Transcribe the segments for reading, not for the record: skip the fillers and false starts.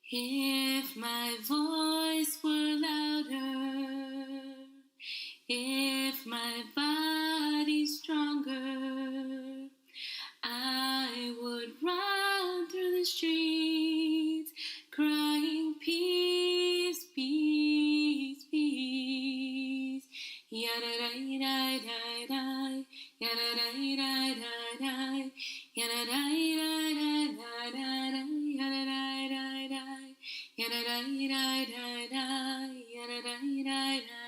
If my voice were louder, if my body stronger, I would run through the streets, crying peace, peace, peace. Yada-da-da-da-da, yada-da-da-da-da, yada-da-da-da-da-da, yada-da-da-da-da, yada-da-da-da-da, yada-da-da-da-da, yada-da-da-da-da,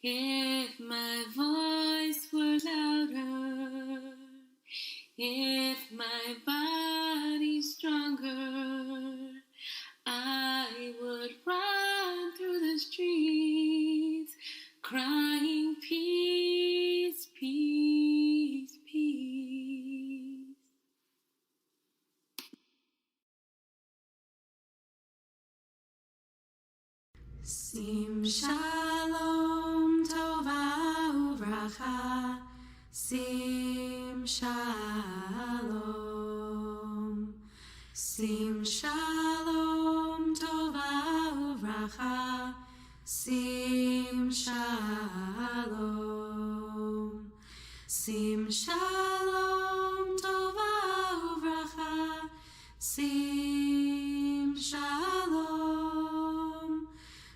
If my voice were louder, if my body stronger, I would run through the streets, crying peace, peace, peace. Sim shalom, Tovah uvracha. Sim shalom. Sim shalom, Tovah uvracha. Sim shalom. Sim shalom, Tovah uvracha. Sim shalom.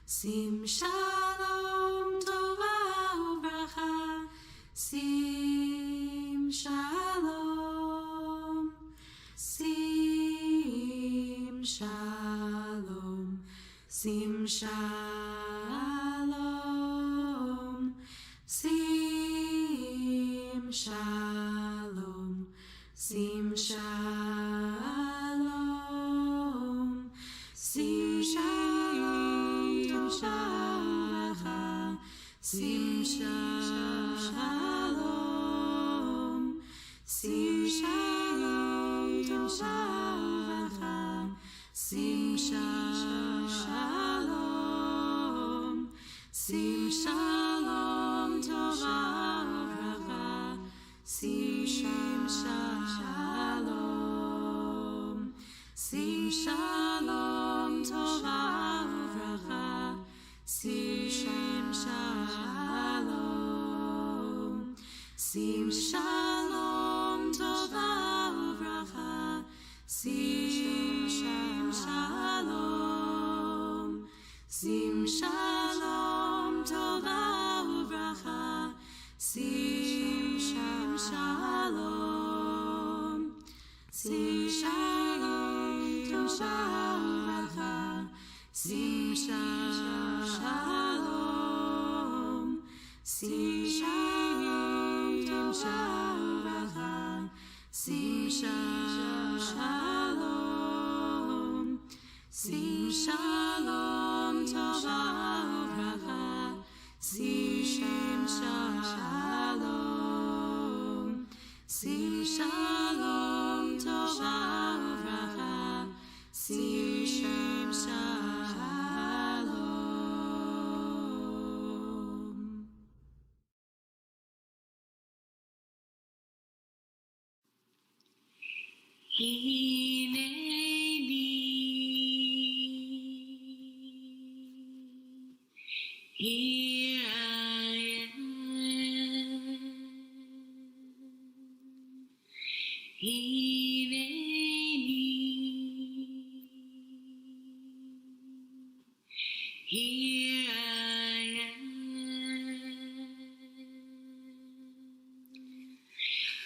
Sim shalom, Tovah uvracha. Sim shalom. Sim shalom. Sim shalom. Sim shalom. Sim shalom. Sim shalom. Sim shalom. Sim shalom. Sim shalom. Sim shalom. Tovah uvracha. Sim shalom. Sim shalom. Tovah uvracha. Sim shalom. Sim shalom. Tovah uvracha. Sim Shalom, Sim Shalom, Tovah Uvracha, Sim Shalom, Sim Shalom, Tovah Uvracha, Sim Shalom, Sim Shalom, Tovah Uvracha, Sim Shalom, Sim Shalom, Tovah Uvracha, Sim Shalom, Sim Shalom, Tovah Uvracha, Sim Shalom. Hineni, here I am. Hineni, here I am.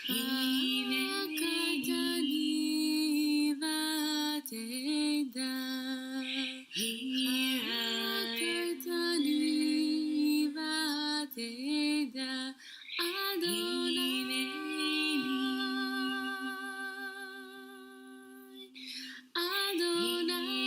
Hineni vateda, here vateda, Adonai, Adonai.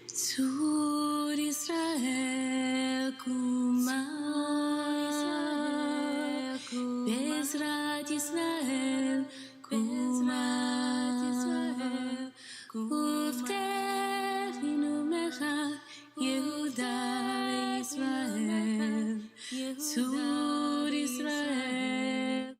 Tzur Israel Kuma, Bezrat Israel Kuma, Uftevinu Mecha Yehuda Israel, Tzur Israel.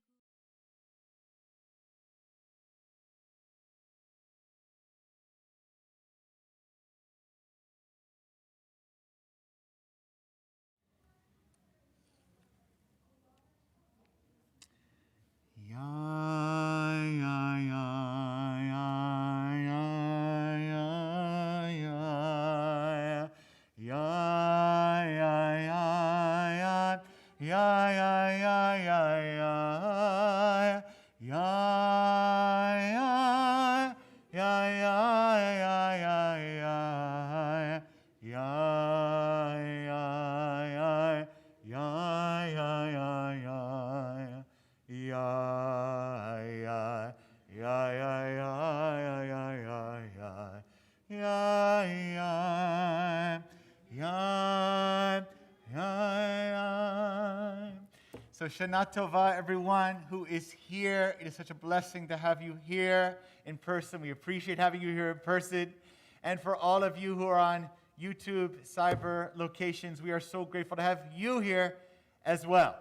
So Shana Tovah, everyone who is here. It is such a blessing to have you here in person. We appreciate having you here in person. And for all of you who are on YouTube, cyber locations, we are so grateful to have you here as well.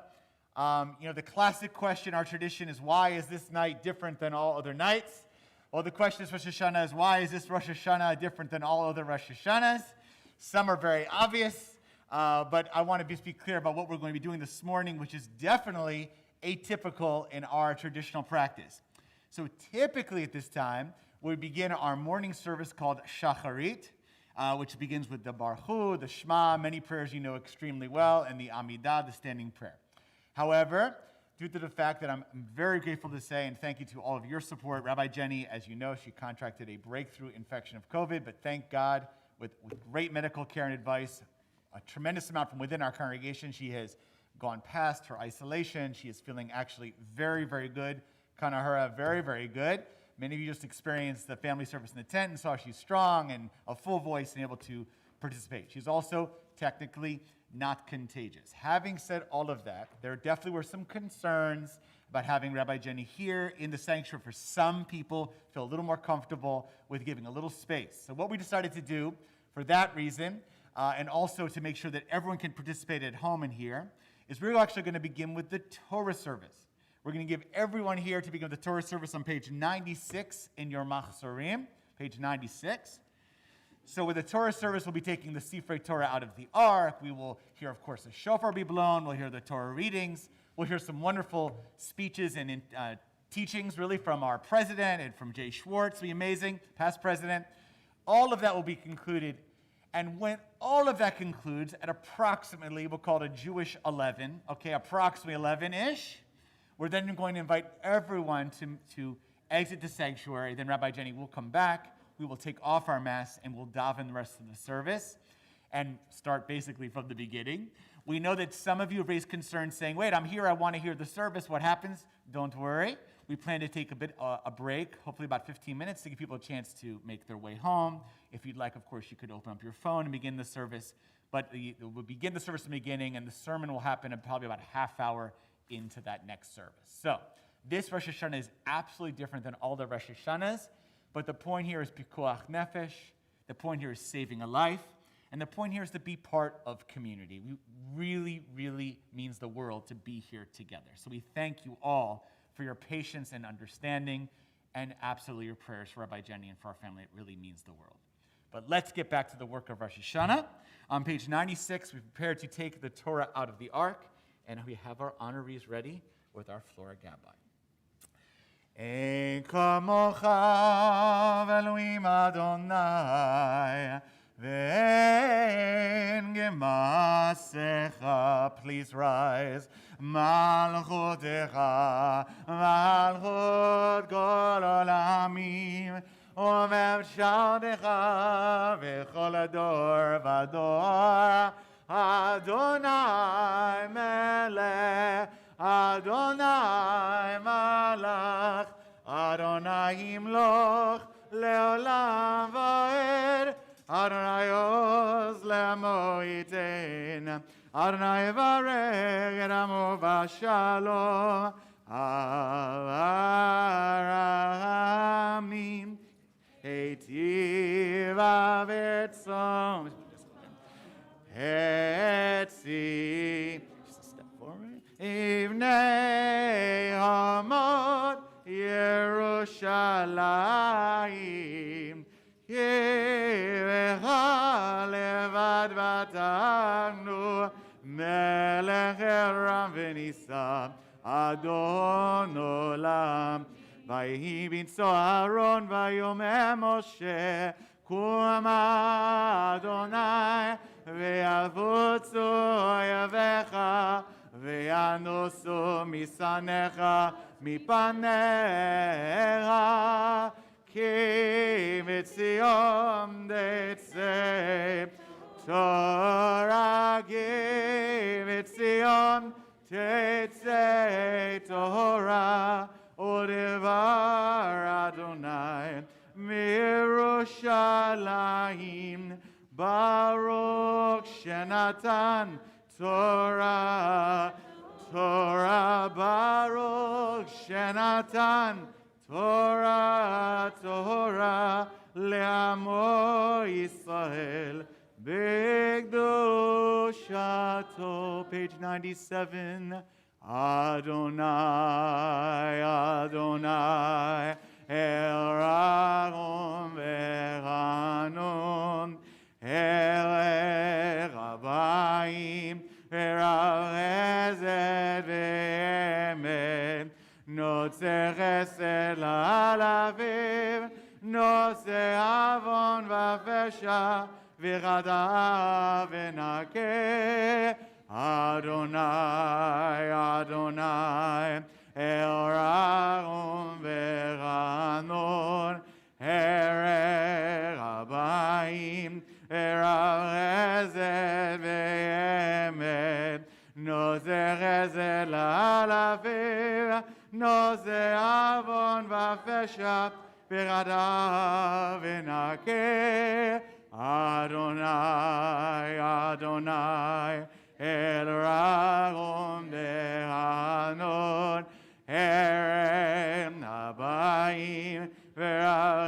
The classic question, our tradition is, why is this night different than all other nights? Well, the question is Rosh Hashanah is, why is this Rosh Hashanah different than all other Rosh Hashanahs? Some are very obvious. But I want to just be clear about what we're going to be doing this morning, which is definitely atypical in our traditional practice. So typically at this time, we begin our morning service called Shacharit, which begins with the Baruch Hu, the Shema, many prayers you know extremely well, and the Amidah, the standing prayer. However, due to the fact that I'm very grateful to say, and thank you to all of your support, Rabbi Jenny, as you know, she contracted a breakthrough infection of COVID, but thank God, with great medical care and advice, a tremendous amount from within our congregation. She has gone past her isolation. She is feeling actually very, very good. Kanahara, very, very good. Many of you just experienced the family service in the tent and saw she's strong and a full voice and able to participate. She's also technically not contagious. Having said all of that, there definitely were some concerns about having Rabbi Jenny here in the sanctuary. For some people, feel a little more comfortable with giving a little space. So what we decided to do for that reason, and also to make sure that everyone can participate at home in here, is we're actually going to begin with the Torah service. We're going to give everyone here to begin with the Torah service on page 96 in your Machzorim, page 96. So with the Torah service, we'll be taking the Sifrei Torah out of the ark. We will hear, of course, the Shofar be blown. We'll hear the Torah readings. We'll hear some wonderful speeches and teachings, really, from our president and from Jay Schwartz. It'll be amazing, past president. All of that will be concluded. And when all of that concludes at approximately, we'll call it a Jewish 11, okay, approximately 11-ish, we're then going to invite everyone to exit the sanctuary. Then Rabbi Jenny will come back. We will take off our masks and we'll daven the rest of the service and start basically from the beginning. We know that some of you have raised concerns saying, wait, I'm here, I want to hear the service. What happens? Don't worry. We plan to take a break, hopefully about 15 minutes, to give people a chance to make their way home. If you'd like, of course, you could open up your phone and begin the service. But we'll begin the service in the beginning, and the sermon will happen in probably about a half hour into that next service. So this Rosh Hashanah is absolutely different than all the Rosh Hashanahs. But the point here is pikuach nefesh. The point here is saving a life. And the point here is to be part of community. We really, really means the world to be here together. So we thank you all for your patience and understanding, and absolutely your prayers for Rabbi Jenny and for our family. It really means the world. But let's get back to the work of Rosh Hashanah. On page 96, we prepared to take the Torah out of the ark, and we have our honorees ready with our Flora Gabbai. Ein kamocha v'Elohim Adonai ve'en gemasecha. Please rise. Malchutecha malchut kol olamim u'memshaltecha v'chol ador v'ador. Adonai melech Adonai malach, Adonai imloch, leolam va'ed, Adonai oz le'amo yitein, Adonai vareg et amo v'shalom, Aramim, Heitiv avetzom, Hetzi, just a step forward. Ivnei Hamot Yerushalayim Yevecha levad vatagnu Melech Eram v'nisa Adon olam Vayihi binso Aaron vayomer Moshe Kum Adonai ve'avutzu yavecha ve'anosu misanecha mipanecha ki mitzion tetzeh Torah ki mitzion tetzeh Torah u'devar Adonai miYerushalayim Baruch Shenatan Torah, Torah, Baruch Shenatan Torah, Torah, Le'amo Yisrael, B'Kedushato. Page 97. Adonai, Adonai, El Rachum V'Chanon, Elech Abayim, V'Rav Chesed V'Emet, Notzer Chesed L'Alaviv, Notzer Avon V'Fesha, V'Chata V'Nakeh, Adonai, Adonai, El Rachum V'Chanon, Erech Abayim, V'Rav Chesed V'Emet, Notzer Chesed L'Alaviv, Notzer Avon V'Fesha, V'Chata V'Nakeh, Adonai, Adonai, El Rachum V'Chanon, Erech Abayim, V'Rav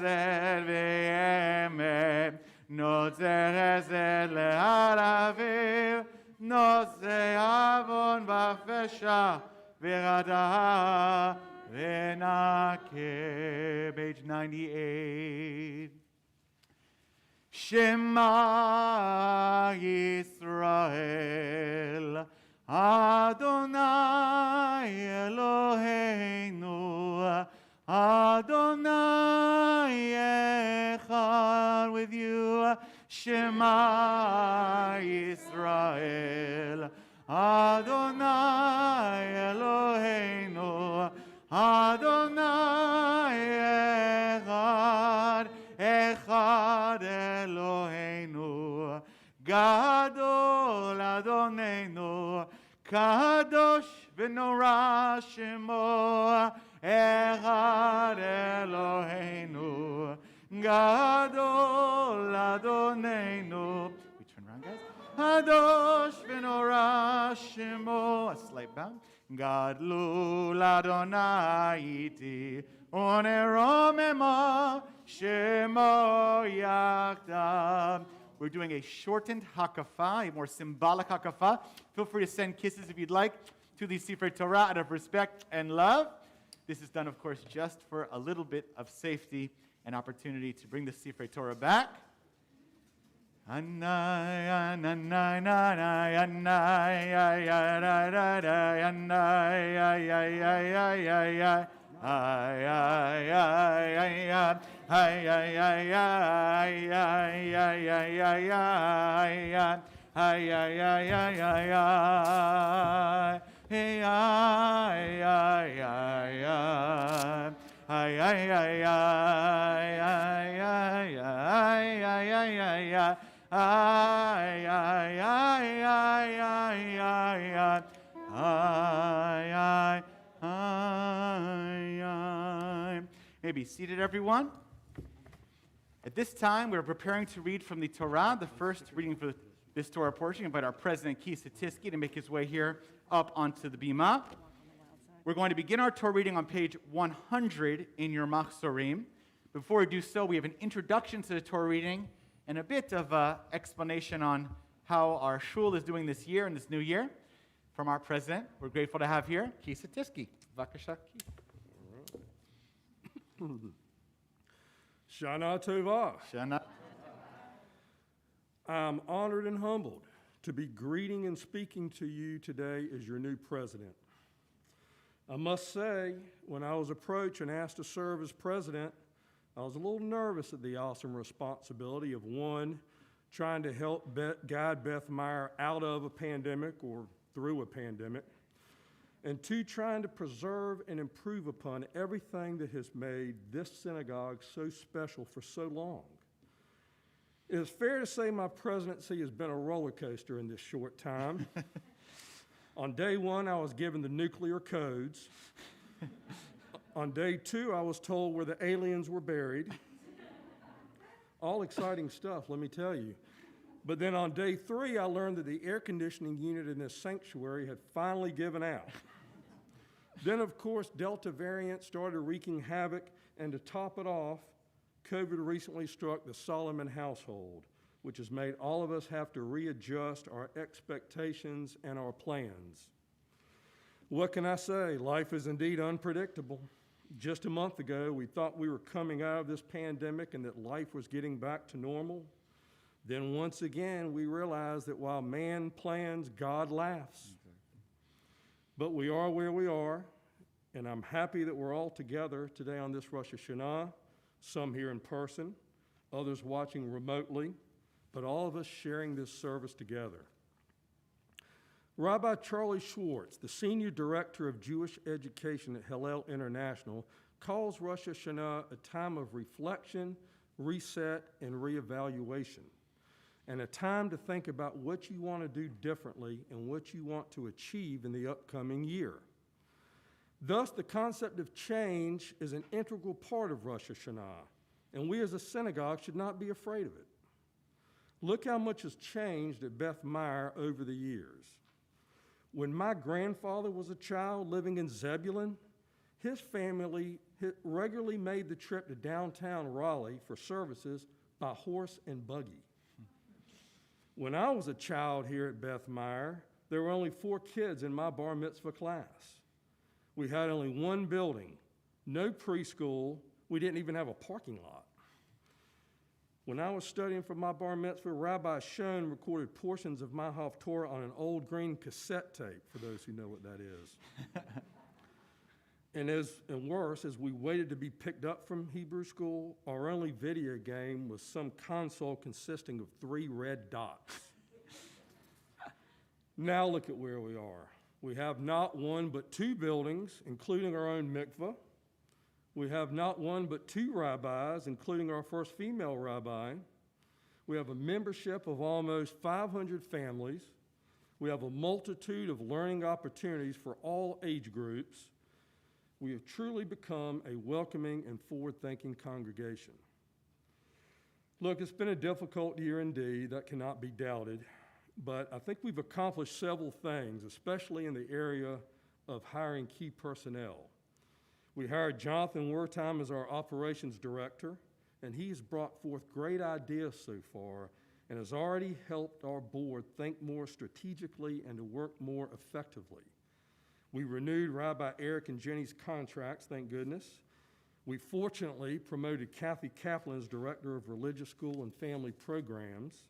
Chesed V'Emet, Notzer Chesed L'Alaviv, Notzer Avon V'Fesha, V'Chata V'Nakeh. Page 98. Shema Yisrael, Adonai Eloheinu, Adonai Echad. With you, Shema Yisrael, Adonai Eloheinu, Adonai Echad, Echad Eloheinu, Gadol Adonenu, Kadosh v'nora Shemo, Echad Eloheinu, Gadol Adonenu. We turn around, guys. Kadosh v'nora Shemo. A slight bow. Gadlul Adonai iti, oneromema Shemo yachdav. We're doing a shortened hakafah, a more symbolic hakafah. Feel free to send kisses if you'd like to the Sefer Torah out of respect and love. This is done, of course, just for a little bit of safety and opportunity to bring the Sefer Torah back. Anai, anai, anai, anai, anai, Maybe seated, everyone. At this time, we're preparing to read from the Torah, the first reading for this Torah portion. I invite our president, Keith Satisky, to make his way here up onto the bima. We're going to begin our Torah reading on page 100 in your Machzorim. Before we do so, we have an introduction to the Torah reading and a bit of explanation on how our shul is doing this year and this new year. From our president, we're grateful to have here Keith Satisky. Vakasha, Keith. Shanah Tovah. Shanah. I'm honored and humbled to be greeting and speaking to you today as your new president. I must say, when I was approached and asked to serve as president, I was a little nervous at the awesome responsibility of, one, trying to help guide Beth Meyer out of a pandemic or through a pandemic, and two, trying to preserve and improve upon everything that has made this synagogue so special for so long. It is fair to say my presidency has been a roller coaster in this short time. On day one, I was given the nuclear codes. On day two, I was told where the aliens were buried. All exciting stuff, let me tell you. But then on day three, I learned that the air conditioning unit in this sanctuary had finally given out. Then, of course, Delta variant started wreaking havoc, and to top it off, COVID recently struck the Solomon household, which has made all of us have to readjust our expectations and our plans. What can I say? Life is indeed unpredictable. Just a month ago, we thought we were coming out of this pandemic and that life was getting back to normal. Then once again, we realized that while man plans, God laughs. But we are where we are, and I'm happy that we're all together today on this Rosh Hashanah, some here in person, others watching remotely, but all of us sharing this service together. Rabbi Charlie Schwartz, the Senior Director of Jewish Education at Hillel International, calls Rosh Hashanah a time of reflection, reset, and reevaluation, and a time to think about what you want to do differently and what you want to achieve in the upcoming year. Thus, the concept of change is an integral part of Rosh Hashanah, and we as a synagogue should not be afraid of it. Look how much has changed at Beth Meyer over the years. When my grandfather was a child living in Zebulon, his family regularly made the trip to downtown Raleigh for services by horse and buggy. When I was a child here at Beth Meyer, there were only 4 kids in my bar mitzvah class. We had only one building, no preschool. We didn't even have a parking lot. When I was studying for my bar mitzvah, Rabbi Shon recorded portions of my Torah on an old green cassette tape, for those who know what that is. And worse, as we waited to be picked up from Hebrew school, our only video game was some console consisting of 3 red dots. Now look at where we are. We have not one but 2 buildings, including our own mikveh. We have not one but 2 rabbis, including our first female rabbi. We have a membership of almost 500 families. We have a multitude of learning opportunities for all age groups. We have truly become a welcoming and forward-thinking congregation. Look, it's been a difficult year indeed, that cannot be doubted, but I think we've accomplished several things, especially in the area of hiring key personnel. We hired Jonathan Wertheim as our operations director, and he's brought forth great ideas so far and has already helped our board think more strategically and to work more effectively. We renewed Rabbi Eric and Jenny's contracts, thank goodness. We fortunately promoted Kathy Kaplan as Director of Religious School and Family Programs.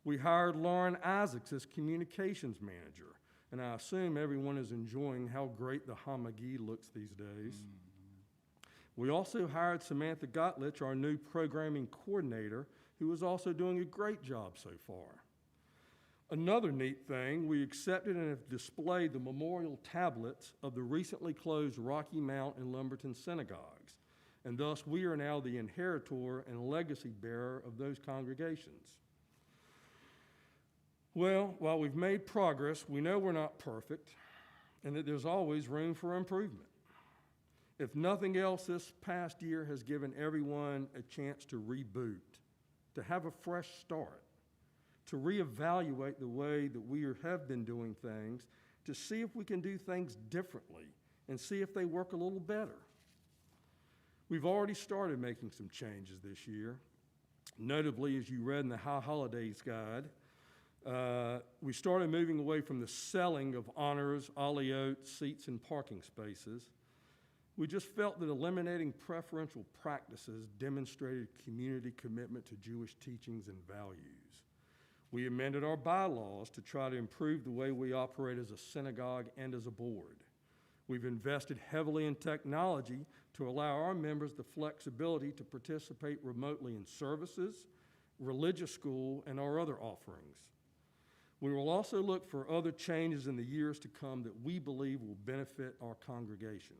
We hired Lauren Isaacs as Communications Manager, and I assume everyone is enjoying how great the Hamagi looks these days. We also hired Samantha Gottlich, our new programming coordinator, who is also doing a great job so far. Another neat thing, we accepted and have displayed the memorial tablets of the recently closed Rocky Mount and Lumberton synagogues, and thus we are now the inheritor and legacy bearer of those congregations. Well, while we've made progress, we know we're not perfect and that there's always room for improvement. If nothing else, this past year has given everyone a chance to reboot, to have a fresh start, to reevaluate the way that we have been doing things, to see if we can do things differently and see if they work a little better. We've already started making some changes this year. Notably, as you read in the High Holidays Guide, we started moving away from the selling of honors, aliyot, seats, and parking spaces. We just felt that eliminating preferential practices demonstrated community commitment to Jewish teachings and values. We amended our bylaws to try to improve the way we operate as a synagogue and as a board. We've invested heavily in technology to allow our members the flexibility to participate remotely in services, religious school, and our other offerings. We will also look for other changes in the years to come that we believe will benefit our congregation.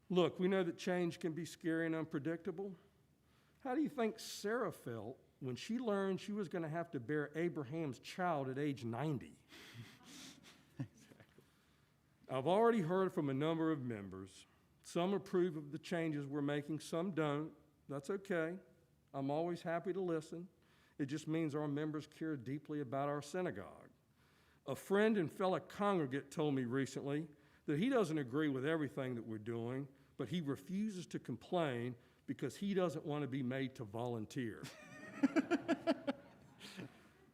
Look, we know that change can be scary and unpredictable. How do you think Sarah felt when she learned she was going to have to bear Abraham's child at age 90? Exactly. I've already heard from a number of members. Some approve of the changes we're making, some don't. That's okay. I'm always happy to listen. It just means our members care deeply about our synagogue. A friend and fellow congregant told me recently that he doesn't agree with everything that we're doing, but he refuses to complain because he doesn't want to be made to volunteer.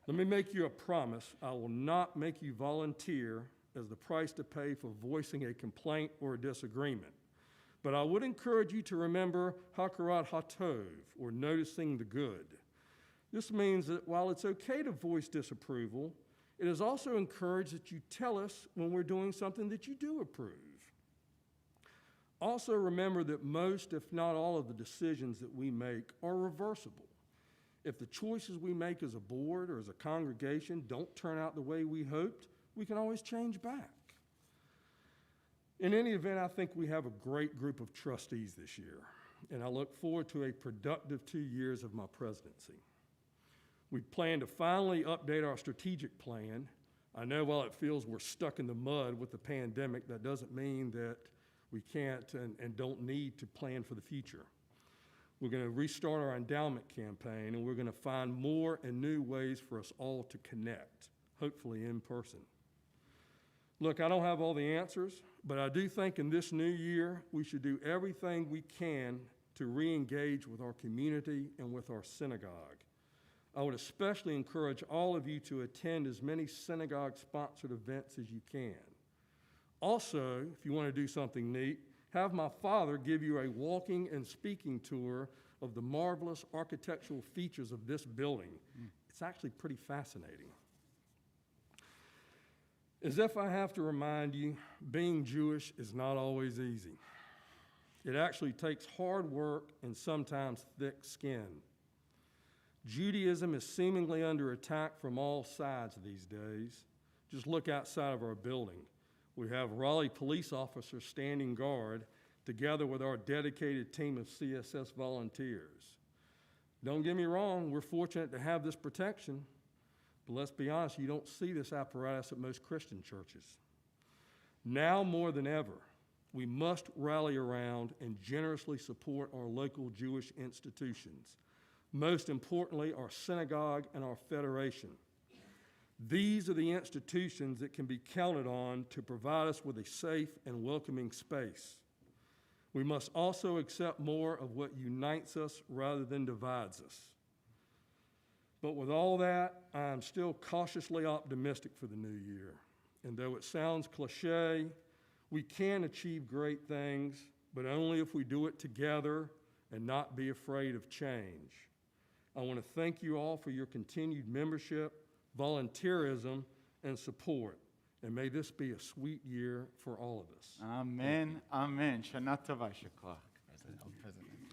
Let me make you a promise. I will not make you volunteer as the price to pay for voicing a complaint or a disagreement. But I would encourage you to remember hakarat hatov, or noticing the good. This means that while it's okay to voice disapproval, it is also encouraged that you tell us when we're doing something that you do approve. Also remember that most, if not all, of the decisions that we make are reversible. If the choices we make as a board or as a congregation don't turn out the way we hoped, we can always change back. In any event, I think we have a great group of trustees this year, and I look forward to a productive 2 years of my presidency. We plan to finally update our strategic plan. I know while it feels we're stuck in the mud with the pandemic, that doesn't mean that we can't and don't need to plan for the future. We're going to restart our endowment campaign, and we're going to find more and new ways for us all to connect, hopefully in person. Look, I don't have all the answers, but I do think in this new year, we should do everything we can to re-engage with our community and with our synagogue. I would especially encourage all of you to attend as many synagogue-sponsored events as you can. Also, if you want to do something neat, have my father give you a walking and speaking tour of the marvelous architectural features of this building. It's actually pretty fascinating. As if I have to remind you, being Jewish is not always easy. It actually takes hard work and sometimes thick skin. Judaism is seemingly under attack from all sides these days. Just look outside of our building. We have Raleigh police officers standing guard together with our dedicated team of CSS volunteers. Don't get me wrong, we're fortunate to have this protection, but let's be honest, you don't see this apparatus at most Christian churches. Now more than ever, we must rally around and generously support our local Jewish institutions. Most importantly, our synagogue and our federation. These are the institutions that can be counted on to provide us with a safe and welcoming space. We must also accept more of what unites us rather than divides us. But with all that, I am still cautiously optimistic for the new year. And though it sounds cliche, we can achieve great things, but only if we do it together and not be afraid of change. I want to thank you all for your continued membership, volunteerism, and support. And may this be a sweet year for all of us. Amen. Amen. Shana Tova, Shekach. President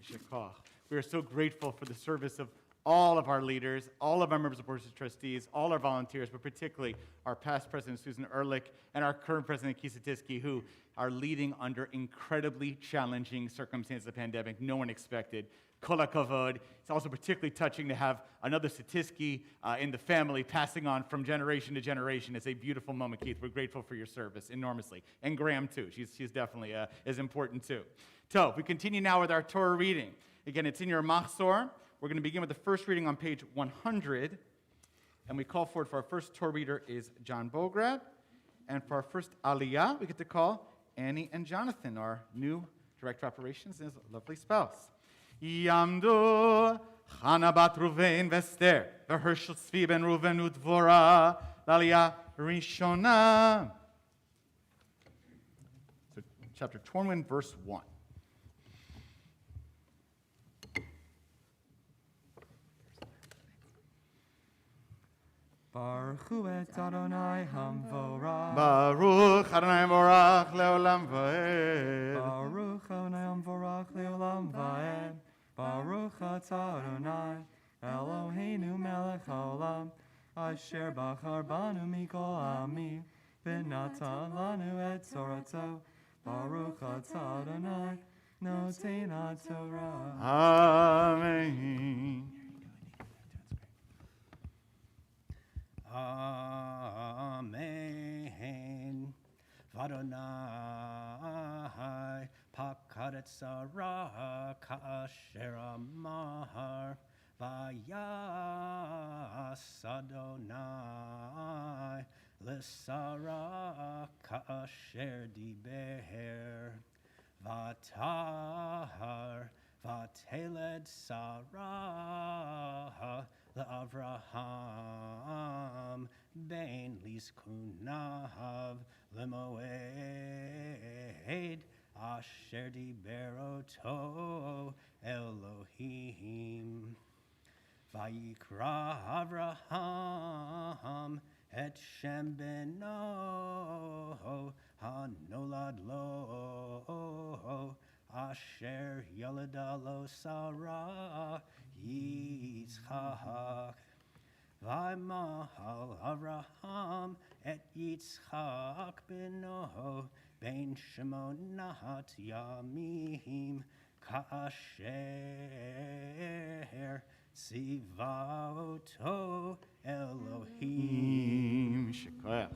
Shekach. We are so grateful for the service of all of our leaders, all of our members of boards of trustees, all our volunteers, but particularly our past president, Susan Ehrlich, and our current president, Kisa Tiski, who are leading under incredibly challenging circumstances of the pandemic no one expected. Kol hakavod. It's also particularly touching to have another Satiski in the family passing on from generation to generation. It's a beautiful moment, Keith. We're grateful for your service enormously. And Graham, too. She's definitely as important, too. So, we continue now with our Torah reading. Again, it's in your Machzor. We're going to begin with the first reading on page 100. And we call forward for our first Torah reader is John Bograd. And for our first Aliyah, we get to call Annie and Jonathan, our new director of operations and his lovely spouse. Yamdu Chana bat Ruvain v'Esther v'Hershel Tzvi ben Ruven u'Dvorah l'Aliyah Rishona. So, chapter 21, verse 1. Baruch hu et Adonai hamvorach. Baruch Adonai Morach leolam va'ed. Baruch Adonai hamvorach leolam va'ed. Baruch atah Adonai Eloheinu melech haolam. Asher bachar banu mikol ami v'natan lanu et torato. Baruch atah Adonai noten haTorah. Amen. Amen. Vadonai pakadet sarah kasher amar vayas Adonai l'sarah kasher diber vatar vateled sarah Avraham ben Liskunav lemoed asher diberoto Elohim vayikra Avraham et Shem beno hanolad lo asher yolada lo Sarah Yitzchak Vayimahal Avraham et Yitzchak beno ben Shemonat Yamim kasher tziva'oto Elohim. Shekach.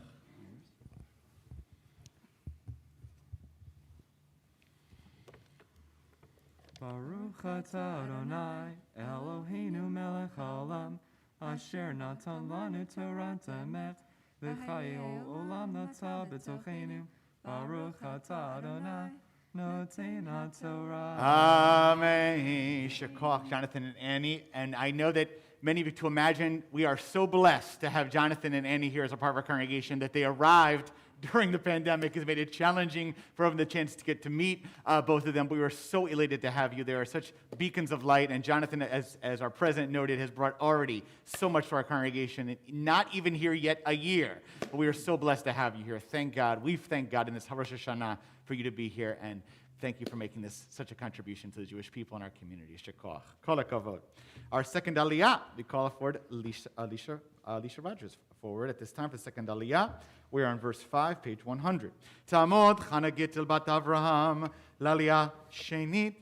Baruch atah Adonai Eloheinu melech haolam asher natan lanu Torat emet v'chayo olam nata b'tochenu. Baruch atah Adonai noten haTorah. Amen. Shekach, Jonathan and Annie. And I know that many of you to imagine we are so blessed to have Jonathan and Annie here as a part of our congregation that they arrived during the pandemic has made it challenging for everyone the chance to get to meet both of them. But we are so elated to have you. They are such beacons of light. And Jonathan, as our president noted, has brought already so much to our congregation. Not even here yet a year. But we are so blessed to have you here. Thank God. We thank God in this Rosh Hashanah for you to be here. And thank you for making this such a contribution to the Jewish people in our community. Shekoch. Kol hakavod. Our second aliyah, we call forward Alicia Rogers forward at this time for the second aliyah. We are on verse 5, page 100. Tamod Chana Gittel bat Avraham l'aliyah shenit.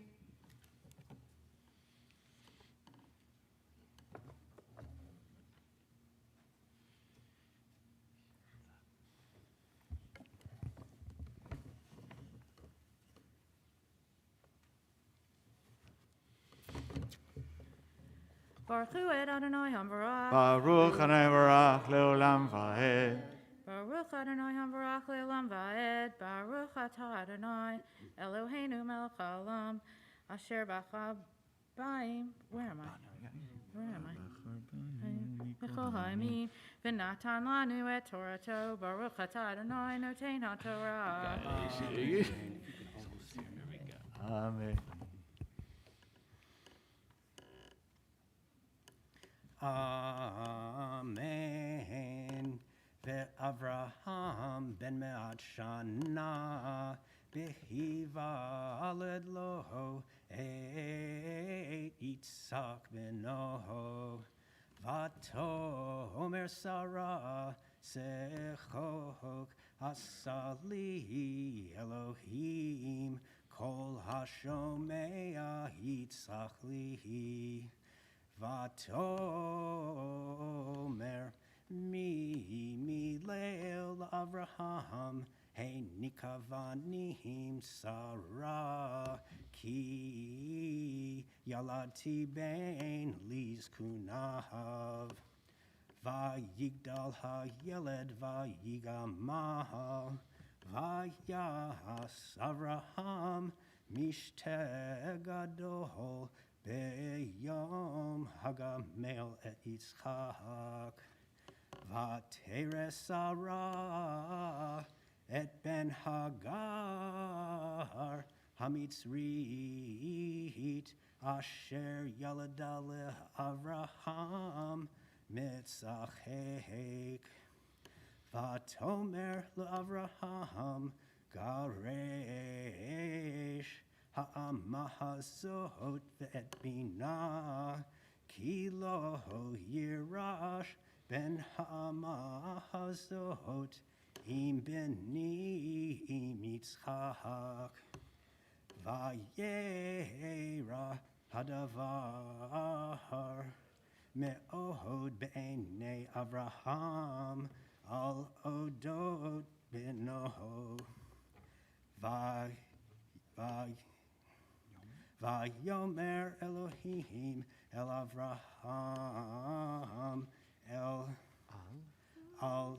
Baruch Hu et Adonai Hamvarach. Baruch Adonai Barach leolam vaed. Baruch Adonai Hamvarach le'olam va'ed. Baruch atah Adonai Eloheinu melech haolam asher b'chabayim. Where am I? B'chol ha'amin v'natan lanu et Torato. Baruch atah Adonai notein ha'Torah. Amen. Amen. Ve'Avraham ben me'at shana behivaled lo et Yitzhak beno vatomer Sarah sechok asali Elohim kol hashomea Yitzhak lihi Vatomer mi leil Avraham hey nikavanim Sarah ki yalati ben liz kunav vayigdal hayeled vayigamal vayas Avraham mishtegadol Beyom hagamel et Yitzchak Vateres Sarah et ben Hagar Hamitzrit asher yalada le'Avraham mitzachek Vatomer le'Avraham garesh Ha'amahazot ve'et bina ki lo yirash ben ha'amahazot im beni im Yitzchak vayera hadavar me'od be'enei Avraham al odot beno Vayomer Elohim el Avraham al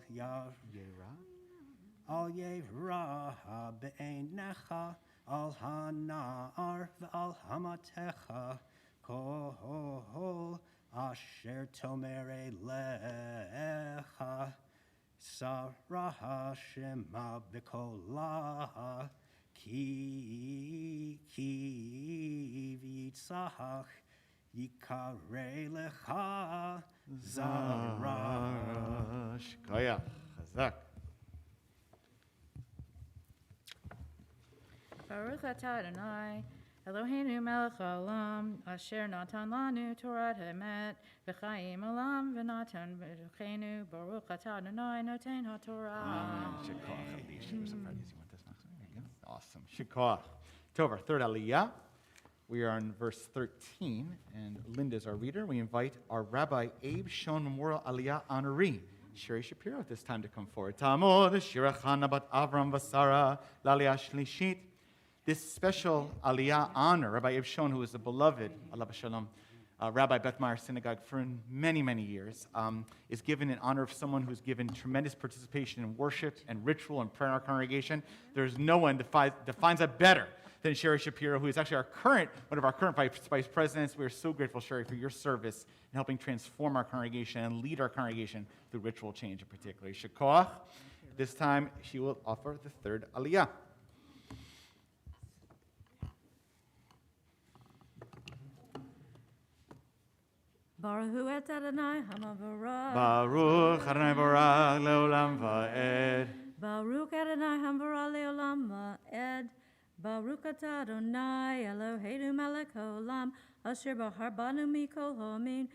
Yerah be'enecha al hanar ve'al hamatecha kol asher tomere lecha Sarah shema b'kolah Ki v'yitzach yikare lecha zarash. Koyach, chazak. Baruch atah Adonai Eloheinu melech haolam asher natan lanu Torah emet v'chaim olam v'natan v'ruchenu Baruch atah Adonai notein ha'Torah. Awesome. Shikoch. Tovah, third aliyah. We are on verse 13, and Linda's our reader. We invite our Rabbi Abe Shon Memorial Aliyah honoree, Sherry Shapiro, at this time to come forward. Tamod Shirachana bat Avram Vasara Laliyah Shlishit. This special aliyah honor, Rabbi Abe Shon, who is a beloved, Allah Shalom, Rabbi Beth Meyer Synagogue for many, many years, is given in honor of someone who's given tremendous participation in worship and ritual and prayer in our congregation. There's no one defines that better than Sherry Shapiro, who is actually one of our current vice presidents. We are so grateful, Sherry, for your service in helping transform our congregation and lead our congregation through ritual change in particular. Shekoach. This time, she will offer the third aliyah. Baruch et Adonai Hamavarach. Baruch Adonai Barach Leolam Va'ed. Baruch Adonai Hamavarach Leolam Va'ed. Baruch atah Adonai Eloheinu melech haolam asher bahar banu mikol homin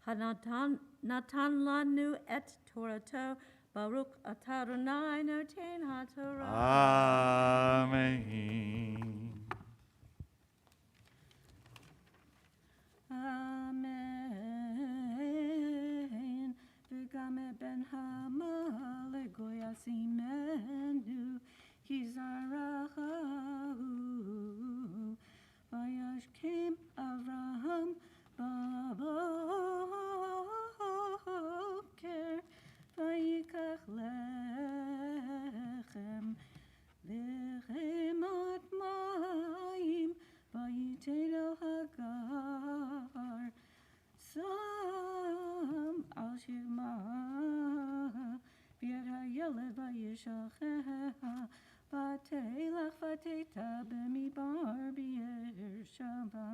hanatan lanu et Torato. Baruch atah Adonai noten haTorah. Amen. Amen. V'game ben hama legoy asimenu kizarahu. Vayashkem Avraham baboker vayikach lechem at mayim vayited el hagar sam al shema v'yad hayeled vayishacheha v'teilach v'teita b'midbar b'Yershava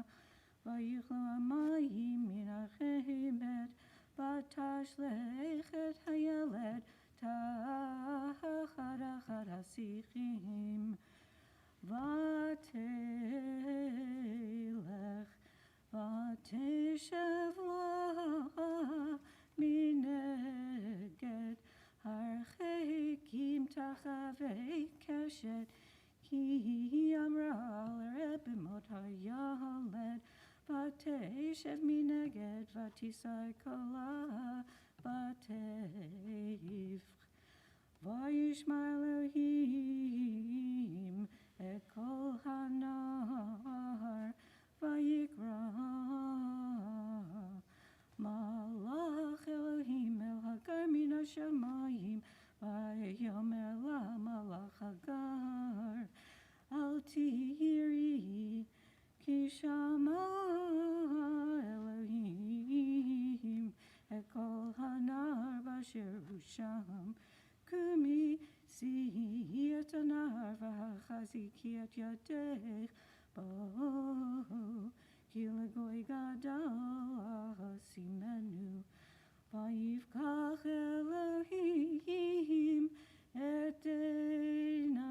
v'yichlo hamayim min hachemet v'tashlech et hayeled tachad achad hasichim v'teilech v'teshev la mineged harchekim tachavei keshet ki amra l'rebimot hayaled v'teshev mineged v'tisai kola v'teif v'yishma Elohim et kol hanar v'yikra malach Elohim el hagar min hashamayim v'yomer la malach hagar al tihiri ki shama Elohim et kol hanar v'asher busham kumi si et anar v'chaziki et yadech bo ki legoy gadol asimenu vayivkach Elohim et einaneha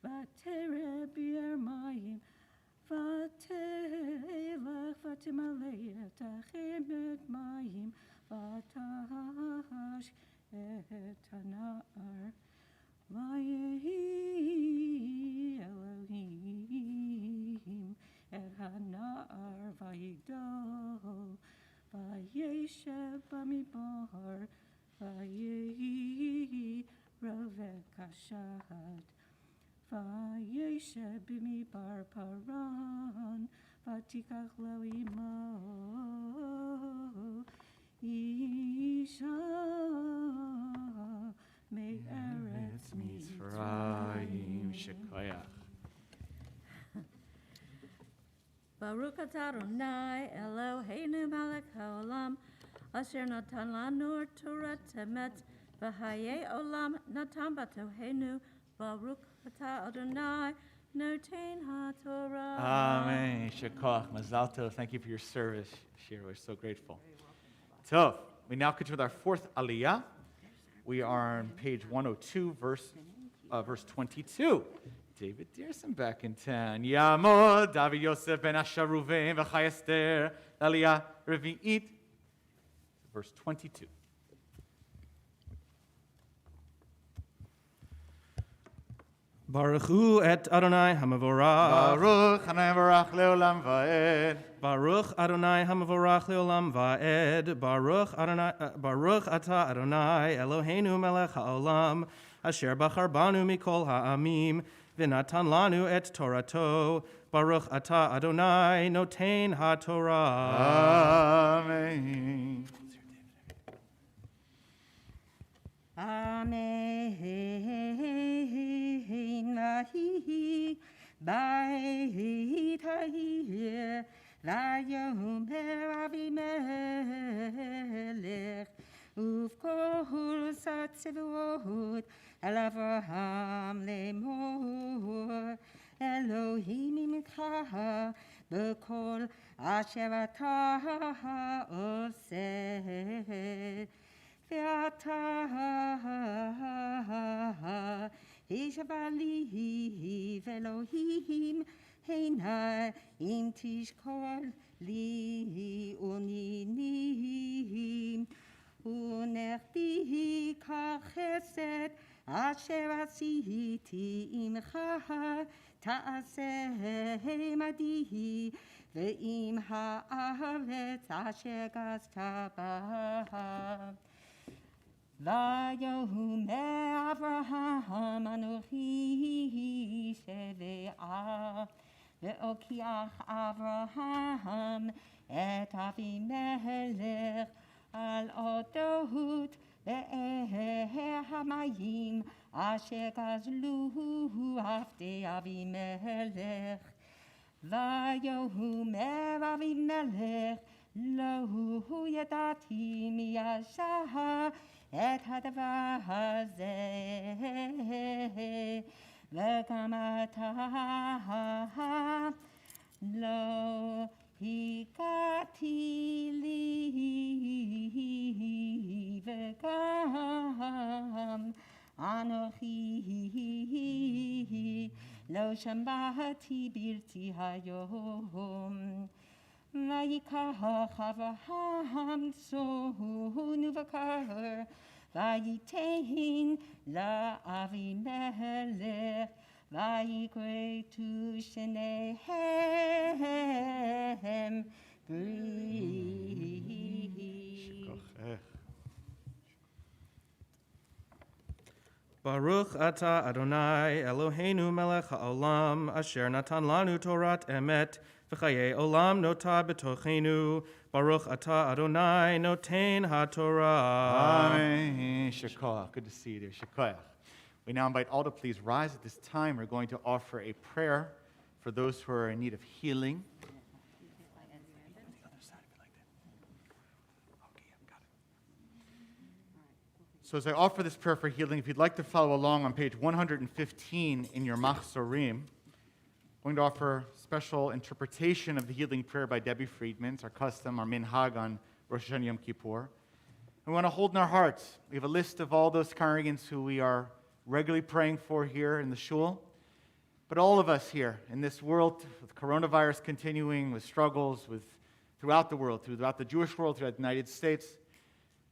v'tereh bi'er mayim v'telech v'timalei et achem et mayim v'tash et anar v'yehi Elohim et hanar v'yigdol v'yeshev b'midbar v'yehi roveh kashat v'yeshev b'midbar paran v'tikach lo imo isha me'eretz Mitzrayim Shekoyach. Baruch atah Adonai Eloheinu melech haolam asher natan lanu Torah temet v'hayei olam natan batohenu. Baruch atah Adonai noten haTorah. Amen. Shekoach. Mazal tov. Thank you for your service, Shira. We're so grateful. So, we now continue with our fourth aliyah. We are on page 102, verse 22. David Dearson back in town. Yamod David Yosef ben Asharuvein v'chai Esther aliyah revi'it. Verse 22. Baruch hu et Adonai Hamavorach. Baruch Adonai Barach Leolam Va'ed. Baruch Adonai Hamavorach Leolam Va'ed. Baruch atah Adonai Eloheinu melech haolam asher bachar banu mikol ha'amim v'natan lanu et Torato. Baruch atah Adonai noten haTorah. Amen. Amen. Ba'itahi vayomer Avimelech uvkol Sevuot, El Avraham Lemor, Elohim Imcha, B'kol Asher Ata Oseh, Ve'ata Hishavali Ve'Elohim Heina Im Tishkol Li Unini Unerti Kachesed Asher Asiti Imcha Ta'aseh Madihi Ve'im Ha'aretz Asher Gazta Baha Vayomer Avraham Anochi Sheve'ah Ve'okiach Avraham Et Avimelech Al Odot Ve'eher Hamayim Asher Gazluhu Afte Avimelech Vayomer Avimelech Lo Yadati Miyasha Et Hadavar Hazeh V'gam Ata Lo Higati Li V'gam Anochi Lo Shambati Birti Hayom Vayikach Avraham Tzonu V'kar Vayitein La Avimelech Vayikre Tu Shenehem Bri. Baruch Ata Adonai Eloheinu melech haolam asher natan lanu Torat emet v'chayei olam nota b'tochenu. Baruch Ata Adonai noten haTorah. Amen. Shekoach. Good to see you there. Shekoach. We now invite all to please rise at this time. We're going to offer a prayer for those who are in need of healing. So as I offer this prayer for healing, if you'd like to follow along on page 115 in your Machzorim, I'm going to offer special interpretation of the healing prayer by Debbie Friedman. It's our custom, our minhag on Rosh Hashanah Yom Kippur. We want to hold in our hearts. We have a list of all those congregants who we are regularly praying for here in the shul. But all of us here in this world, with coronavirus continuing, with struggles throughout the world, throughout the Jewish world, throughout the United States,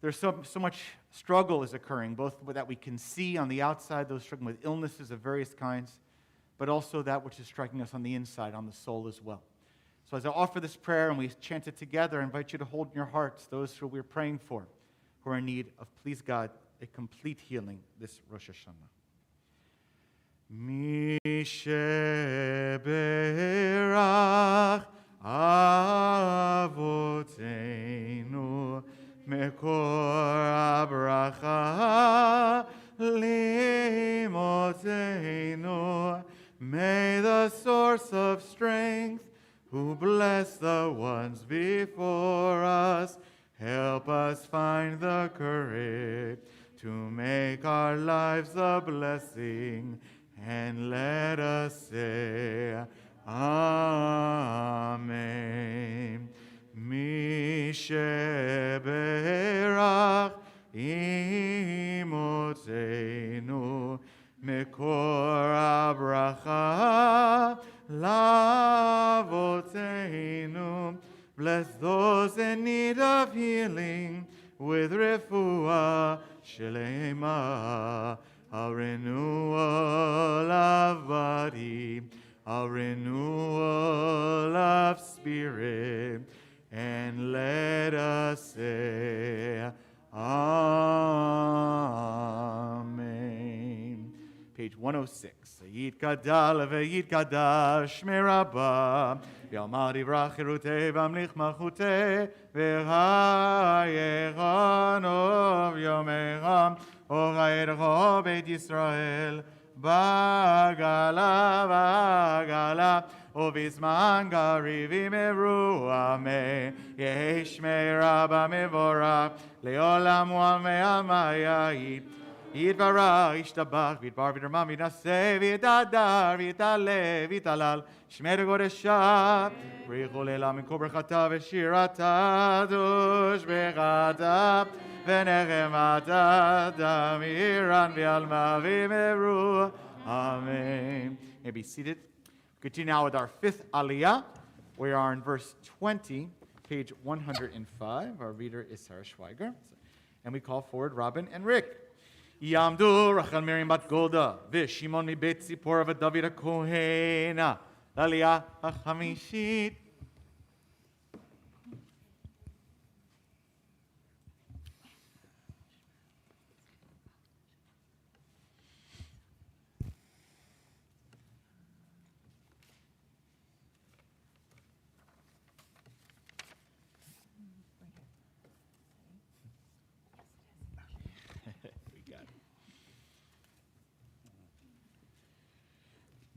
there's so much struggle is occurring, both that we can see on the outside, those struggling with illnesses of various kinds, but also that which is striking us on the inside, on the soul as well. So as I offer this prayer and we chant it together, I invite you to hold in your hearts those who we're praying for, who are in need of, please God, a complete healing this Rosh Hashanah. Misheberach Avoteinu Mekor Abracha Limotenu. May the source of strength, who bless the ones before us, help us find the courage to make our lives a blessing, and let us say, Amen. Misheberach imotenu mekor abracha lavotenu. Bless those in need of healing with refuah shelema, a renewal of body, a renewal of spirit, and let us say, Amen. Page 106. Yit gadal ve'yit gadash merabah, Yamad ivrach chirutei v'amlich malchutei, v'chayechanov yomecham, Orayercho Beit Yisrael, Bagala, Bagala, Obizman Garivi Meruame, Yesh Meraba Mevorach, Leolam Wameamayait, יתברך, ישתבח, ויתבר ויתרומם, ויתנשא, ויתהדר, ויתעלה, ויתהלל, שמי קודשה, בריך ולעילם מכל ברכתה ושירתה, ושבחתה, ונחמתה, דמירן ועלמה ומרו. Amen. May be seated. Continue now with our fifth aliyah. We are in verse 20, page 105. Our reader is Sarah Schweiger. And we call forward Robin and Rick. Yamdu Rachel Miriam bat Golda, Vishimon mi bet Zipporah v'David HaKohen, Aliyah HaChamishit.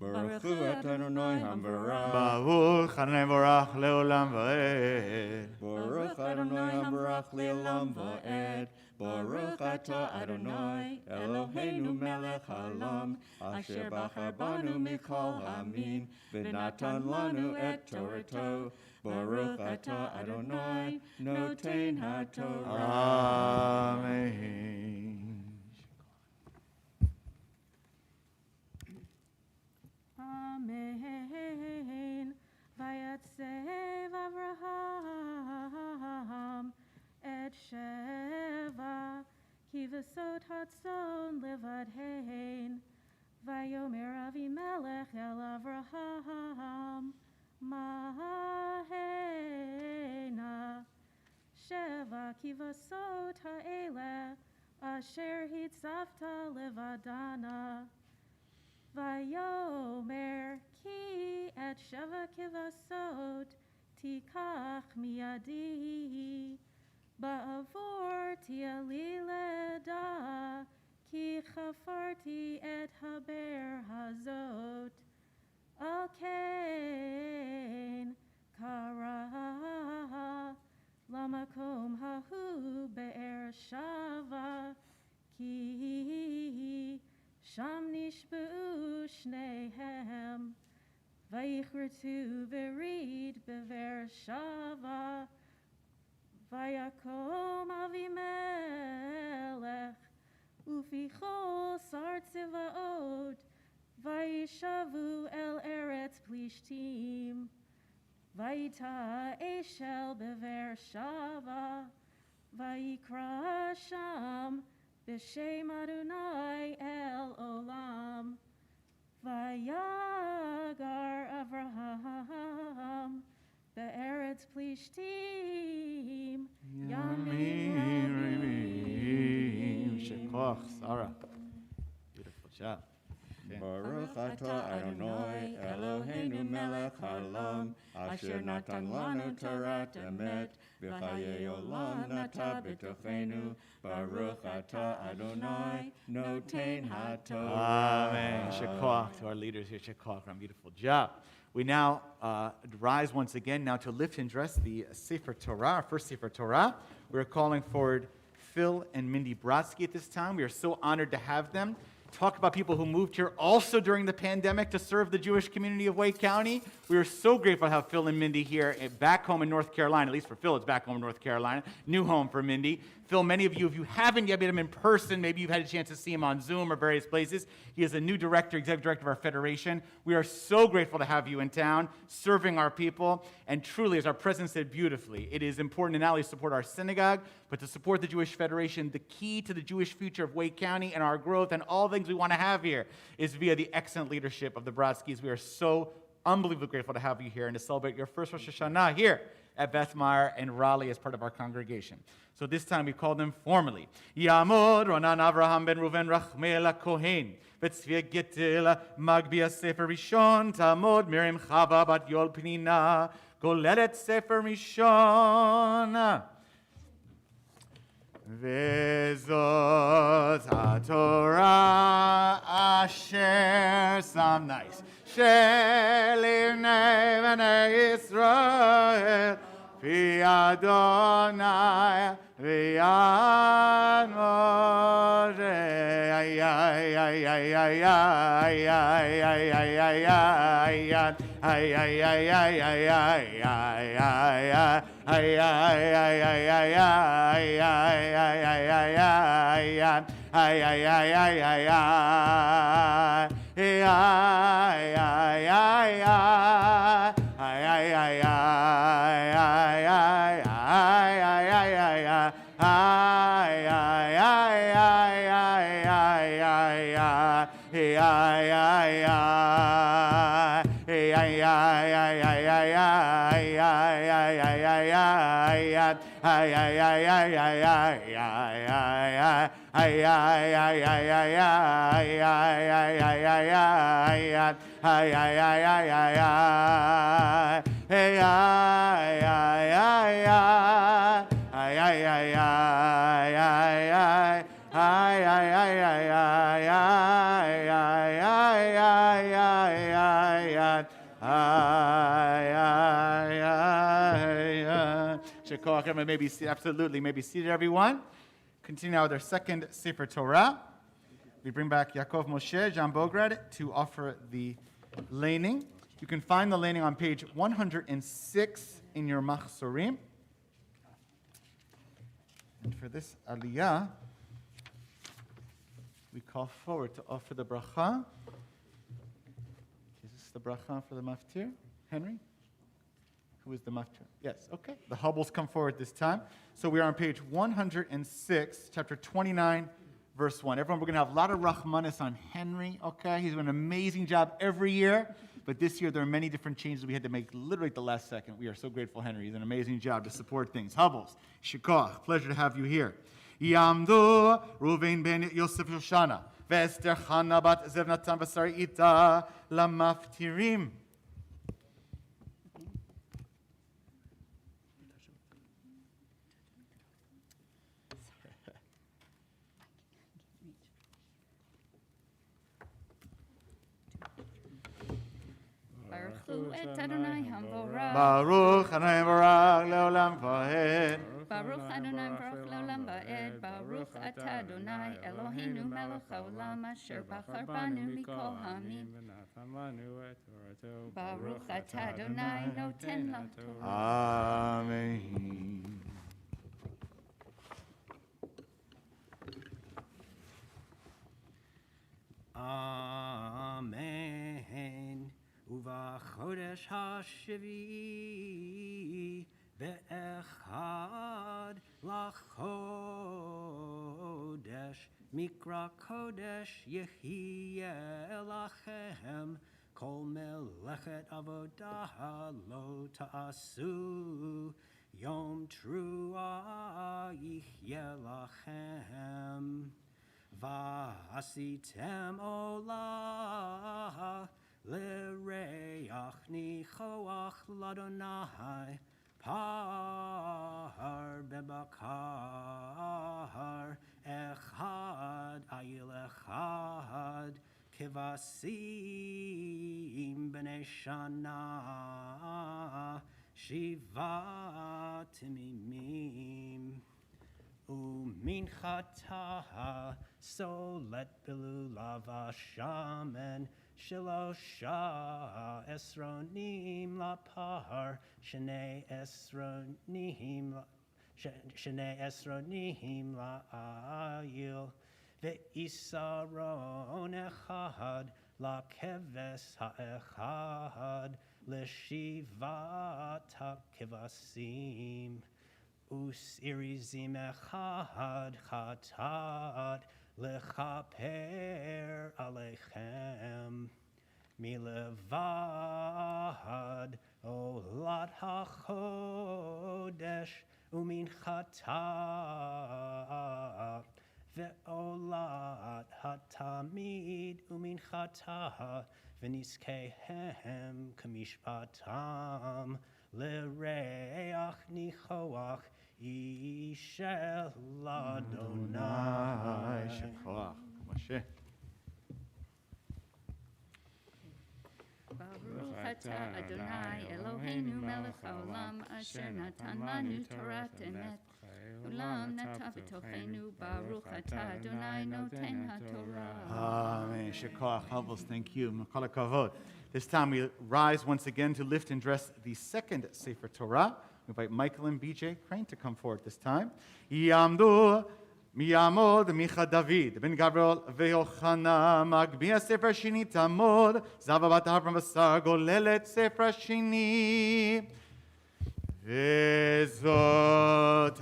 Baruch hu Adonai Hambarach. Baruch Adonai Barach Leolam Va'ed. Baruch Adonai Hambarach Leolam Va'ed. Baruch Atah Adonai Eloheinu Melech Haolam Asher Bachar Banu Mikol Hamim V'natan Lanu et Torato. Baruch Atah Adonai Noten HaTorah. Amen. Amen. Vayatsev Avraham et Sheva ki v'sot hatzon levad hein. Vayomer Avimelech el Avraham mahena Sheva ki v'sot ha'eleh asher hitzavta levadana. Vayomer ki et sheva kivasot tikach miyadi ba'avor tiali leda ki chafarti et haber hazot alkein kara lamakom hahu be'er shava ki Sham nishba'u shnehem, vayichretu verid bever shava, vayakom Avimelech, ufichol sar tzivaot, vayishavu el eretz plishtim, vayita eshel bever shava, vayikra sham, B'shem Adonai el olam, vayagar Avraham, be'eretz plishtim, yamim. Shekoch, Sarah. Beautiful job. Baruch Atah Adonai Eloheinu Melech Haolam Asher Natan Lanu Torat Emet V'chayei Olam Nata B'tochenu Baruch Atah Adonai Noten HaTorah. Amen. Shekoch to our leaders here. Shekoch. Beautiful job. We now rise once again now to lift and dress the Sefer Torah, our first Sefer Torah. We're calling forward Phil and Mindy Brodsky at this time. We are so honored to have them. Talk about people who moved here also during the pandemic to serve the Jewish community of Wake County. We are so grateful to have Phil and Mindy here back home in North Carolina. At least for Phil, it's back home in North Carolina. New home for Mindy. Phil, many of you, if you haven't yet met him in person, maybe you've had a chance to see him on Zoom or various places. He is a new director, executive director of our federation. We are so grateful to have you in town, serving our people. And truly, as our president said beautifully, it is important to not only support our synagogue, but to support the Jewish Federation. The key to the Jewish future of Wake County and our growth and all things we want to have here is via the excellent leadership of the Brodskys. We are so unbelievably grateful to have you here and to celebrate your first Rosh Hashanah here at Beth Meyer and Raleigh as part of our congregation. So this time we call them formally. Yamod Ronan Avraham ben Ruven Rachmel Kohen. V'tzvia Gittil Magbia Sefer Rishon. Tamod Miriam Chava bat Yol Pnina. Golelet Sefer Rishon. Vezot HaTorah Asher, some nice. Shelivnei Bnei Yisrael Pi Adonai V'yad Moshe Maybe absolutely. Maybe seated, everyone. Continue now with our second Sefer Torah. We bring back Yaakov Moshe, Jean Bograd, to offer the laning. You can find the laning on page 106 in your Machzorim. And for this aliyah, we call forward to offer the bracha. Is this the bracha for the maftir? Henry? Who is the maftir? Yes, okay. The Hubbles come forward this time. So we are on page 106, chapter 29, verse 1. Everyone, we're going to have a lot of Rahmanis on Henry, okay? He's doing an amazing job every year, but this year there are many different changes we had to make literally at the last second. We are so grateful, Henry. He's an amazing job to support things. Hubbles, Shikoch, pleasure to have you here. Yamdu, Ruvain ben Yosef Shana, Vester Chana bat Zevnatan Vasari Ita, Lamaftirim. Baruch Adonai Barak Leolam Vaed. Baruch Adonai Baruch Leolam Vaed. Baruch Atah Adonai Eloheinu Melech Haolam Asher Bachar Banu Mikol Hamim. Baruch Atah Adonai Noten Lam Torah. Amen. Amen. Uvachodesh hashivi be'echad lachodesh mikra kodesh yehiyeh lachem kol melechet avodah lo ta'asu yom truah yihyeh lachem va'asitem olah L'reach nichoach l'Adonai par bebakar echad ayil echad kivasim b'nei Shanah shiva timimim uminchata solet bilulav shaman Shelosha esronim lapar shnei esronim la'ayil ve'isaron echad la'keves ha'echad l'shivat ha'kevasim usirizim echad chatat Lechaper alechem milevad olat hachodesh uminchata ve'olat hatamid uminchata v'niskehem kamishpatam lereach nichoach Ishel Adonai. Shekoach. Moshe. Baruch atah Adonai Eloheinu melech haolam asher natan lanu Torah emet Ulam nata b'tochenu, Baruch atah Adonai noten haTorah. Amen. Shekoach Havos, thank you. Kol hakavod. This time we rise once again to lift and dress the second Sefer Torah. We invite Michael and BJ Crane to come forward this time. Yamdu miyamod micha David ben Gabriel ve'Yochana magbia Sefer Shini tamod Zava bat Avram Basar golelet Sefer Shini. Vezot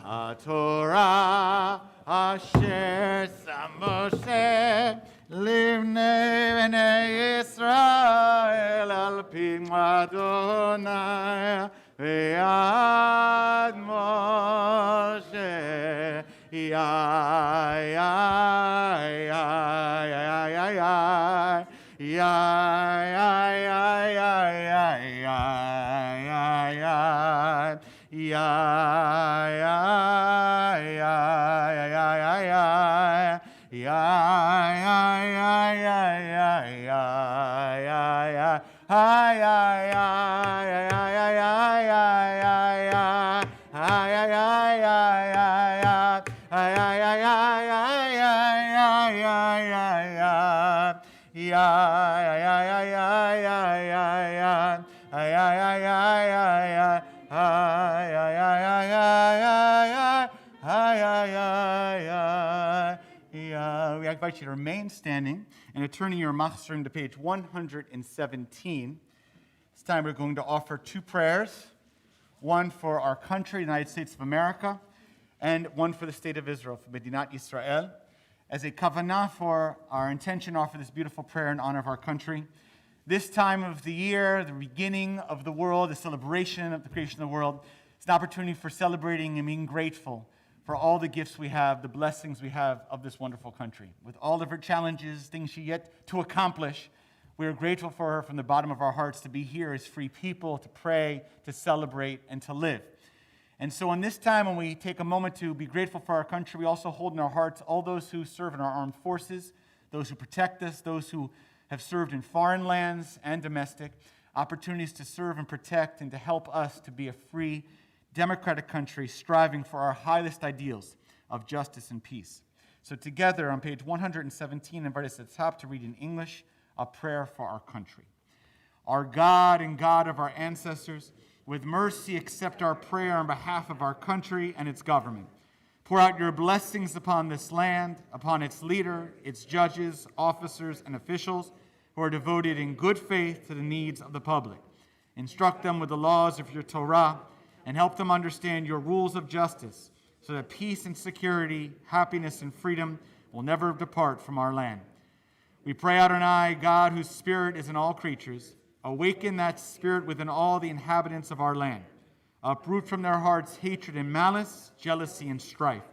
HaTorah asher sam Moshe livnei bnei Yisrael al pi Adonai ve'ad Moshe We invite you to remain standing and to turn your machzor to page 117. This time we're going to offer two prayers, one for our country, the United States of America, and one for the state of Israel, for Medinat Yisrael, as a kavanah for our intention to offer this beautiful prayer in honor of our country. This time of the year, the beginning of the world, the celebration of the creation of the world, it's an opportunity for celebrating and being grateful for all the gifts we have, the blessings we have of this wonderful country. With all of her challenges, things she yet to accomplish, we are grateful for her from the bottom of our hearts to be here as free people, to pray, to celebrate, and to live. And so in this time when we take a moment to be grateful for our country, we also hold in our hearts all those who serve in our armed forces, those who protect us, those who have served in foreign lands and domestic, opportunities to serve and protect and to help us to be a free, democratic country striving for our highest ideals of justice and peace. So together on page 117, I invite us at the top to read in English a prayer for our country. Our God and God of our ancestors, with mercy accept our prayer on behalf of our country and its government. Pour out your blessings upon this land, upon its leader, its judges, officers, and officials who are devoted in good faith to the needs of the public. Instruct them with the laws of your Torah and help them understand your rules of justice so that peace and security, happiness and freedom will never depart from our land. We pray, Adonai, God whose spirit is in all creatures, awaken that spirit within all the inhabitants of our land. Uproot from their hearts hatred and malice, jealousy and strife.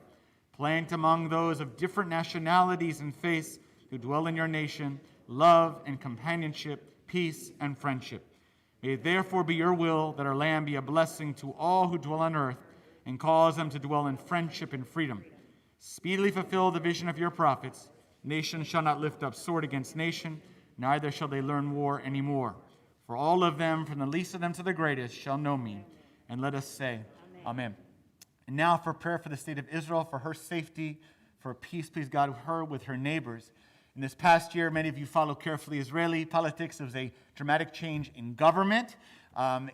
Plant among those of different nationalities and faiths who dwell in your nation love and companionship, peace and friendship. May it therefore be your will that our land be a blessing to all who dwell on earth and cause them to dwell in friendship and freedom. Speedily fulfill the vision of your prophets. Nation shall not lift up sword against nation, neither shall they learn war anymore. For all of them, from the least of them to the greatest, shall know me. And let us say, Amen. And now for prayer for the state of Israel, for her safety, for peace, please God, her with her neighbors. In this past year, many of you follow carefully Israeli politics. There was a dramatic change in government.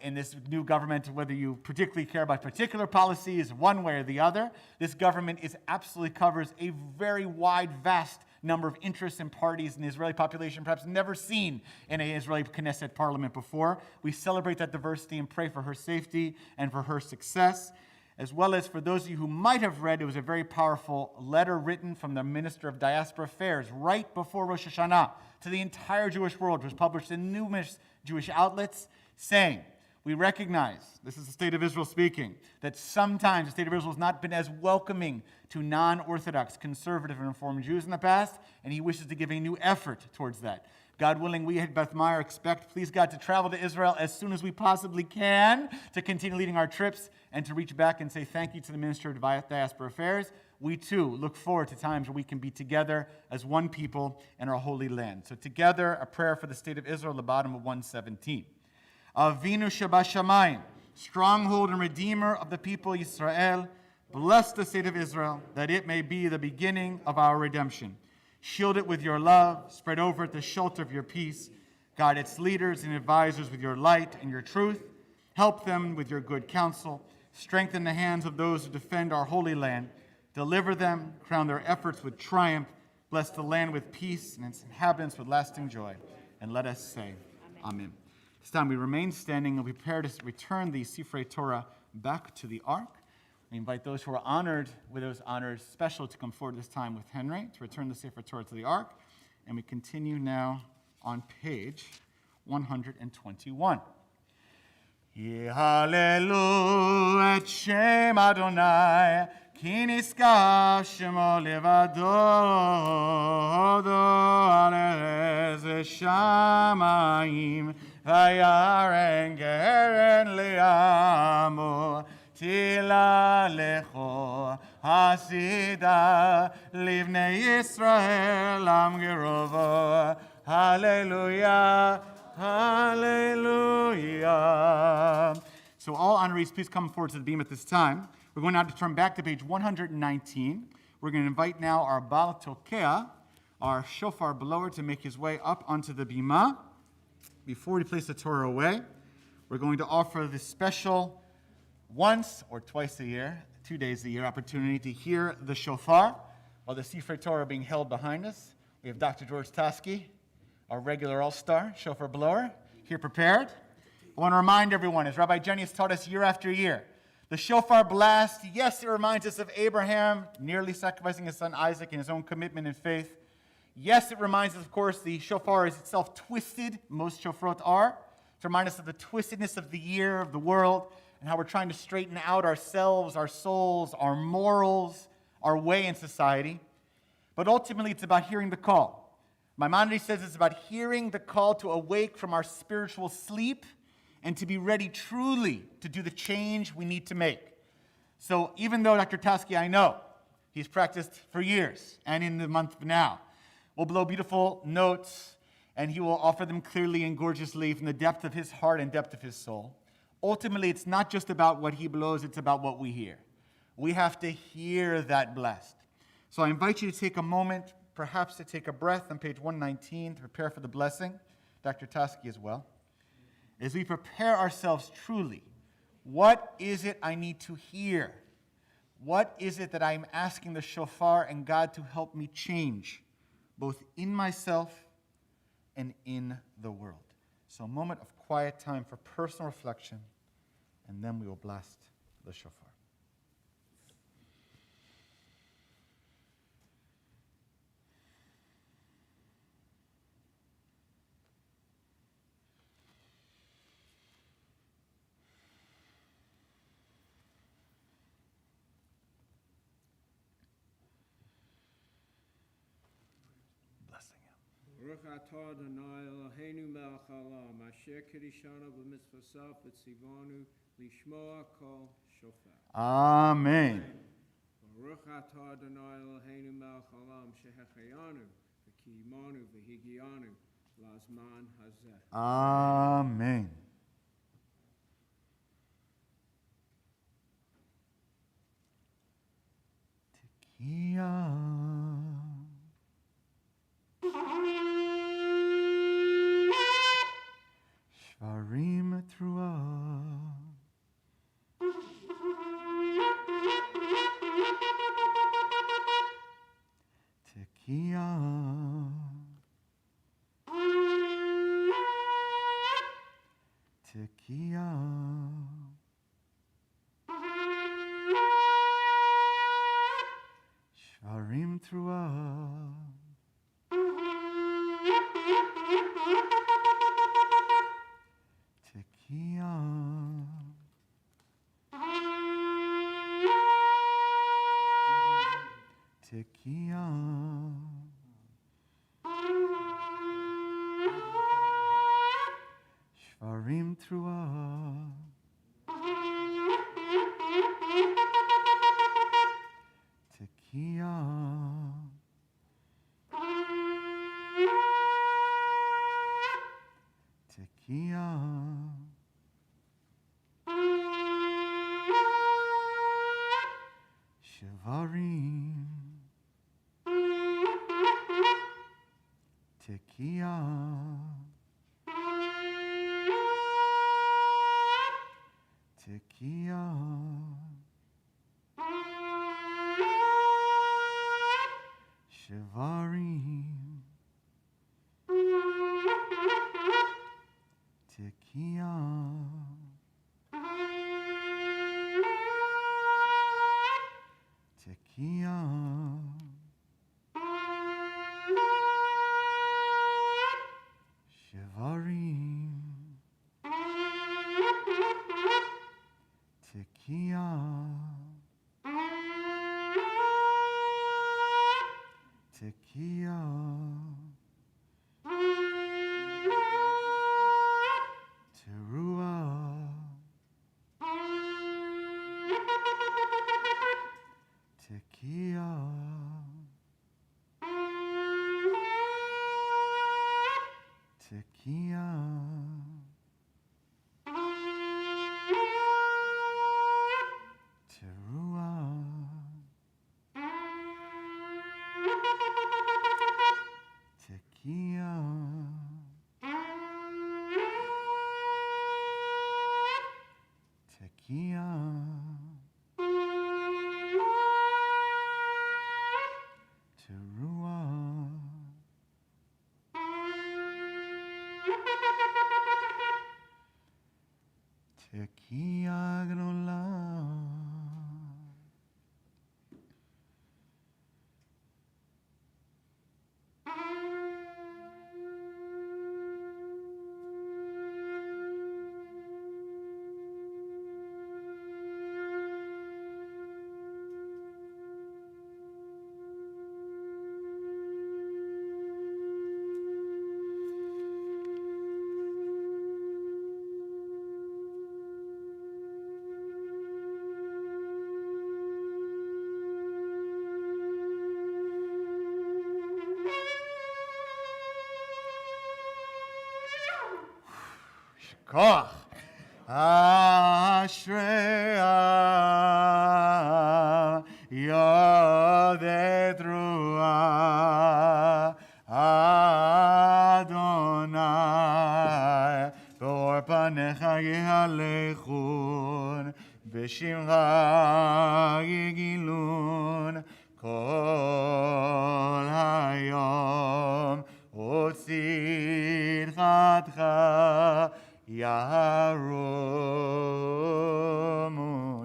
In this new government, whether you particularly care about particular policies, one way or the other, this government absolutely covers a very wide, vast number of interests and parties in the Israeli population, perhaps never seen in an Israeli Knesset parliament before. We celebrate that diversity and pray for her safety and for her success. As well as for those of you who might have read, it was a very powerful letter written from the Minister of Diaspora Affairs right before Rosh Hashanah to the entire Jewish world. It was published in numerous Jewish outlets saying, we recognize, this is the state of Israel speaking, that sometimes the state of Israel has not been as welcoming to non-Orthodox, conservative, and Reformed Jews in the past, and he wishes to give a new effort towards that. God willing, we at Beth Meyer expect, please God, to travel to Israel as soon as we possibly can to continue leading our trips and to reach back and say thank you to the Minister of Diaspora Affairs. We too look forward to times where we can be together as one people in our holy land. So together, a prayer for the state of Israel, the bottom of 117. Avinu Shabashamayim, stronghold and redeemer of the people Yisrael, Bless the state of Israel, that it may be the beginning of our redemption. Shield it with your love, spread over it the shelter of your peace. Guide its leaders and advisors with your light and your truth. Help them with your good counsel. Strengthen the hands of those who defend our holy land. Deliver them, crown their efforts with triumph. Bless the land with peace and its inhabitants with lasting joy. And let us say, Amen. This time we remain standing and we prepare to return the Sifrei Torah back to the Ark. We invite those who are honored with those honors special to come forward this time with Henry to return the Sefer Torah to the Ark. And we continue now on page 121. Yihalelu et Shem Adonai, ki niskav shemo levado, ares shamayim, vayaren geren liamo. Tila lecho hasida livnei Yisrael am gerovo. Hallelujah, hallelujah. So all honorees, please come forward to the beam at this time. We're going now to turn back to page 119. We're going to invite now our Baal Tokea, our shofar blower, to make his way up onto the bima. Before we place the Torah away, we're going to offer this special once or twice a year, 2 days a year, opportunity to hear the shofar while the Sifrei Torah are being held behind us. We have Dr. George Toski, our regular all-star shofar blower, here prepared. I want to remind everyone, as Rabbi Jenny has taught us year after year, the shofar blast, yes, it reminds us of Abraham nearly sacrificing his son Isaac in his own commitment and faith. Yes, it reminds us, of course, the shofar is itself twisted. Most shofarot are. To remind us of the twistedness of the year, of the world, and how we're trying to straighten out ourselves, our souls, our morals, our way in society. But ultimately, it's about hearing the call. Maimonides says it's about hearing the call to awake from our spiritual sleep and to be ready truly to do the change we need to make. So even though Dr. Toski, I know, he's practiced for years, and in the month of now, will blow beautiful notes, and he will offer them clearly and gorgeously from the depth of his heart and depth of his soul. Ultimately, it's not just about what he blows, it's about what we hear. We have to hear that blessed. So I invite you to take a moment, perhaps to take a breath on page 119 to prepare for the blessing. Dr. Toski as well. As we prepare ourselves truly, what is it I need to hear? What is it that I'm asking the shofar and God to help me change, both in myself and in the world? So a moment of quiet time for personal reflection, and then we will blast the shofar. Baruch atah Adonai Eloheinu melech haolam, asher kiddushanu b'mitzvosav v'tzivanu lishmoa kol shofar. Amen. Baruch atah Adonai Eloheinu melech haolam, shehechayanu v'kiyimanu v'higianu lazman hazeh. Amen. Tekiah. Shvarim Truah. Tekiah. Tekiah. Shvarim Truah. Shvarim Truah. Tekiah. Tekiah. Tekiah. Shivarim. Tekiah. Tekiah. Shivarim. Tekiah. Tekiah. Teruah. Tekiah. Tekiah. Teruah. Tekiah. Tekiah. Teruah. Tekiah Gdolah. Koch. Ashrei Yodet Ruah Adonai B'or panecha yihalechun B'shimcha yigilun Kol hayom Utzidchatcha Yaharomu.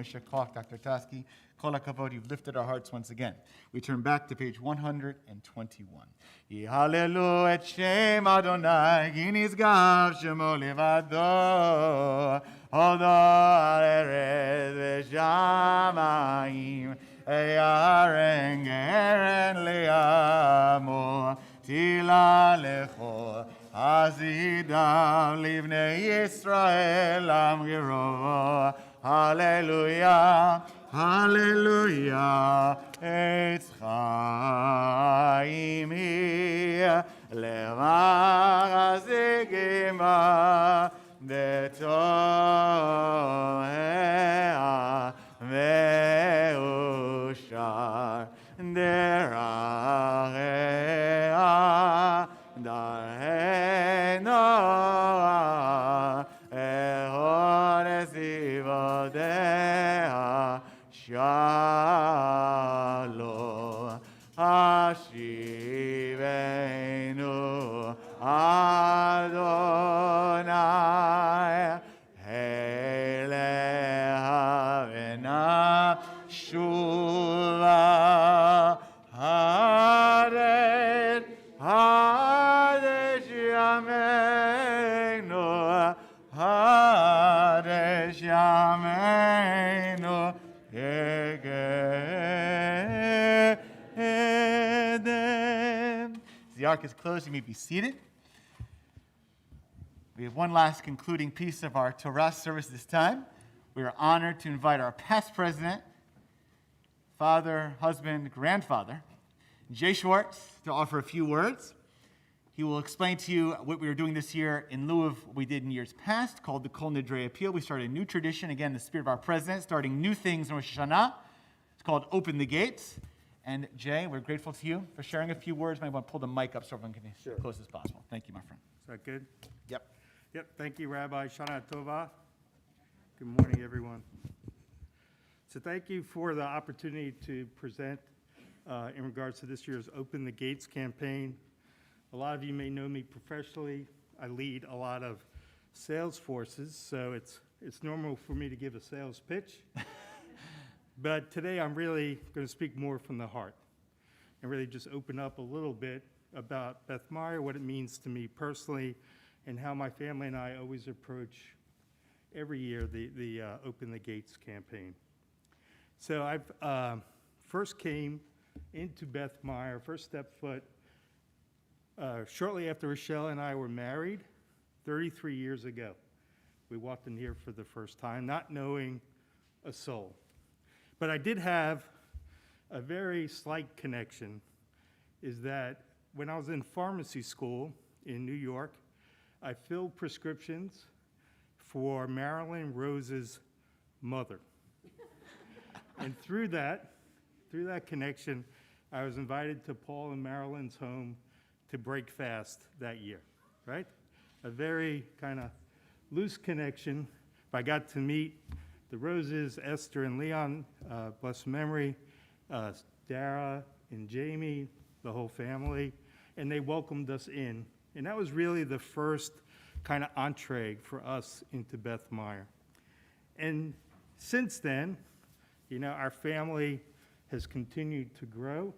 Shakach, Dr. Tasky. Kol HaKavod, you've lifted our hearts once again. We turn back to page 121. Yihalelu et Shem Adonai, ki nizgav shemo levado, hodo al eretz v'shamayim, eyaren geren le'amo, tila lecho, Azidav livnei Yisrael am giro. Hallelujah, hallelujah. Eitz chaim hi levachazigima betohea veushar derachea darheno ehores ivodea shalom hashivenu Adonai Heleha v'na shuva hadet hadet yameinu hadet yameinu yegedem. The ark is closed. You may be seated. We have one last concluding piece of our Torah service this time. We are honored to invite our past president, father, husband, grandfather, Jay Schwartz, to offer a few words. He will explain to you what we are doing this year in lieu of what we did in years past, called the Kol Nidrei Appeal. We started a new tradition, again, the spirit of our president, starting new things in Rosh Hashanah. It's called Open the Gates. And Jay, we're grateful to you for sharing a few words. Might want to pull the mic up so everyone can be as close as possible. Thank you, my friend. Is that good? Yep. Yep, thank you, Rabbi. Shanah Tovah. Good morning, everyone. So thank you for the opportunity to present in regards to this year's Open the Gates campaign. A lot of you may know me professionally. I lead a lot of sales forces, so it's normal for me to give a sales pitch. But today I'm really going to speak more from the heart and really just open up a little bit about Beth Meyer, what it means to me personally, and how my family and I always approach every year the Open the Gates campaign. So I first came into Beth Meyer, first stepped foot, shortly after Rochelle and I were married 33 years ago. We walked in here for the first time, not knowing a soul. But I did have a very slight connection, is that when I was in pharmacy school in New York, I filled prescriptions for Marilyn Rose's mother. And through that connection, I was invited to Paul and Marilyn's home to break fast that year, right? A very kind of loose connection. I got to meet the Roses, Esther and Leon, blessed memory, Dara and Jamie, the whole family, and they welcomed us in. And that was really the first kind of entree for us into Beth Meyer. And since then, you know, our family has continued to grow,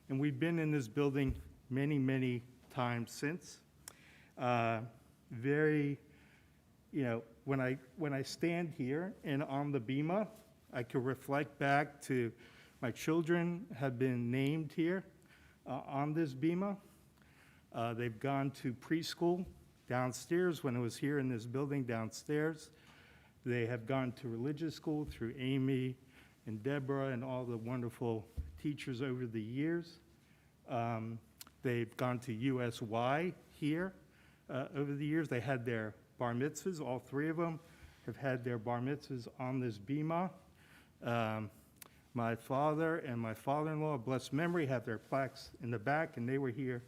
and we've been in this building many, many times since. When I stand here and on the bima, I can reflect back to my children have been named here on this bima. They've gone to preschool downstairs when I was here in this building downstairs. They have gone to religious school through Amy and Deborah and all the wonderful teachers over the years. They've gone to USY here over the years. They had their bar mitzvahs. All three of them have had their bar mitzvahs on this bima. My father and my father-in-law, blessed memory, have their plaques in the back, and they were here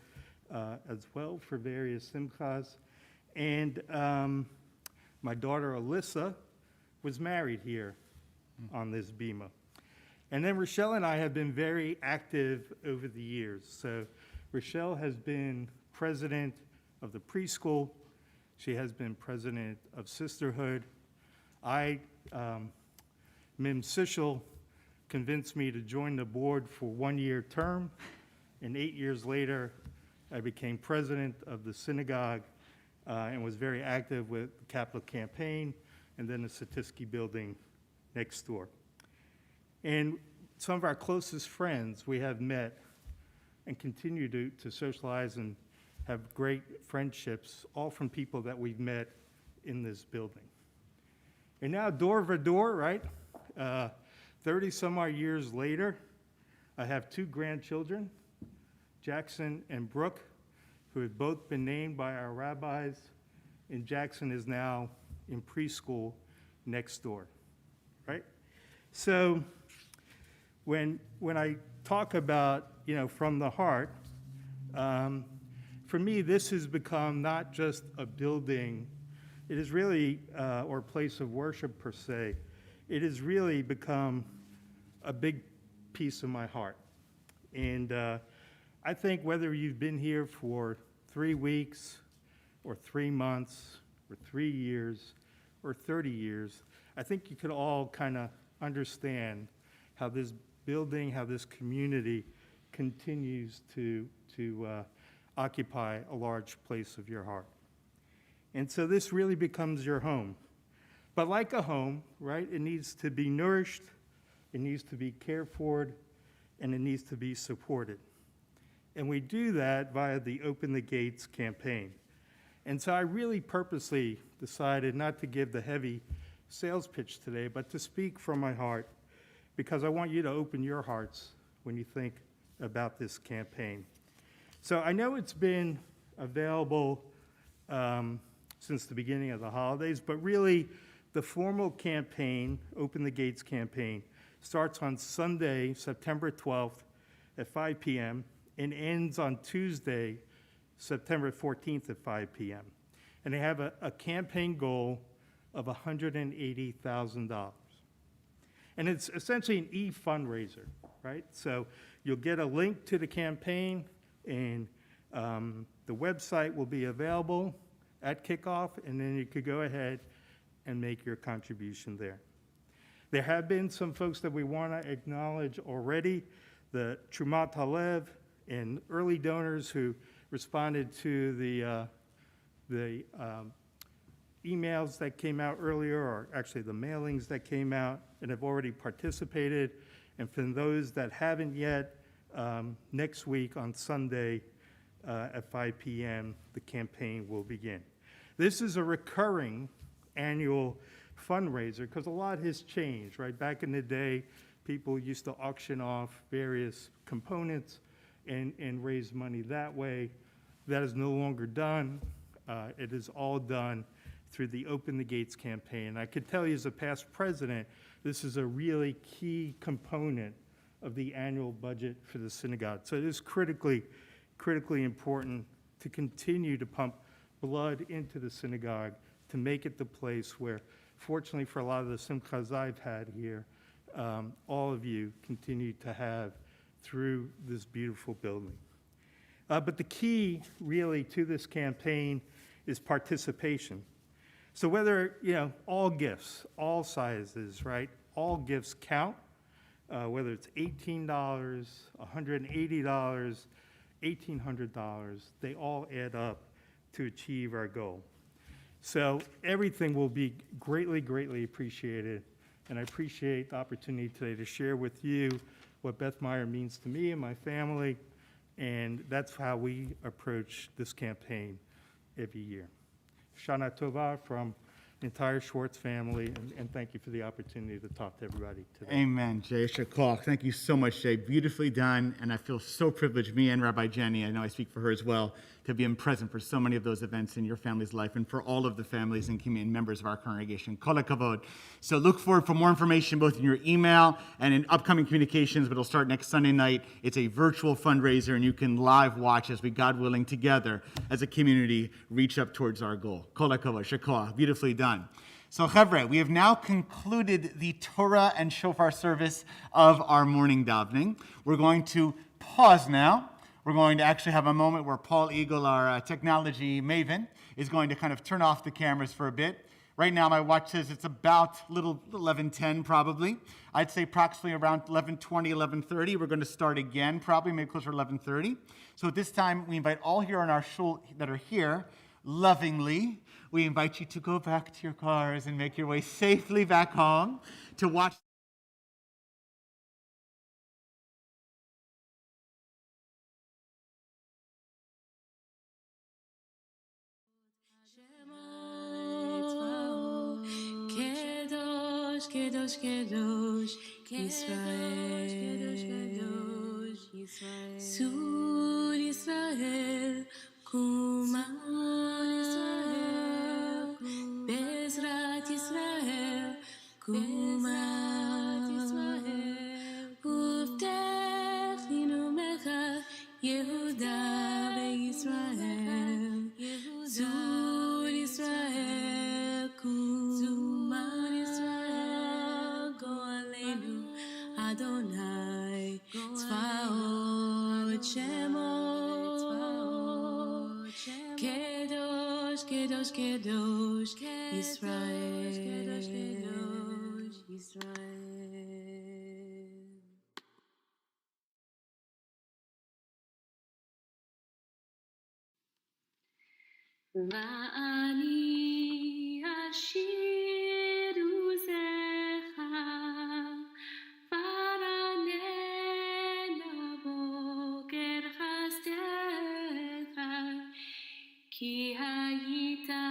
as well for various simchas. And my daughter Alyssa was married here on this bima. And then Rochelle and I have been very active over the years. So Rochelle has been president of the preschool. She has been president of Sisterhood. Mim Sichel convinced me to join the board for 1 year term, and 8 years later, I became president of the synagogue and was very active with the Capital Campaign and then the Satisky building next door. And some of our closest friends we have met and continue to socialize and have great friendships, all from people that we've met in this building. And now, door for door, right? 30 some odd years later, I have two grandchildren, Jackson and Brooke, who have both been named by our rabbis, and Jackson is now in preschool next door, right? So when I talk about, from the heart, for me, this has become not just a building, it is really, or a place of worship per se, it has really become a big piece of my heart. And I think whether you've been here for 3 weeks or 3 months or 3 years or 30 years, I think you could all kind of understand how this building, how this community continues to occupy a large place of your heart. And so this really becomes your home. But like a home, right, it needs to be nourished, it needs to be cared for, and it needs to be supported. And we do that via the Open the Gates campaign. And so I really purposely decided not to give the heavy sales pitch today, but to speak from my heart, because I want you to open your hearts when you think about this campaign. So I know it's been available since the beginning of the holidays, but really the formal campaign, Open the Gates campaign, starts on Sunday, September 12th, at 5 p.m. and ends on Tuesday, September 14th at 5 p.m. And they have a campaign goal of $180,000. And it's essentially an e-fundraiser, right? So you'll get a link to the campaign, and the website will be available at kickoff, and then you could go ahead and make your contribution there. There have been some folks that we want to acknowledge already, the Trumat Halev and early donors who responded to the emails that came out earlier, or actually the mailings that came out, and have already participated. And for those that haven't yet, next week on Sunday at 5 p.m., the campaign will begin. This is a recurring annual fundraiser because a lot has changed, right? Back in the day, people used to auction off various components and raise money that way. That is no longer done. It is all done through the Open the Gates campaign. I could tell you as a past president, this is a really key component of the annual budget for the synagogue. So it is critically important to continue to pump blood into the synagogue to make it the place where, fortunately for a lot of the simchas I've had here, all of you continue to have through this beautiful building. But the key really to this campaign is participation. So whether, all gifts, all sizes, right? All gifts count, whether it's $18, $180, $1,800, they all add up to achieve our goal. So everything will be greatly appreciated, and I appreciate the opportunity today to share with you what Beth Meyer means to me and my family, and that's how we approach this campaign every year. Shana Tovah from the entire Schwartz family, and thank you for the opportunity to talk to everybody today. Amen, Jay Shakal. Thank you so much, Jay. Beautifully done, and I feel so privileged, me and Rabbi Jenny, I know I speak for her as well, to be present for so many of those events in your family's life and for all of the families and community members of our congregation. Kol hakavod. So look forward for more information both in your email and in upcoming communications, but it'll start next Sunday night. It's a virtual fundraiser, and you can live watch as we, God willing, together as a community reach up towards our goal. Kol hakavod, shakah, beautifully done. So, Chevre, we have now concluded the Torah and Shofar service of our morning davening. We're going to pause now. We're going to actually have a moment where Paul Eagle, our technology maven, is going to kind of turn off the cameras for a bit. Right now, my watch says it's about 11:10 probably. I'd say approximately around 11:20, 11:30. We're going to start again, probably maybe closer to 11:30. So at this time, we invite all here on our shul that are here, lovingly, we invite you to go back to your cars and make your way safely back home to watch. Kadosh, Kadosh, Yisrael, Sur Yisrael, Kuma Yisrael, Bezrat Yisrael, Kuma Uftechinu Mecha, Yehuda veYisrael, Sur Yisrael, Kuma Adonai, Tzvaot Shemot, Kadosh, Kadosh, Kadosh, Yisrael, Yisrael. Va'ani ashiru zecha, Ki hayita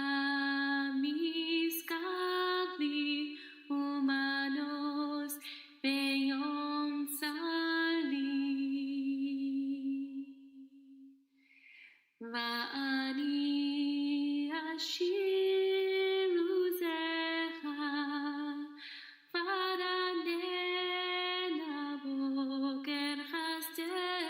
miskavli umanos beyom sali va'ani ashiru zecha varanena boker chasdei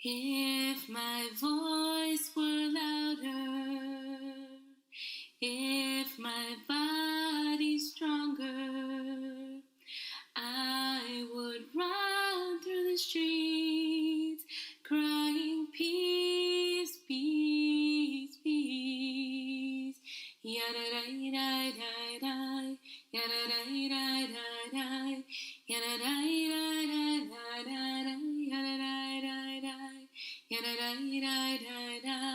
If my voice were louder, if my body stronger, I would run through the streets, crying peace, peace, peace. Yada-da-da-da-da, yada-da-da-da-da, yada-da-da-da-da-da, yada-da-da-da, yada-da-da-da-da,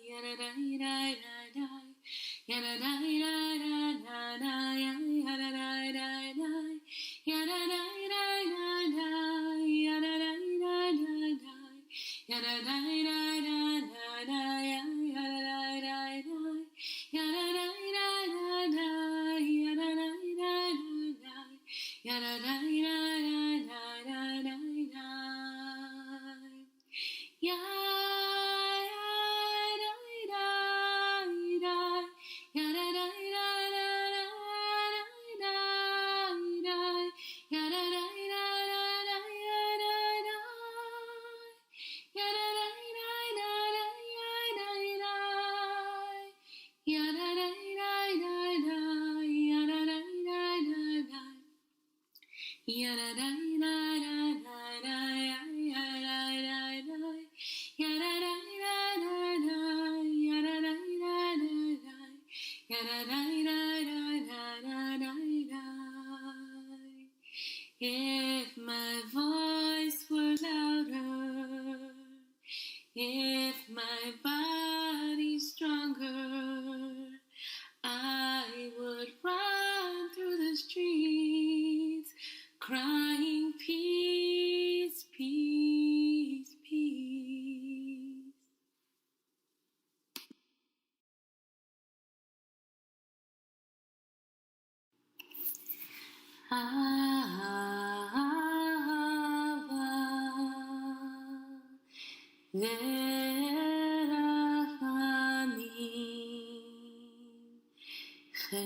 yada-da-da-da-da, yada-da-da-da-da, If my voice were louder, if my body stronger, I would run through the streets, crying peace, peace, peace. Verachamim, chesed,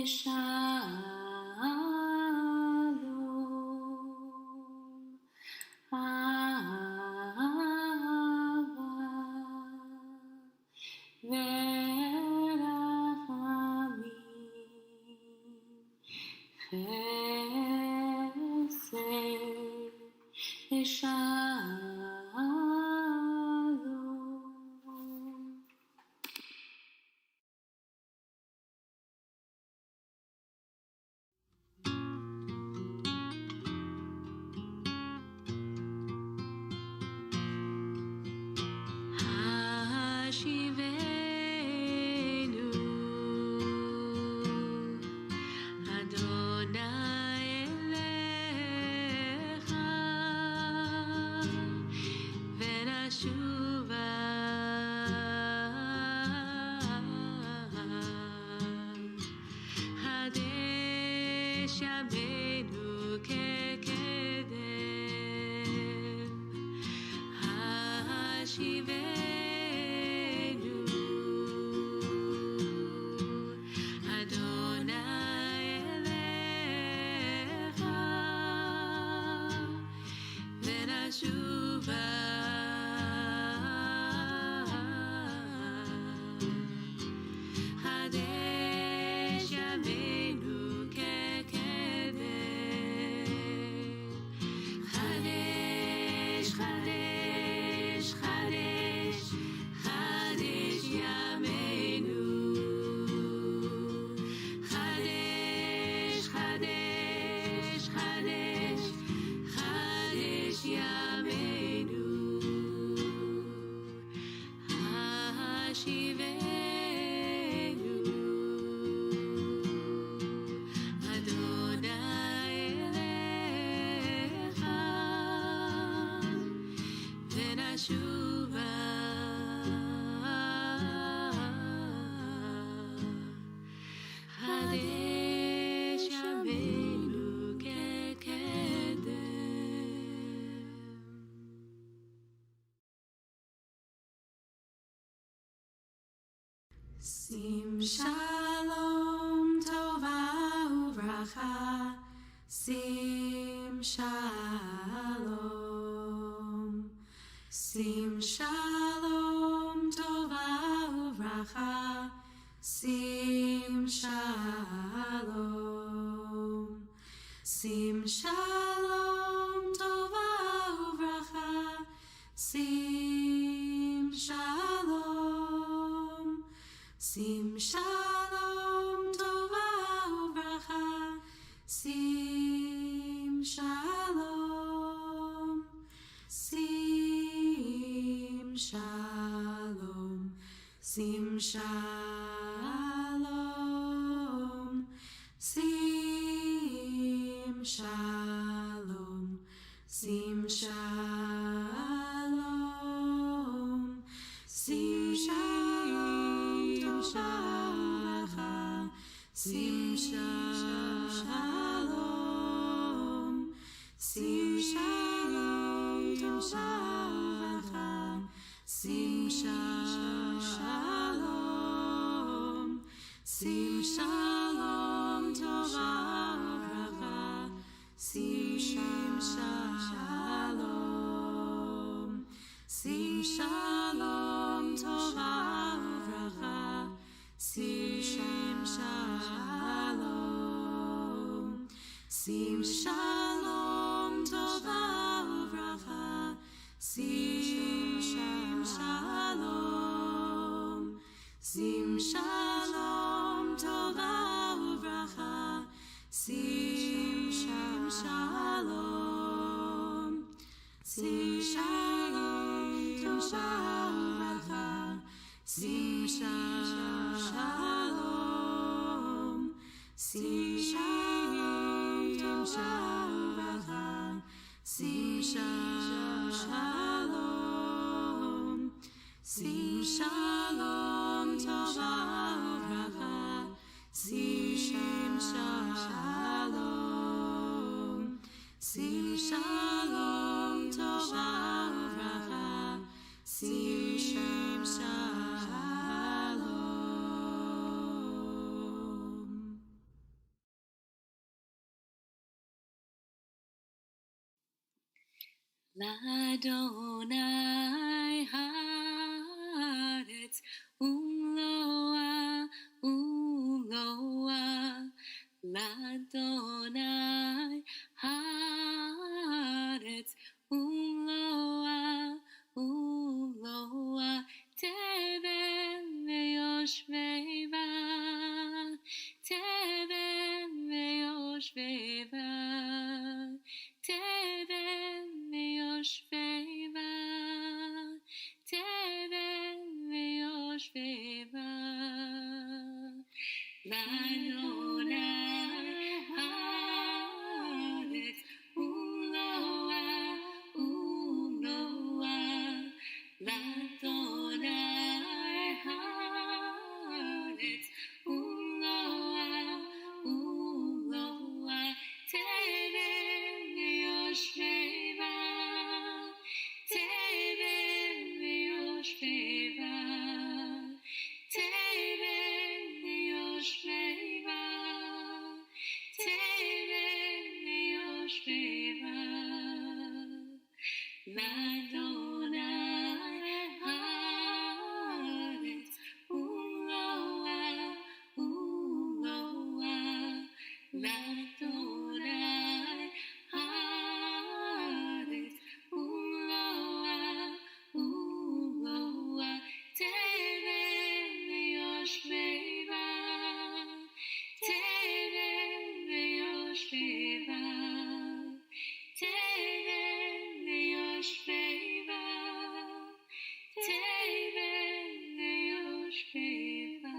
shalom, ahava, verachamim, chesed, shalom. Hashivenu Adonai elecha venashuva Hadesh Yameinu kekedem Hashivenu Adonai elecha venashuva Hadesh Yameinu kekedem Hadesh, Hadesh, Hadesh, Hadesh Yameinu. Hadesh, Hadesh, Hadesh, Hadesh Yameinu. Hashivenu Adonai elecha venashuva Hadesh Yameinu kekedem. Sim shalom tovah uvracha, sim shalom, sim shalom tovah uvracha, sim shalom, sim shalom tovah uvracha, sim shalom. Sim shalom tovah uvracha, sim shalom, sim shalom, sim shalom, sim shalom, sim shalom, sim shalom. Sim shalom, sim shalom, sim shalom, sim shalom, sim shalom, sim shalom, sim shalom. sim shalom tovah uvracha, sim shalom, sim shalom tovah uvracha, sim shalom, sim shalom tovah uvracha, sim shalom, sim shalom tovah uvracha, sim shalom, sim shalom tovah uvracha, sim shalom, sim shalom tovah uvracha, sim shalom. L'Adonai haaretz umloa, umloa. L'Adonai haaretz umloa, umloa. Tevel ve'yoshveva, tevel ve'yoshveva, tevel ve'yoshveva, tevel ve'yoshveva. L'Adonai haaretz umloa, umloa. L'Adonai haaretz umloa, umloa. Tevel ve'yoshveva, tevel ve'yoshveva, tevel ve'yoshveva, tevel ve'yoshveva. L'Adonai haaretz umloa, umloa. L'Adonai haaretz umloa, umloa. Tevel ve'yoshveva, tevel ve'yoshveva, tevel ve'yoshveva, tevel ve'yoshveva.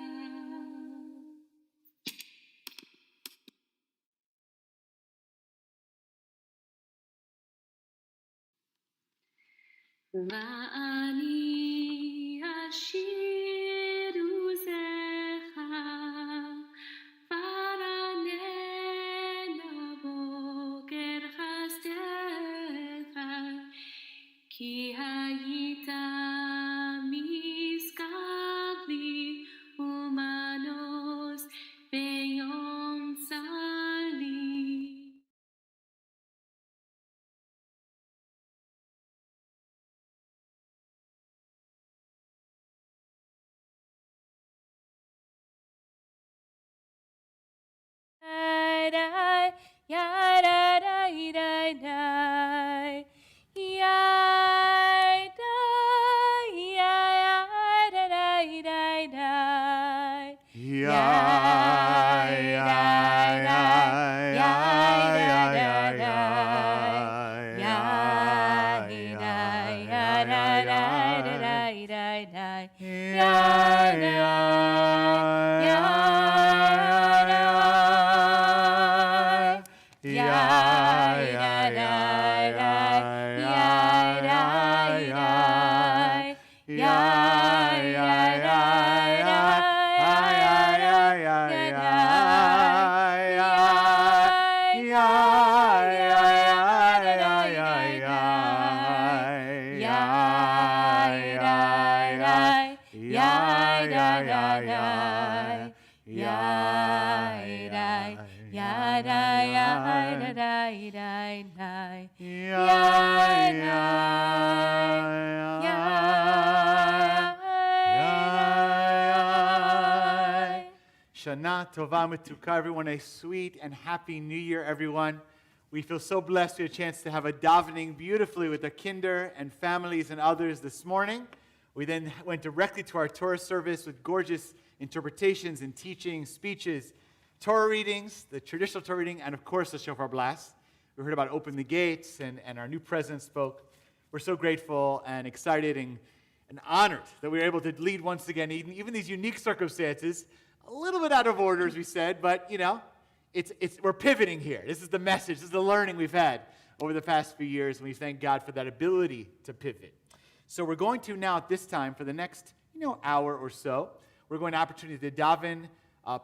Va'ani ashiru zecha, va'ranena boker chasdecha, ki hayita miskavli umanos beyom tzali. Shana Tovah Metuka, everyone, a sweet and happy New Year, everyone. We feel so blessed we had a chance to have a davening beautifully with the kinder and families and others this morning. We then went directly to our Torah service with gorgeous interpretations and teachings, speeches, Torah readings, the traditional Torah reading, and of course the Shofar blast. We heard about Open the Gates, and our new president spoke. We're so grateful and excited and honored that we were able to lead once again, even these unique circumstances, a little bit out of order, as we said, but, you know, we're pivoting here. This is the message. This is the learning we've had over the past few years, and we thank God for that ability to pivot. So we're going to now, at this time, for the next hour or so, we're going to have an opportunity to daven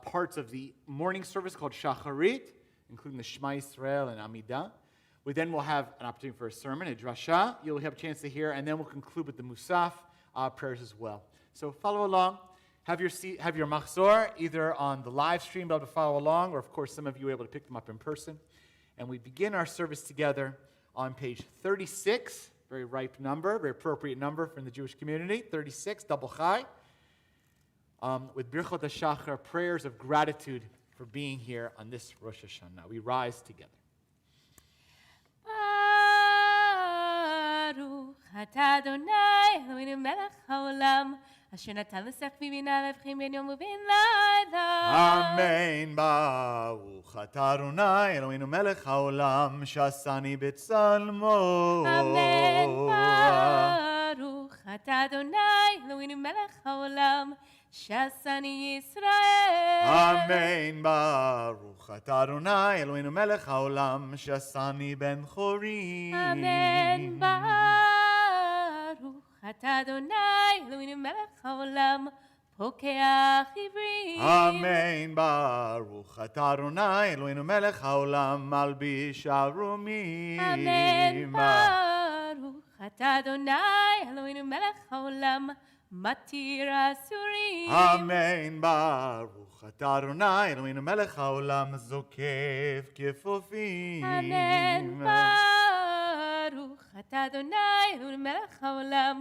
parts of the morning service called Shacharit, including the Shema Yisrael and Amidah. We then will have an opportunity for a sermon, a drasha. You'll have a chance to hear, and then we'll conclude with the Musaf prayers as well. So follow along. Have your machzor either on the live stream, be able to follow along, or of course some of you are able to pick them up in person. And we begin our service together on page 36, very ripe number, very appropriate number from the Jewish community, 36, double chai, with Birchot HaShachar, prayers of gratitude for being here on this Rosh Hashanah. We rise together. Baruch atah Adonai Eloheinu melech haolam asher natan l'sechvi bina levchim ben yom uben layla. Amen. Baruch atah Adonai Eloheinu melech haolam shasani b'tzalmo. Amen. Baruch atah Adonai Eloheinu melech haolam shasani Yisrael. Amen. Baruch atah Adonai Eloheinu melech haolam shasani ben chorim. Amen. Baruch atah Adonai Eloheinu melech haolam pokeach ivrim. Amen. Baruch atah Adonai Eloheinu melech haolam malbish arumim. Amen. Baruch atah Adonai Eloheinu melech haolam matir asurim. Amen. Baruch atah Adonai Eloheinu melech haolam zokef kefofim. Amen. Baruch atah Adonai Eloheinu melech haolam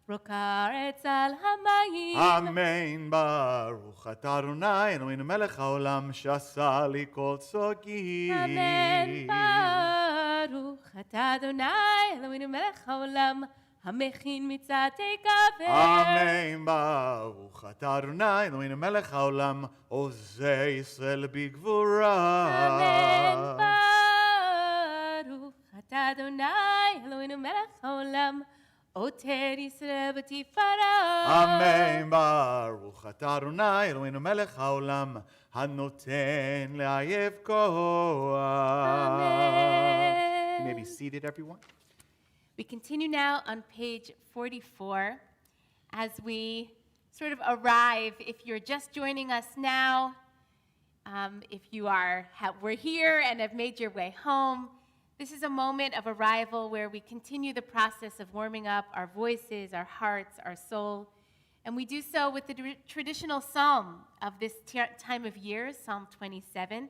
rokar etz al hamayim. Amen. Baruch atah Adonai Eloheinu melech haolam shasa li kol tzokim. Amen. Baruch atah Adonai Eloheinu melech haolam המכין מצעתי כבד. Amen. Baruch atah Adonai Eloheinu melech haolam עוזי ישראל בגבורה. אמן. ברוך אתה אדוני אלוהינו מלך העולם עוטר ישראל בתפארה. Amen. Baruch atah Adonai Eloheinu melech haolam הנותן לעייף כוח. Amen. You may be seated, everyone. We continue now on page 44 as we sort of arrive. If you're just joining us now, if you were here and have made your way home, this is a moment of arrival where we continue the process of warming up our voices, our hearts, our soul. And we do so with the traditional psalm of this time of year, Psalm 27.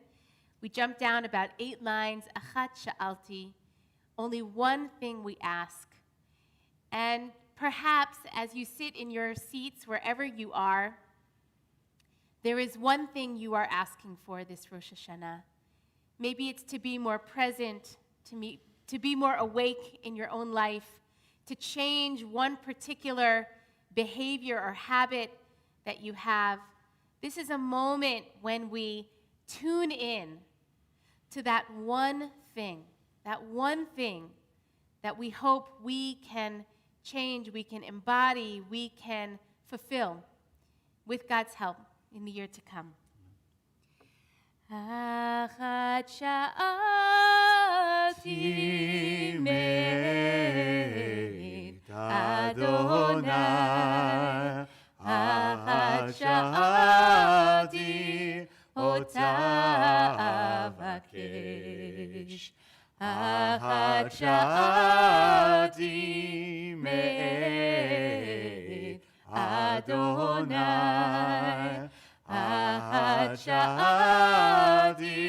We jump down about 8 lines, Achat Sha'alti, only one thing we ask. And perhaps as you sit in your seats, wherever you are, there is one thing you are asking for this Rosh Hashanah. Maybe it's to be more present, to be more awake in your own life, to change one particular behavior or habit that you have. This is a moment when we tune in to that one thing that we hope we can change, we can embody, we can fulfill with God's help in the year to come. Achat sha'alti meit Adonai, Achat sha'alti ota avakesh. Achat sha'alti meit Adonai, Achat sha'alti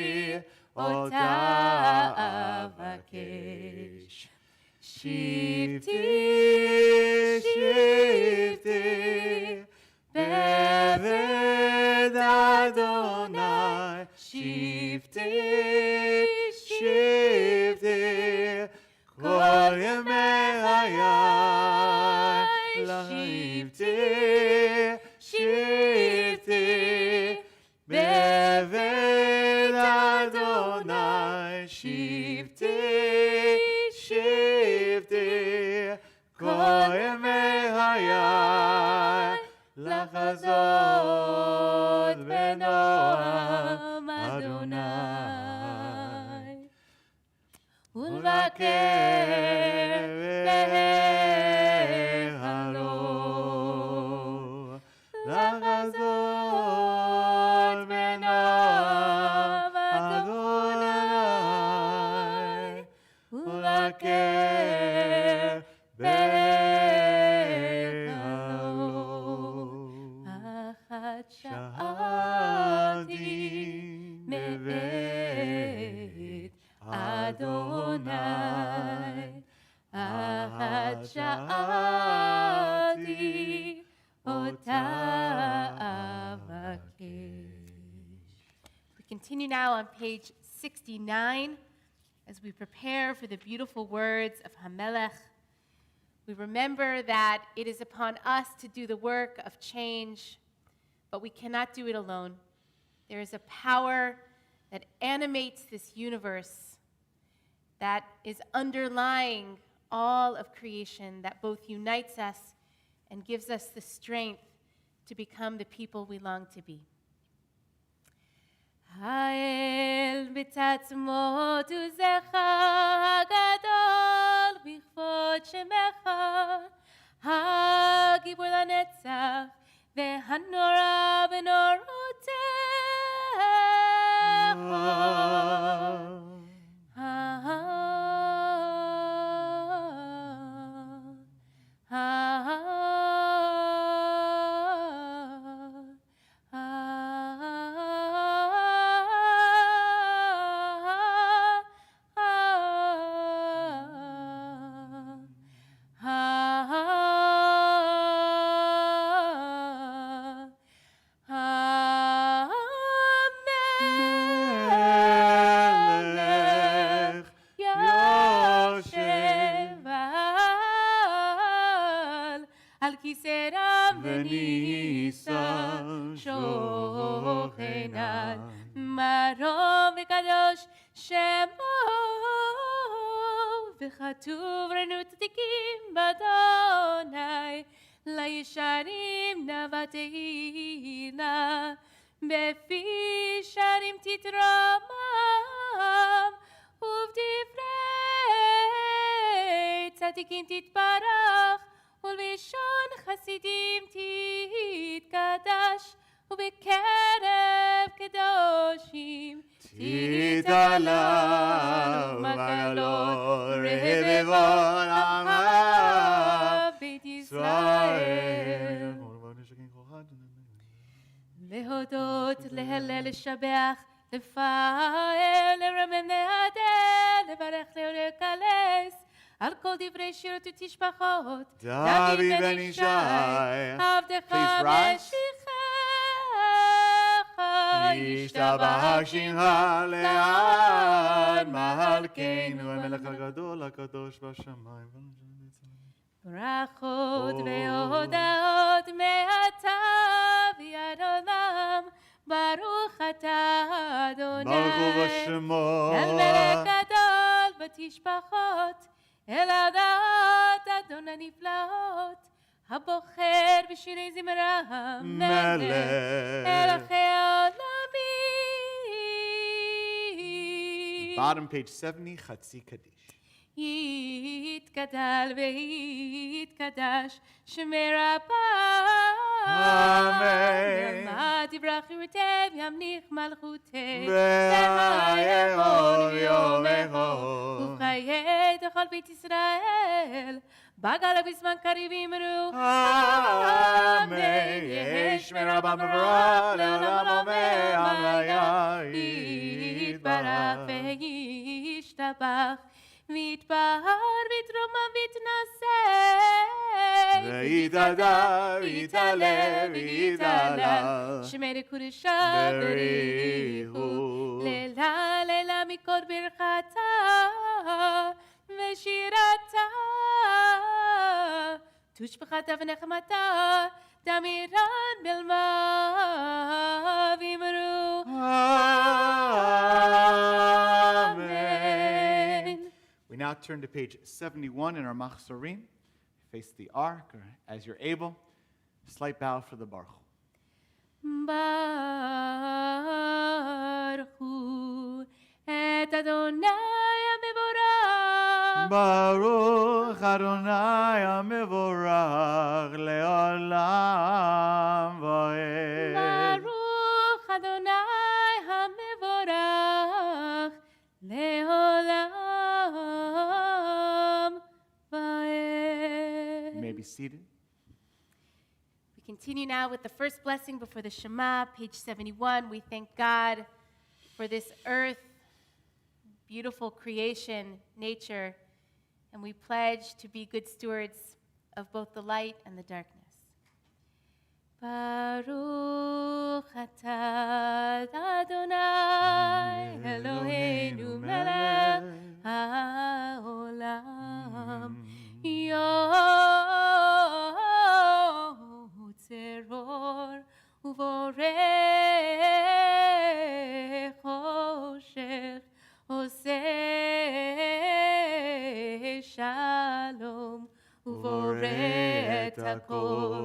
ota avakesh. Shivti, shivti, beved Adonai. שבטי, שבטי, כל ימי חיי, שבטי, שבטי, בבית אדוני, שבטי, שבטי, כל ימי חיי, לחזות בנועם אדוני, ולבקר בהיכלו, לחזות בנועם אדוני, ולבקר בהיכלו. אחת שאלתי בבית אדוני, אחת שאלתי אותה אבקש. We continue now on page 69 as we prepare for the beautiful words of Hamelech. We remember that it is upon us to do the work of change, but we cannot do it alone. There is a power that animates this universe, that is underlying all of creation, that both unites us and gives us the strength to become the people we long to be. האל בתעצמות עוזך הגדול בכבוד שמך, הגיבור לנצח והנורא בנורותיך. וכתוב רנו צדיקים באדוני, לישרים נאווה תהילה, בפי שרים תתרומם, ובדברי צדיקים תתברך, ולבלשון חסידים תתקדש, ובקרב קדושים תתעלה, ומגלות רבבות עמך בית ישראל. להודות, להלל, לשבח, לפאר, לרומם, להדל, לברך, לקלס, על כל דברי שירות ותשבחות. דוד בן ישי, עבדך משיחך, ישתבח שמך לעד מלכנו, המלך הגדול הקדוש בשמיים. ברכות והודאות מעתה ועד עולם, ברוך אתה אדוני, ברוך הוא בשמו, אל מלך גדול בתשבחות, אל עדת אדון הנפלאות, הבוחר בשירי זמרה מלך, מלכי העולמים. Bottom page 70, חצי קדיש. יתגדל ויתקדש שמי רבה, אמן. ירמה תברח ירתב ימליך מלכותך, והיום יומך, ובחיי תכל בית ישראל, בגל בזמן קריב אמרו אמן. יש מרבה מברך לעולם עומד המלאה, יתברך וישתבח, ויתבהר ויתרומם ויתנשא, ויתהדר, ויתעלה, ויתעלה. שמי קודשה בריחו, לילה לילה מקוד ברכתה ושירתה, תושבחתה ונחמתה, תמירן בלמה ואמרו Amen. We now turn to page 71 in our Machzorim. Face the ark, or as you're able. Slight bow for the Baruch. Baruchu et Adonai HaMevorach. Baruch Adonai HaMevorach le'olam va'ed. Baruch Adonai HaMevorach le'olam va'ed. You may be seated. We continue now with the first blessing before the Shema, page 71. We thank God for this earth, beautiful creation, nature, and we pledge to be good stewards of both the light and the darkness. Baruch atah Adonai Eloheinu melech haolam Yotzeror uvorech choshech oseh shalom uvorech et hakol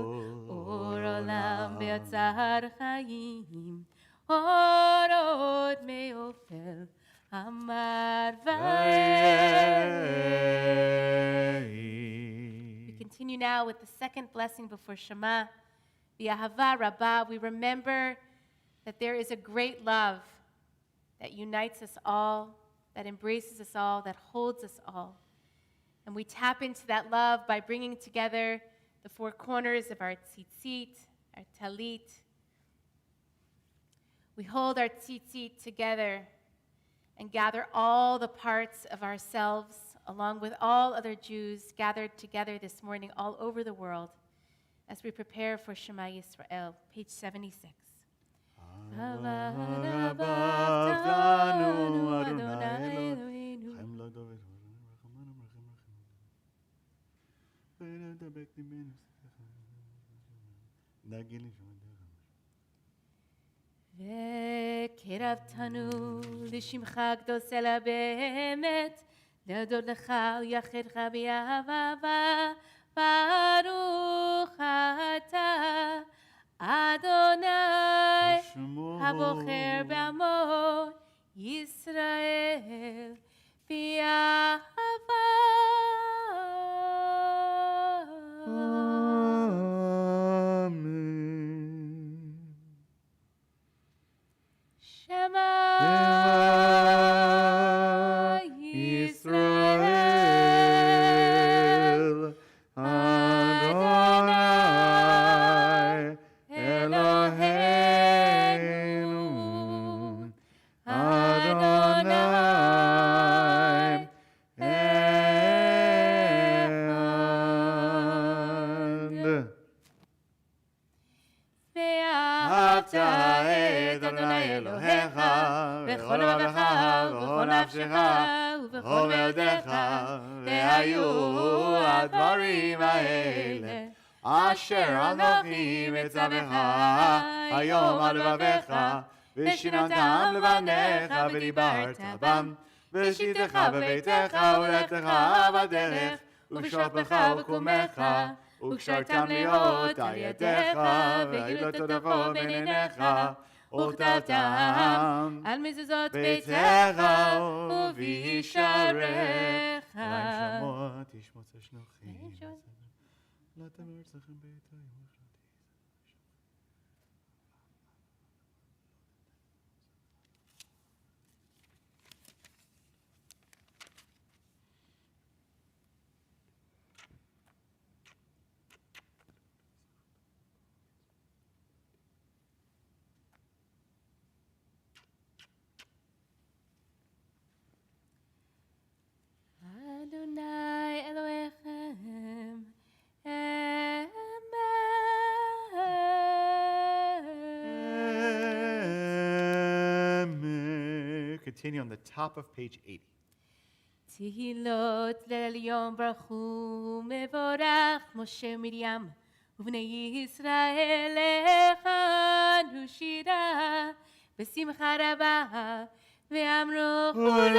or olam be'atzar chayim orot me'ofel amar va'ed. We continue now with the second blessing before Shema, the Ahava Rabbah. We remember that there is a great love that unites us all, that embraces us all, that holds us all. And we tap into that love by bringing together the four corners of our tzitzit, our talit. We hold our tzitzit together and gather all the parts of ourselves, along with all other Jews gathered together this morning all over the world, as we prepare for Shema Yisrael, page 76. וקרבתנו לשמך קדוש אל באמת, להודות לך ולייחדך באהבה, ברוך אתה אדוני הבוחר בעמו ישראל באהבה. Israel, Adonai, Eloheinu, Adonai, Echad. ואהבת את אדוני אלוהיך בכל לבבך ובכל נפשך ובכל מאודך, והיו הדברים האלה אשר אנוכי מצווך היום על לבביך, ושיננתם לבניך ודיברת בם, ושיתך בביתך ולכתך בדרך, ובשוכבך ובקומך, וקשרתם להיות על ידיך, והיו לטודפות בין עיניך, וכתבתם על מזוזות ביתך ובישעריך. שמות ישמוץ השנוחים, לא תמר אצלכם ביתו יום Adonai Elohechem, Echad. continue on the top of page 80. תהילות לעליון ברכו מבורך משה מרים ובני ישראל לכנו שירה בשמחה רבה ואמרו כולם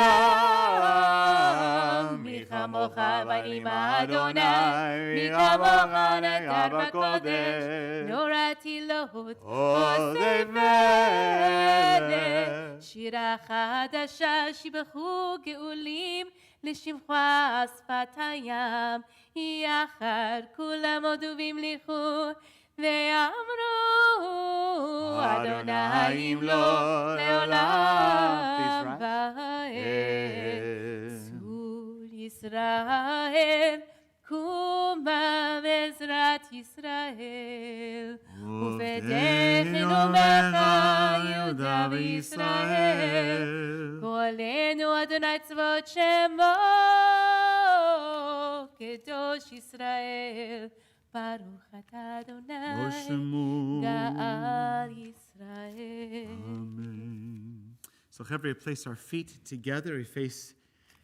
מי כמוך בנים אדוני מי כמוך נתן בקודש נורא תהילות עושה מלך שירה חדשה שיבחו גאולים לשמך שפת הים יחד כולם הודו והמליכו ואמרו אדוני ימלוך לעולם ועד צור ישראל קומה בעזרת ישראל ובדרך נאמך יהודה וישראל גואלנו אדוני צבאות שמו קדוש ישראל ברוך אתה אדוני גאל ישראל. Amen. So, Chavrei, we place our feet together. We face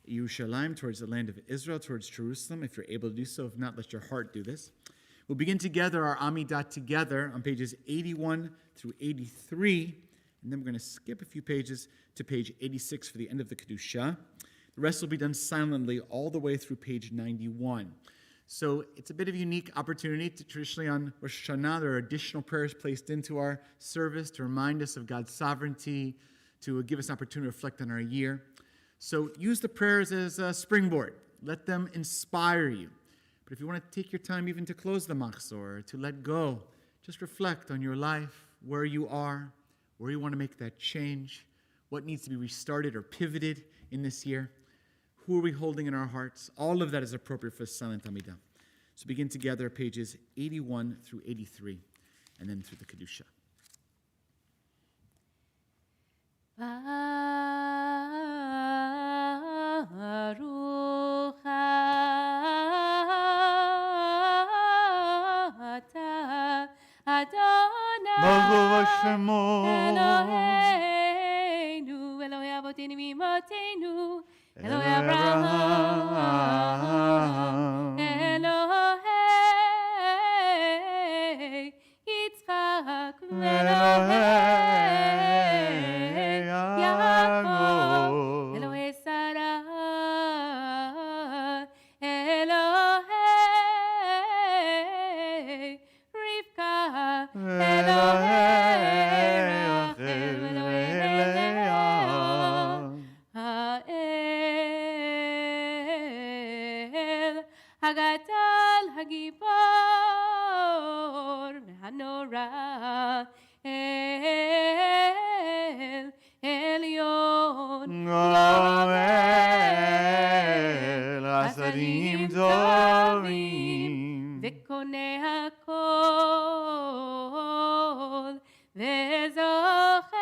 Yerushalayim, towards the land of Israel, towards Jerusalem. If you're able to do so, if not, let your heart do this. We'll begin together our Amidah together on pages 81 through 83, and then we're going to skip a few pages to page 86 for the end of the Kedusha. The rest will be done silently all the way through page 91. So it's a bit of a unique opportunity. Traditionally on Rosh Hashanah, there are additional prayers placed into our service to remind us of God's sovereignty, to give us an opportunity to reflect on our year. So use the prayers as a springboard. Let them inspire you. But if you want to take your time even to close the machzor, to let go, just reflect on your life, where you are, where you want to make that change, what needs to be restarted or pivoted in this year. Who are we holding in our hearts? All of that is appropriate for silent Amidah. So begin together pages 81 through 83, and then through the Kedusha. Baruch atah Adonai Baruch Shemo Eloheinu Elohei Avotenu Imotenu Elohei Abraham Elohei Yitzchak Elohei Yaakov Elohei Sarah Elohei Rivka Elohei Rachel Elohei Leah Ha'el Hagadol Hagibor Hanora El Elyon Goel Chasadim Tovim וקונה הכל וזוכר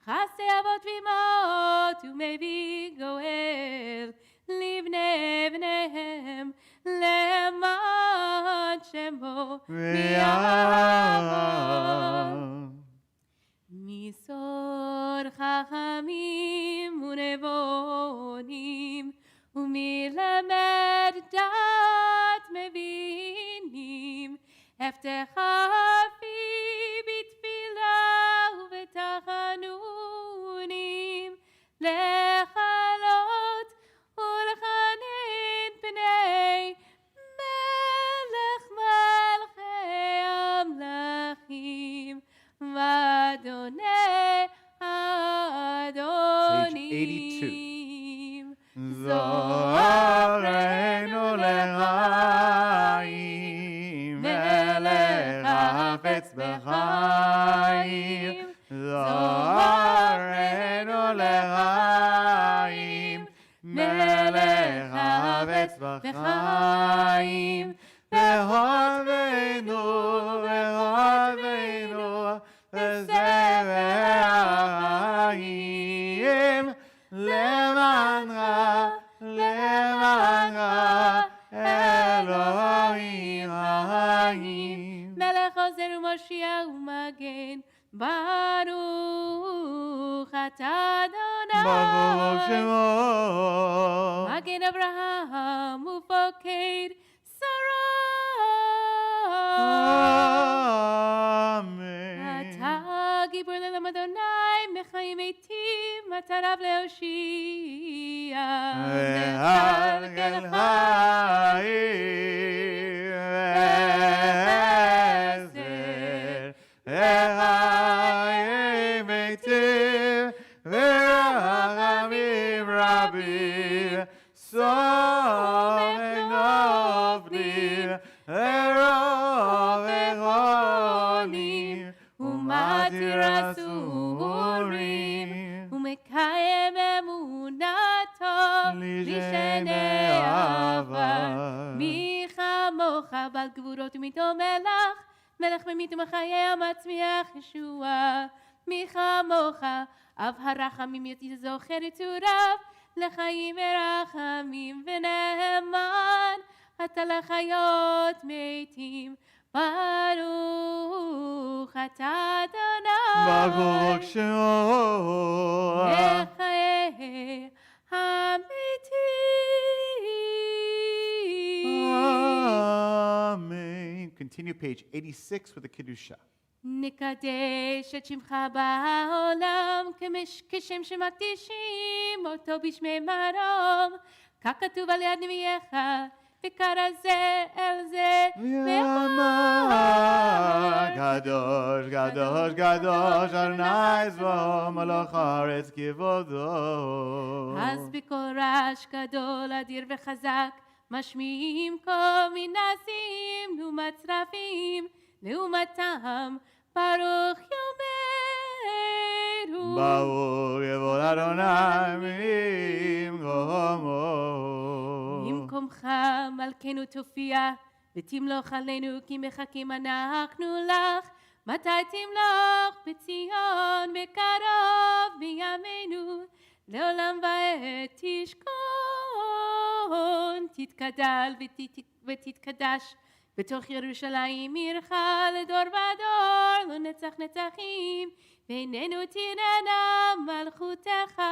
חסי אבות ואמות ומביא גואל לבני בניהם למען שמו ויעבוד מסור חכמים ונבונים ומלמד דת מבינים הבטחה פי בתפילה ובתחנונים לחלות ולחנן פני מלך מלכי המלכים ואדוני אדונים זורנו לחיים מלך החפץ בחיים זורנו לחיים מלך החפץ בחיים והודנו בזרע החיים למענך אלוהים החיים מלך עוזר ומושיע ומגן Baruch atah Adonai. Baruch Shemo. Magen Abraham ופוקד שרה. Amen. אתה גיבור לעולם אדוני, מחיים מתים, אתה רב להושיע. והרגל חיים וחיים מתים ורחמים רבים סומך נופלים ורוב וחונים ומתיר אסורים ומקיים אמונתו לשני אהבה. מי כמוך בעל גבורות ומיתו מלך, מלך ממית ומחיה מצמיח ישועה. מי כמוך אב הרחמים יוציא זוכר יצוריו לחיים ורחמים ונאמן אתה לחיות מתים. ברוך אתה אדוני ברוך שמו לחיי המתים. Amen. Continue page 86 with the Kedusha. נקדש את שמך בעולם כשם שמקדישים אותו בשמי מרום, כך כתוב על יד נביאך וקרא זה אל זה ואמר קדוש קדוש קדוש אדוני צבאות מלך הארץ כבודו. אז בקול רעש גדול אדיר וחזק משמיעים כל מנסים לעומת צרפים לעומתם ברוך יאמרו ברוך יבוא אדוני ממקומו. במקומך מלכנו תופיע ותמלוך עלינו כי מחכים אנחנו לך. מתי תמלוך בציון בקרוב בימינו לעולם ועד תשכון. תתגדל ותתקדש בתוך ירושלים עירך לדור ודור לנצח נצחים ועינינו תראנה מלכותך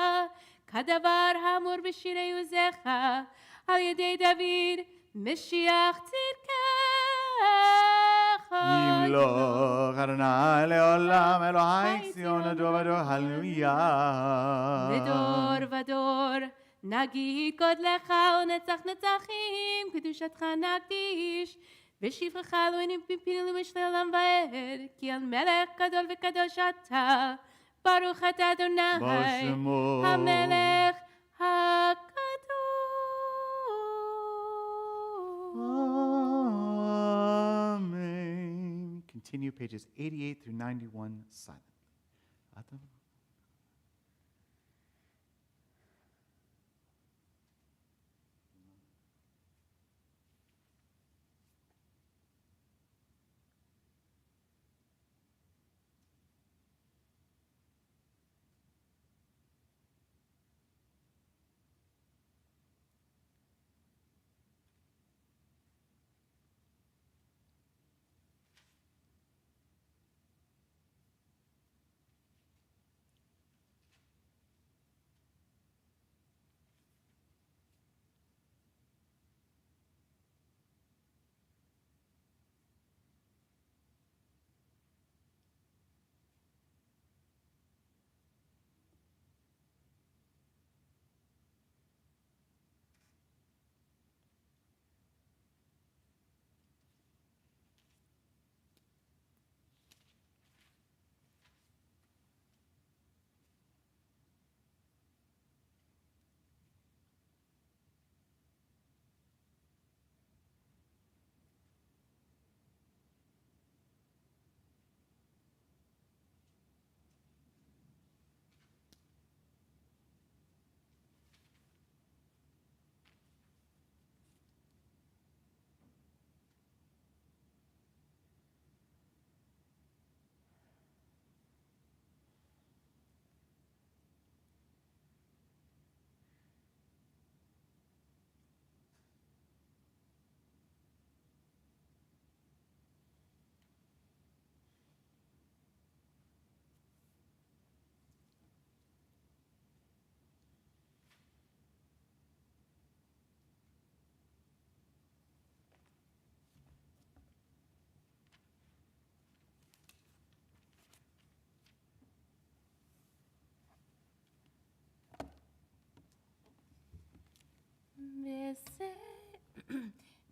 כדבר האמור בשירי עוזך על ידי דוד משיח צדקך. ימלוך אדוני לעולם אלוהי ציון לדור ודור הללויה. לדור ודור נגיד גודלך ונצח נצחים קדושתך נקדיש ושבחך אלוהינו בפינו למשל עולם ועד כי על מלך גדול וקדוש אתה. ברוך אתה אדוני בשמו המלך הקדוש. Amen. Continue pages 88 through 91 silent.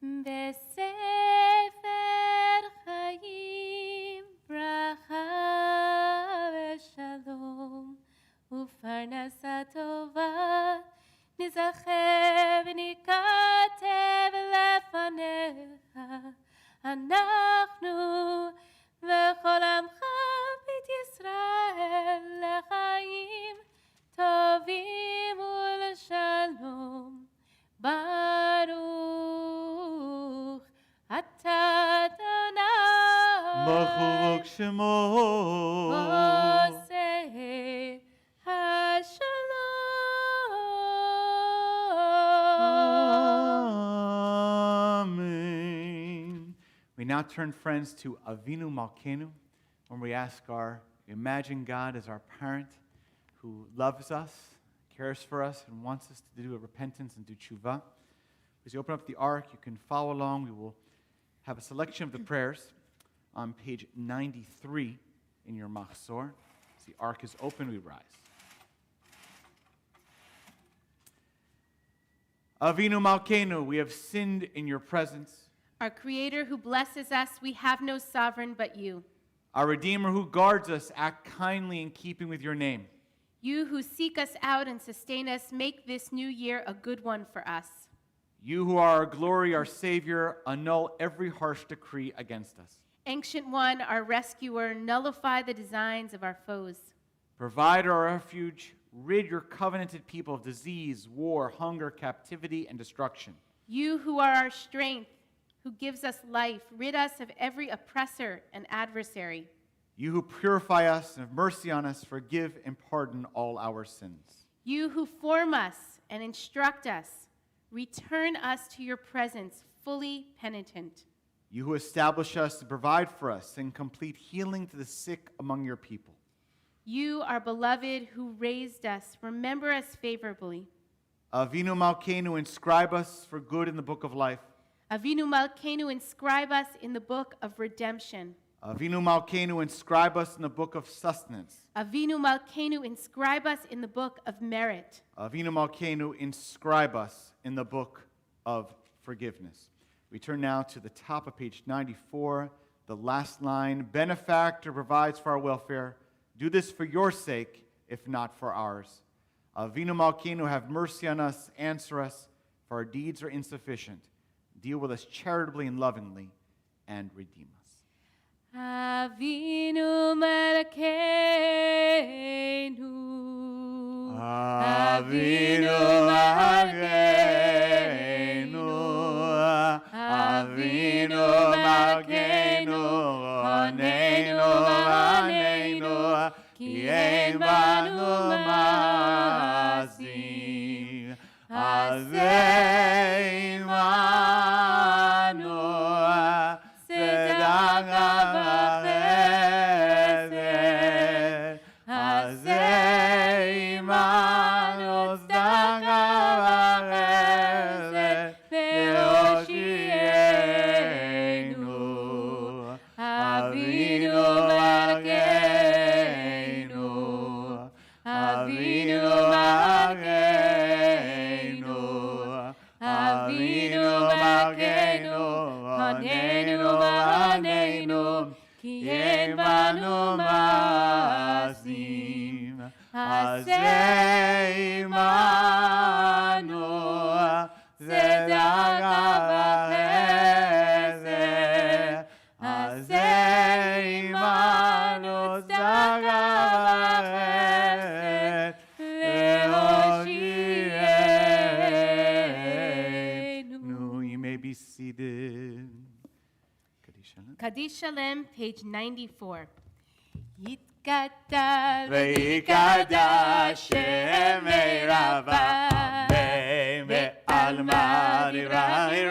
בספר חיים ברכה ושלום ופרנסה טובה נזכר וניכתב לפניך אנחנו וכל עמך בית ישראל לחיים טובים ולשלום ברוך אתה אדוני ברוך שמו עושה השלום. Amen. We now turn, friends, to Avinu Malkeinu, when we imagine God as our parent who loves us, cares for us, and wants us to do a repentance and do tshuva. As you open up the ark, you can follow along. We will have a selection of the prayers on page 93 in your machzor. As the ark is open, we rise. Avinu Malkeinu, we have sinned in your presence. Our Creator who blesses us, we have no sovereign but you. Our Redeemer who guards us, act kindly in keeping with your name. You who seek us out and sustain us, make this new year a good one for us. You who are our glory, our Savior, annul every harsh decree against us. Ancient One, our rescuer, nullify the designs of our foes. Provide our refuge, rid your covenanted people of disease, war, hunger, captivity, and destruction. You who are our strength, who gives us life, rid us of every oppressor and adversary. You who purify us and have mercy on us, forgive and pardon all our sins. You who form us and instruct us, return us to your presence fully penitent. You who establish us to provide for us and complete healing to the sick among your people. You, our beloved, who raised us, remember us favorably. Avinu Malkeinu, inscribe us for good in the book of life. Avinu Malkeinu, inscribe us in the book of redemption. Avinu Malkeinu, inscribe us in the book of sustenance. Avinu Malkeinu, inscribe us in the book of merit. Avinu Malkeinu, inscribe us in the book of forgiveness. We turn now to the top of page 94, the last line. Benefactor provides for our welfare. Do this for your sake, if not for ours. Avinu Malkeinu, have mercy on us, answer us, for our deeds are insufficient. Deal with us charitably and lovingly, and redeem us. Avinu Malkeinu, Avinu Malkeinu, Avinu Malkeinu, Honeinu, Honeinu, Ki ein banu masim, Azei manu, Tzedaka v'chesed, Azei manu, Tzedaka v'chesed, Ve'oshienu, Avinu Malkeinu, Avinu Malkeinu, Avinu Malkeinu, Honeinu, Honeinu, Ki ein banu masim, Azei manu, Tzedaka v'chesed, Azei manu, Tzedaka v'chesed, Ve'oshienu. You may be seated. Kaddish Shalem, page 94. Yitgadal Ve'ikadash Shemei Rabba Ve'alma Divrei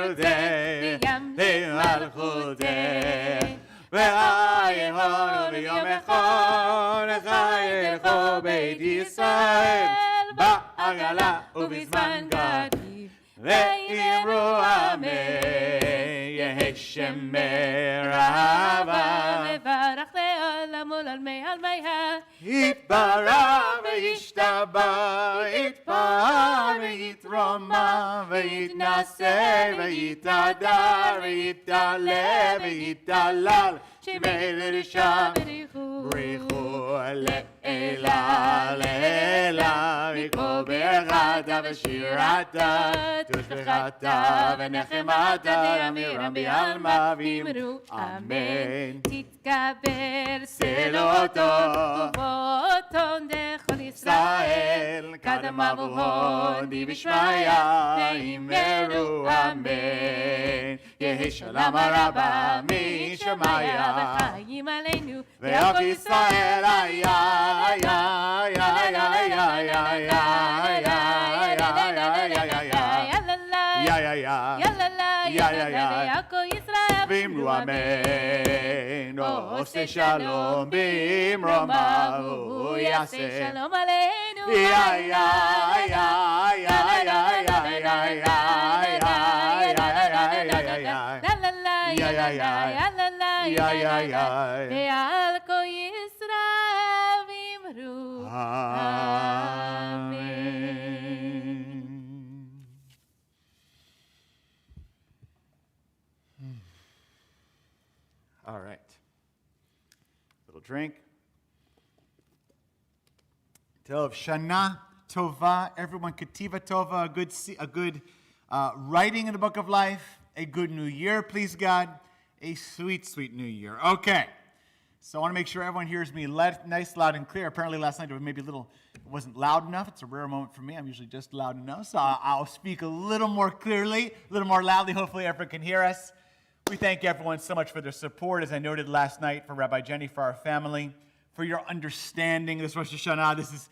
Ve'malchutei Ve'ayehonu V'yom echon Echayelcho Beit Yisrael Ba'agala U'bizman Gadif Ve'imru Amei Yehi Shemei Rabba Mevarach le'olam u'l'almei almeiha יתברא וישתבח, יתפאר ויתרומם, ויתנשא ויתהדר, ויתעלה ויתהלל, שמי לרשע בריחו לעילה, לעילה, מכל ברכתה ושירתה, תושבחתה ונחמתה, אמירם בעלמא ואמרו אמן. תתקבל סלותו ובאותו לכל ישראל, קדם אבוהו דבשמיא, אמרו אמן. יהי שלום הרבה משמיא, וחיים עלינו ועל כל ישראל, איי איי איי איי איי איי איי איי ואמרו אמן. עושה שלום במרומיו, הוא יעשה שלום עלינו. איי איי איי איי איי איי איי ועל כל ישראל אמרו אמן. All right. Little drink. Tov, Shanah, Tovah, everyone, Kativa Tovah, a good writing in the book of life, a good new year, please God, a sweet, sweet new year. Okay. So I want to make sure everyone hears me nice, loud, and clear. Apparently last night it was maybe it wasn't loud enough. It's a rare moment for me. I'm usually just loud enough. So I'll speak a little more clearly, a little more loudly. Hopefully everyone can hear us. We thank everyone so much for their support, as I noted last night, for Rabbi Jenny, for our family, for your understanding. This Rosh Hashanah,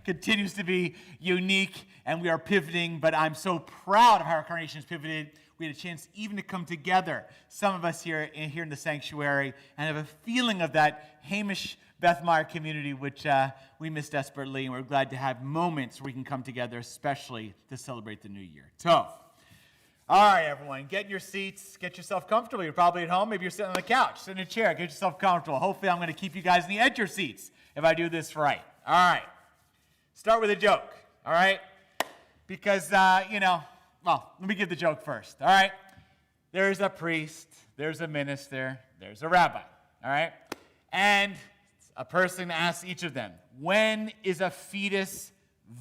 continues to be unique, and we are pivoting, but I'm so proud of how our congregation has pivoted. We had a chance even to come together, some of us here in the sanctuary, and have a feeling of that Hamish Beth Meyer community, which we miss desperately, and we're glad to have moments where we can come together, especially to celebrate the new year. Tov. All right, everyone, get in your seats, get yourself comfortable. You're probably at home. Maybe you're sitting on the couch, sit in a chair, get yourself comfortable. Hopefully, I'm going to keep you guys in the edge of your seats if I do this right. All right. Start with a joke, all right? Because, let me give the joke first, all right? There's a priest, there's a minister, there's a rabbi, all right? And a person asks each of them, when is a fetus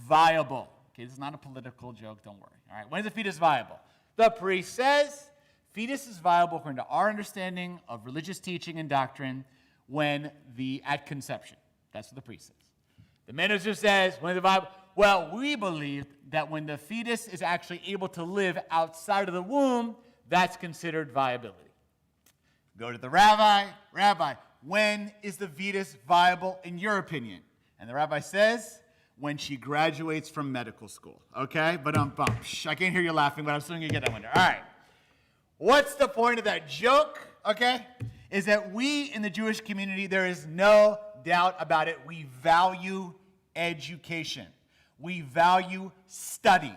viable? Okay, this is not a political joke, don't worry, all right? When is a fetus viable? The priest says, fetus is viable according to our understanding of religious teaching and doctrine at conception. That's what the priest says. The minister says, when is it viable? Well, we believe that when the fetus is actually able to live outside of the womb, that's considered viability. Go to the rabbi. Rabbi, when is the fetus viable in your opinion? And the rabbi says, when she graduates from medical school. Okay? But I can't hear you laughing, but I'm still going to get that one there. All right. What's the point of that joke? Okay? Is that we in the Jewish community, there is no doubt about it, we value education. We value study.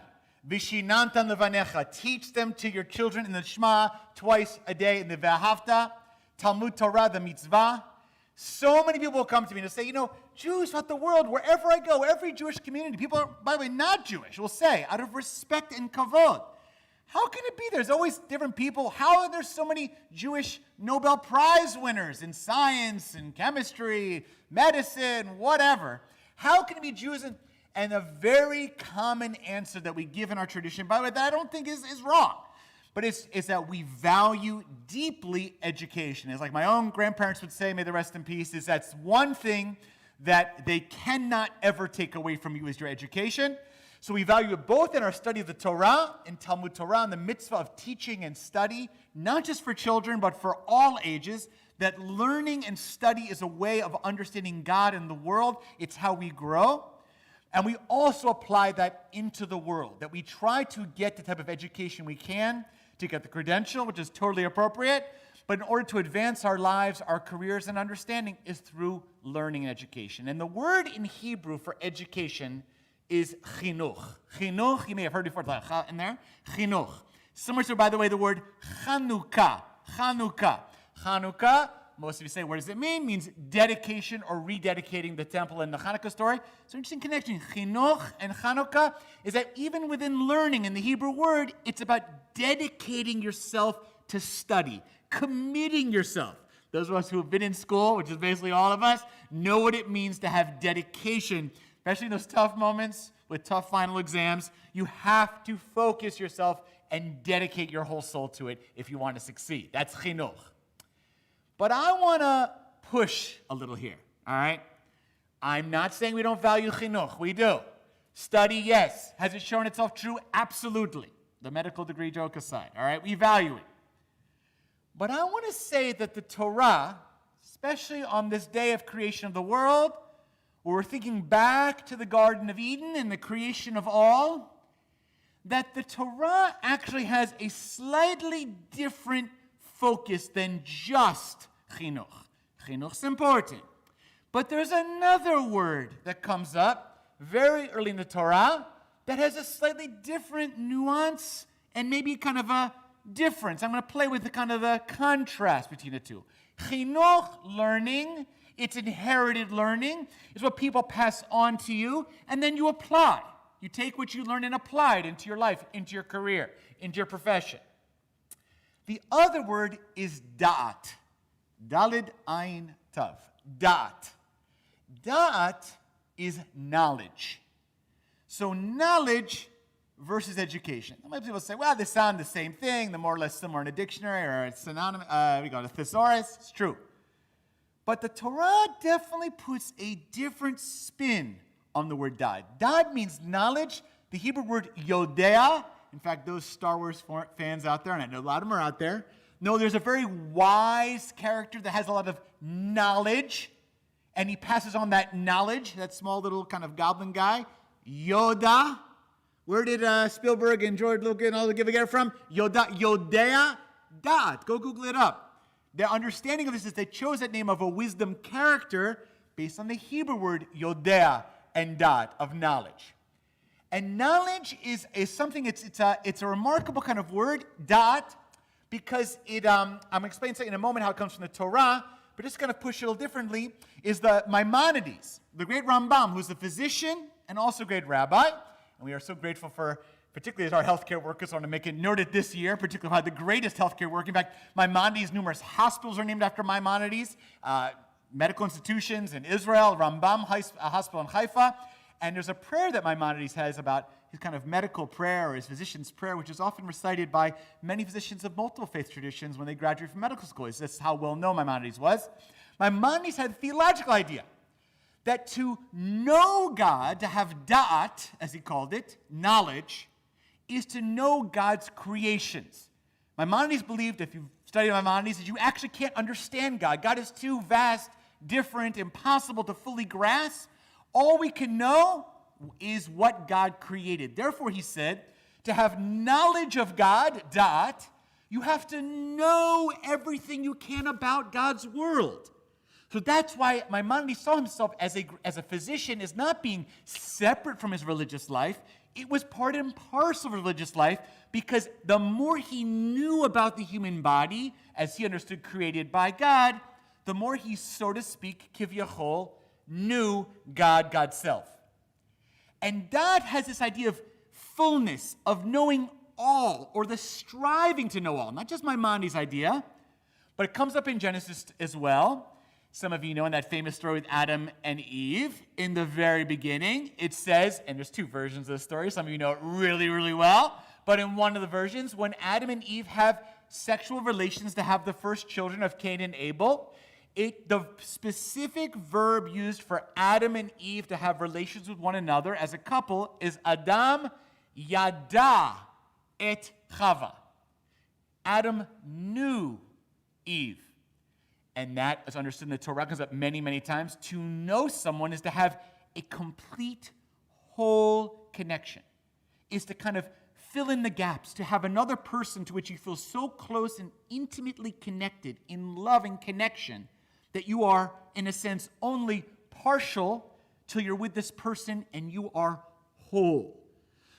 Vishinantan levanecha. Teach them to your children in the Shema twice a day in the Ve'ahavta, Talmud Torah, the mitzvah. So many people will come to me and say, Jews throughout the world, wherever I go, every Jewish community, people, by the way, not Jewish, will say, out of respect and kavod, how can it be? There's always different people. How are there so many Jewish Nobel Prize winners in science and chemistry, medicine, whatever? How can it be Jews? And a very common answer that we give in our tradition, by the way, that I don't think is wrong, but it's that we value deeply education. It's like my own grandparents would say, may they rest in peace, is that's one thing that they cannot ever take away from you is your education. So we value it both in our study of the Torah, in Talmud Torah, and the mitzvah of teaching and study, not just for children, but for all ages, that learning and study is a way of understanding God and the world. It's how we grow. And we also apply that into the world, that we try to get the type of education we can to get the credential, which is totally appropriate, but in order to advance our lives, our careers, and understanding is through learning and education. And the word in Hebrew for education is chinuch. Chinuch, you may have heard before, in there, chinuch. Similar to, by the way, the word Chanukah. Chanukah. Chanukah most of you say, what does it mean? It means dedication or rededicating the temple in the Hanukkah story. So interesting connection. Chinuch and Hanukkah is that even within learning in the Hebrew word, it's about dedicating yourself to study, committing yourself. Those of us who have been in school, which is basically all of us, know what it means to have dedication, especially in those tough moments with tough final exams. You have to focus yourself and dedicate your whole soul to it if you want to succeed. That's chinuch. But I want to push a little here, all right? I'm not saying we don't value chinuch. We do. Study, yes. Has it shown itself true? Absolutely. The medical degree joke aside, all right? We value it. But I want to say that the Torah, especially on this day of creation of the world, where we're thinking back to the Garden of Eden and the creation of all, that the Torah actually has a slightly different focus than just chinuch. Chinuch's important. But there's another word that comes up very early in the Torah that has a slightly different nuance and maybe kind of a difference. I'm going to play with the kind of the contrast between the two. Chinuch, learning, it's inherited learning. It's what people pass on to you, and then you apply. You take what you learn and apply it into your life, into your career, into your profession. The other word is da'at. Dalid ayin tav. Da'at. Da'at is knowledge. So knowledge versus education. Some people say, well, they sound the same thing. They're more or less similar in a dictionary or a synonymous. We got a thesaurus. It's true. But the Torah definitely puts a different spin on the word da'at. Da'at means knowledge. The Hebrew word yodea, in fact, those Star Wars fans out there, and I know a lot of them are out there, know there's a very wise character that has a lot of knowledge, and he passes on that knowledge, that small little kind of goblin guy, Yoda. Where did Spielberg and George Lucas and all the get it from? Yodea, da'at. Go Google it up. Their understanding of this is they chose that name of a wisdom character based on the Hebrew word yodea and da'at, of knowledge. And knowledge is something, it's a remarkable kind of word, da'at, because it, I'm going to explain in a moment how it comes from the Torah, but just kind of push it a little differently, is the Maimonides, the great Rambam, who's a physician and also a great rabbi. And we are so grateful for, particularly as our healthcare workers, I want to make it noted this year, particularly how the greatest healthcare work. In fact, Maimonides, numerous hospitals are named after Maimonides, medical institutions in Israel, Rambam Hospital in Haifa. And there's a prayer that Maimonides has about his kind of medical prayer or his physician's prayer, which is often recited by many physicians of multiple faith traditions when they graduate from medical school. That's how well known Maimonides was. Maimonides had a theological idea that to know God, to have da'at, as he called it, knowledge, is to know God's creations. Maimonides believed, if you've studied Maimonides, that you actually can't understand God. God is too vast, different, impossible to fully grasp. All we can know is what God created. Therefore, he said, to have knowledge of God, da'at, you have to know everything you can about God's world. So that's why Maimonides saw himself as a physician as not being separate from his religious life. It was part and parcel of religious life because the more he knew about the human body, as he understood created by God, the more he, so to speak, kivyachol, knew God, God's self. And that has this idea of fullness, of knowing all, or the striving to know all. Not just Maimonides' idea, but it comes up in Genesis as well. Some of you know in that famous story with Adam and Eve, in the very beginning, it says, and there's two versions of the story, some of you know it really, really well, but in one of the versions, when Adam and Eve have sexual relations to have the first children of Cain and Abel, the specific verb used for Adam and Eve to have relations with one another as a couple is Adam yada et Chava. Adam knew Eve. And that is understood in the Torah, comes up many, many times. To know someone is to have a complete, whole connection. Is to kind of fill in the gaps, to have another person to which you feel so close and intimately connected in love and connection that you are, in a sense, only partial till you're with this person and you are whole.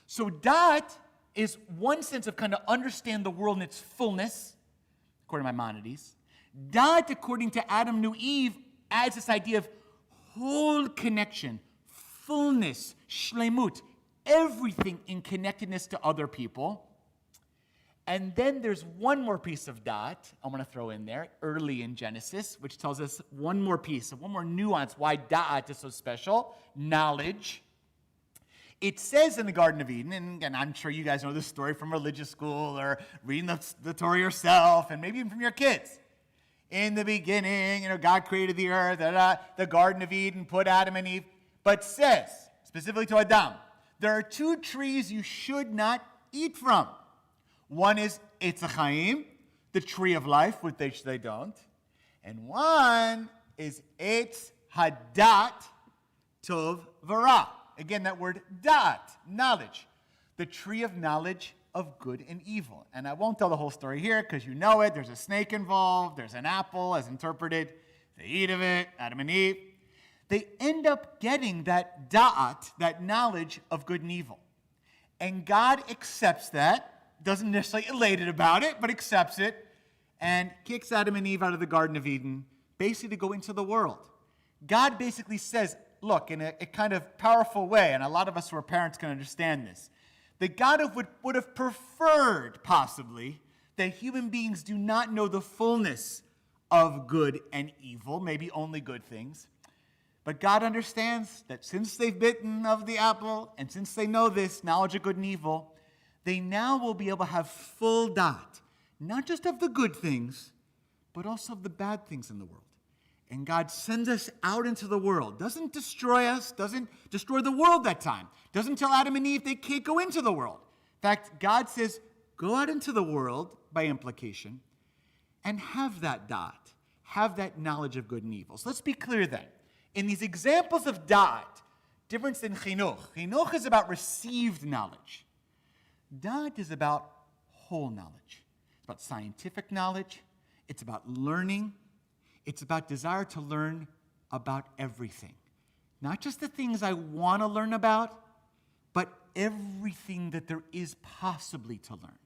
So da'at is one sense of kind of understand the world in its fullness, according to Maimonides. Da'at, according to Adam, knew Eve, adds this idea of whole connection, fullness, shlemut, everything in connectedness to other people. And then there's one more piece of da'at I want to throw in there, early in Genesis, which tells us one more piece, one more nuance, why da'at is so special, knowledge. It says in the Garden of Eden, and I'm sure you guys know this story from religious school or reading the Torah yourself, and maybe even from your kids. In the beginning, God created the earth, the Garden of Eden, put Adam and Eve, but says, specifically to Adam, there are two trees you should not eat from. One is Eitz HaChaim, the tree of life, which they don't. And one is Eitz Hadat Tov V'Ra. Again, that word da'at, knowledge. The tree of knowledge of good and evil. And I won't tell the whole story here because you know it. There's a snake involved. There's an apple as interpreted. They eat of it, Adam and Eve. They end up getting that da'at, that knowledge of good and evil. And God accepts that. Doesn't necessarily elated about it, but accepts it, and kicks Adam and Eve out of the Garden of Eden, basically to go into the world. God basically says, look, in a kind of powerful way, and a lot of us who are parents can understand this, that God would have preferred, possibly, that human beings do not know the fullness of good and evil, maybe only good things. But God understands that since they've bitten of the apple, and since they know this knowledge of good and evil, they now will be able to have full da'at, not just of the good things, but also of the bad things in the world. And God sends us out into the world. Doesn't destroy us, doesn't destroy the world that time. Doesn't tell Adam and Eve they can't go into the world. In fact, God says, go out into the world, by implication, and have that da'at, have that knowledge of good and evil. So let's be clear then. In these examples of da'at, difference than chinuch. Chinuch is about received knowledge. Da'at is about whole knowledge. It's about scientific knowledge. It's about learning. It's about desire to learn about everything. Not just the things I want to learn about, but everything that there is possibly to learn.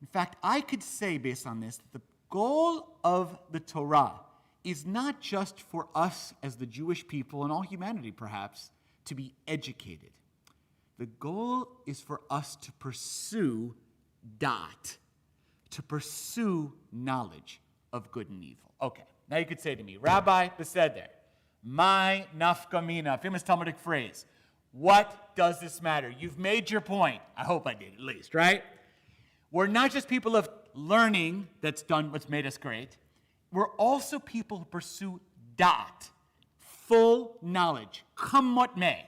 In fact, I could say, based on this, that the goal of the Torah is not just for us as the Jewish people and all humanity, perhaps, to be educated. The goal is for us to pursue da'at, to pursue knowledge of good and evil. Okay, now you could say to me, Rabbi Beseder, my nafka mina, famous Talmudic phrase. What does this matter? You've made your point. I hope I did, at least, right? We're not just people of learning that's done what's made us great. We're also people who pursue da'at, full knowledge, come what may.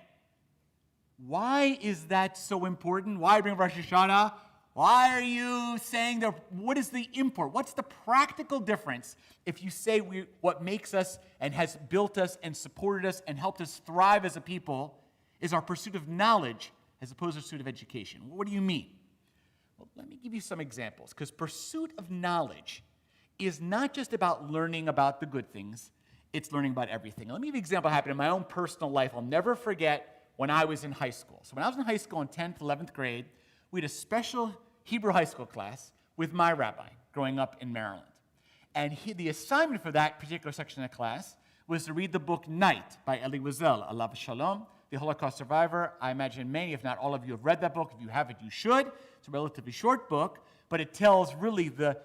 Why is that so important? Why bring Rosh Hashanah? Why are you saying that? What is the import? What's the practical difference if you say what makes us and has built us and supported us and helped us thrive as a people is our pursuit of knowledge as opposed to pursuit of education? What do you mean? Well, let me give you some examples, because pursuit of knowledge is not just about learning about the good things, it's learning about everything. Let me give you an example that happened in my own personal life. I'll never forget when I was in high school. So when I was in high school in 10th, 11th grade, we had a special Hebrew high school class with my rabbi growing up in Maryland. And the assignment for that particular section of the class was to read the book Night by Elie Wiesel, Alav Shalom, the Holocaust survivor. I imagine many, if not all of you, have read that book. If you haven't, you should. It's a relatively short book, but it tells really the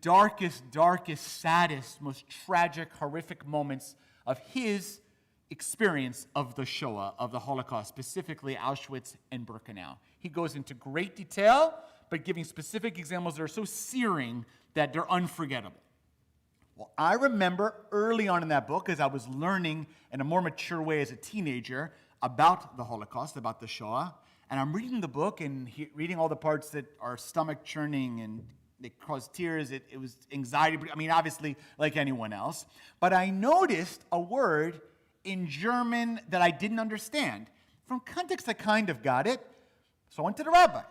darkest, saddest, most tragic, horrific moments of his experience of the Shoah, of the Holocaust, specifically Auschwitz and Birkenau. He goes into great detail, but giving specific examples that are so searing that they're unforgettable. Well, I remember early on in that book, as I was learning in a more mature way as a teenager about the Holocaust, about the Shoah, and I'm reading the book and reading all the parts that are stomach churning and they cause tears. It was anxiety, I mean, obviously, like anyone else. But I noticed a word in German that I didn't understand. From context, I kind of got it. So I went to the rabbi.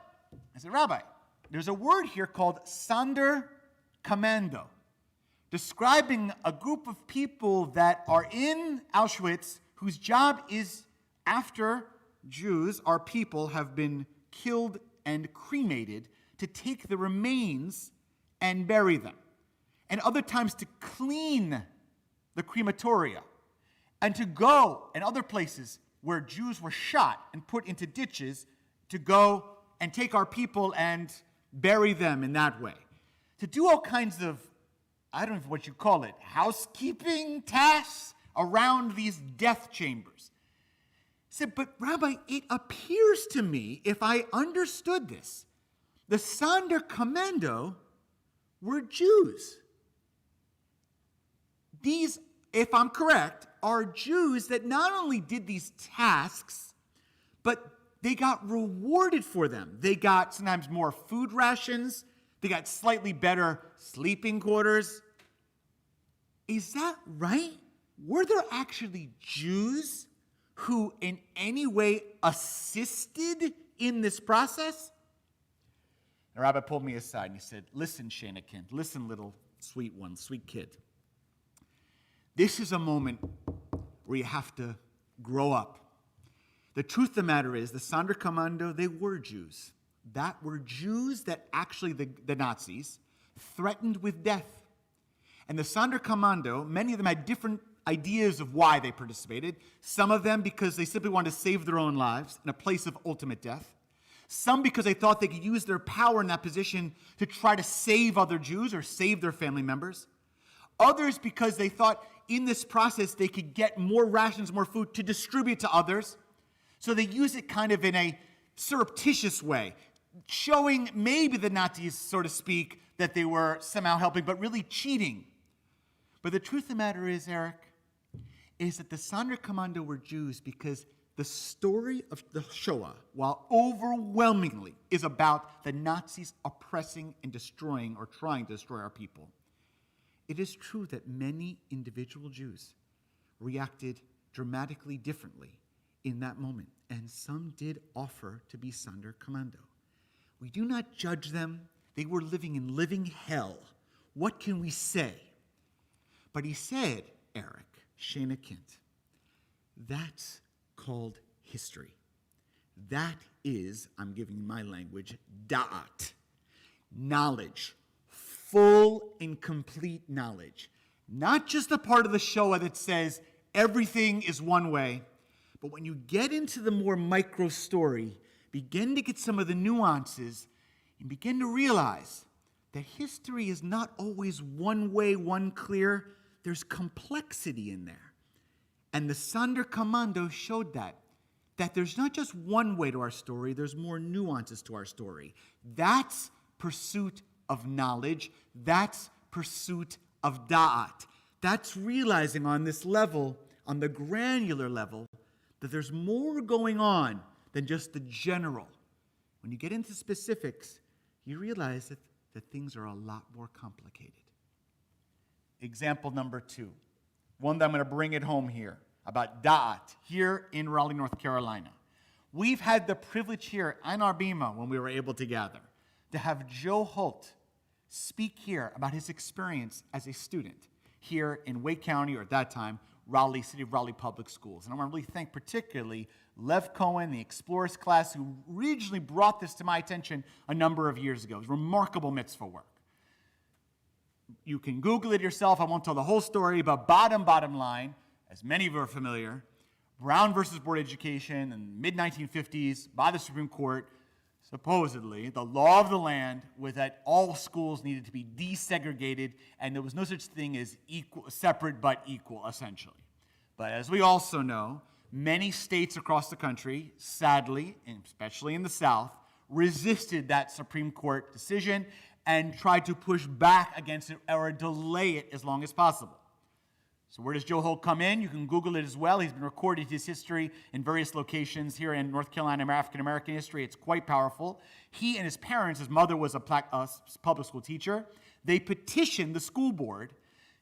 I said, Rabbi, there's a word here called Sonderkommando, describing a group of people that are in Auschwitz whose job is, after Jews, our people, have been killed and cremated, to take the remains and bury them. and other times to clean the crematoria, and to go in other places where Jews were shot and put into ditches to go and take our people and bury them in that way. To do all kinds of, I don't know what you call it, housekeeping tasks around these death chambers. He said, but Rabbi, it appears to me, if I understood this, the Sonderkommando were Jews. These, if I'm correct, are Jews that not only did these tasks, but they got rewarded for them. They got sometimes more food rations. They got slightly better sleeping quarters. Is that right? Were there actually Jews who in any way assisted in this process? The rabbi pulled me aside and he said, listen, Shanah, listen, little sweet one, sweet kid. This is a moment where you have to grow up. The truth of the matter is, the Sonderkommando, they were Jews. That were Jews that actually the Nazis threatened with death. And the Sonderkommando, many of them had different ideas of why they participated. Some of them because they simply wanted to save their own lives in a place of ultimate death. Some because they thought they could use their power in that position to try to save other Jews or save their family members. Others because they thought in this process they could get more rations, more food to distribute to others. So they use it kind of in a surreptitious way, showing maybe the Nazis, so to speak, that they were somehow helping, but really cheating. But the truth of the matter is, Eric, is that the Sonderkommando were Jews because the story of the Shoah, while overwhelmingly is about the Nazis oppressing and destroying or trying to destroy our people, it is true that many individual Jews reacted dramatically differently in that moment, and some did offer to be Sonderkommando. We do not judge them. They were living in living hell. What can we say? But he said, Eric, Shanah, that's called history. That is, I'm giving you my language, da'at, knowledge, full and complete knowledge. Not just a part of the Shoah that says everything is one way, but when you get into the more micro story, begin to get some of the nuances and begin to realize that history is not always one way, one clear. There's complexity in there. And the Sonderkommando showed that there's not just one way to our story, there's more nuances to our story. That's pursuit of knowledge. That's pursuit of da'at. That's realizing on this level, on the granular level, that there's more going on than just the general. When you get into specifics, you realize that things are a lot more complicated. Example number 2, one that I'm going to bring it home here, about da'at, here in Raleigh, North Carolina. We've had the privilege here in our bima, when we were able to gather, to have Joe Holt speak here about his experience as a student here in Wake County, or at that time, Raleigh, City of Raleigh Public Schools. And I want to really thank particularly Lev Cohen, the Explorers class, who originally brought this to my attention a number of years ago. It was remarkable mitzvah work. You can Google it yourself. I won't tell the whole story, but bottom line, as many of you are familiar, Brown versus Board Education in the mid-1950s by the Supreme Court, supposedly, the law of the land was that all schools needed to be desegregated, and there was no such thing as equal, separate but equal, essentially. But as we also know, many states across the country, sadly, and especially in the South, resisted that Supreme Court decision and tried to push back against it or delay it as long as possible. So where does Joe Holt come in? You can Google it as well. He's been recording his history in various locations here in North Carolina, African-American history. It's quite powerful. He and his parents, his mother was a public school teacher, they petitioned the school board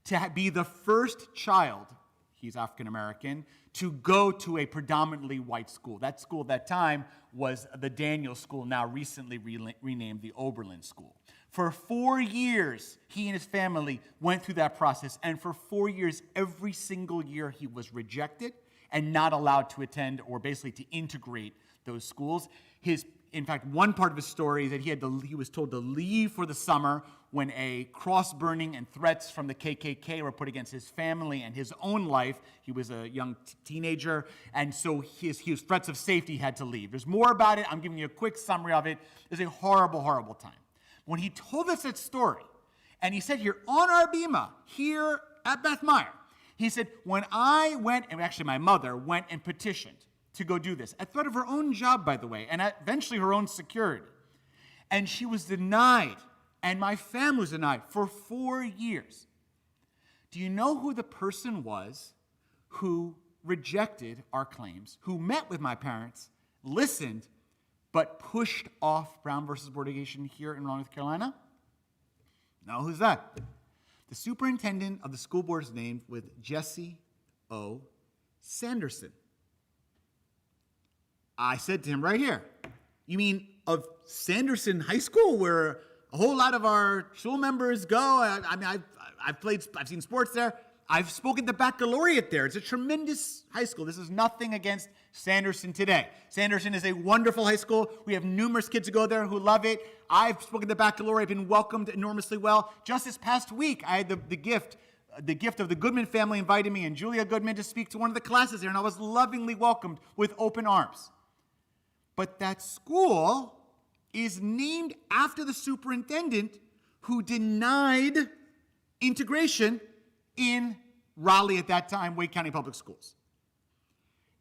to be the first child, he's African-American, to go to a predominantly white school. That school at that time was the Daniel School, now recently renamed the Oberlin School. For 4 years, he and his family went through that process, and for 4 years, every single year, he was rejected and not allowed to attend or basically to integrate those schools. His in fact, one part of his story is that he was told to leave for the summer when a cross burning and threats from the KKK were put against his family and his own life. He was a young teenager, and so his threats of safety had to leave. There's more about it. I'm giving you a quick summary of it. It was a horrible, horrible time. When he told us that story, and he said here on our bima, here at Beth Meyer, he said, when I went, and actually my mother went and petitioned to go do this, at threat of her own job, by the way, and eventually her own security, and she was denied, and my family was denied for 4 years. Do you know who the person was who rejected our claims, who met with my parents, listened, but pushed off Brown versus Board of Education here in North Carolina? No, who's that? The superintendent of the school board is named with Jesse O. Sanderson. I said to him right here, you mean of Sanderson High School, where a whole lot of our school members go? I've seen sports there. I've spoken to baccalaureate there. It's a tremendous high school. This is nothing against Sanderson today. Sanderson is a wonderful high school. We have numerous kids who go there who love it. I've spoken to baccalaureate, been welcomed enormously well. Just this past week, I had the gift of the Goodman family invited me and Julia Goodman to speak to one of the classes there, and I was lovingly welcomed with open arms. But that school is named after the superintendent who denied integration in Raleigh at that time, Wake County Public Schools.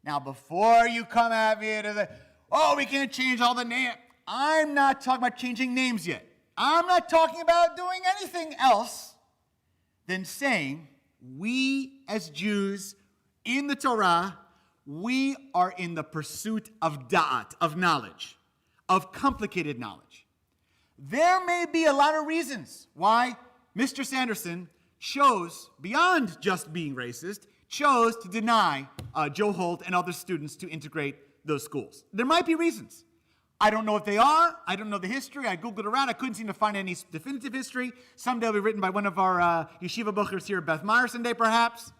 Now, before you come at me and say, oh, we can't change all the names, I'm not talking about changing names yet. I'm not talking about doing anything else than saying we as Jews in the Torah, we are in the pursuit of da'at, of knowledge, of complicated knowledge. There may be a lot of reasons why Mr. Sanderson chose, beyond just being racist, chose to deny Joe Holt and other students to integrate those schools. There might be reasons. I don't know if they are. I don't know the history. I Googled around. I couldn't seem to find any definitive history. Someday it'll be written by one of our yeshiva buchers here at Beth Meyer Synagogue, perhaps.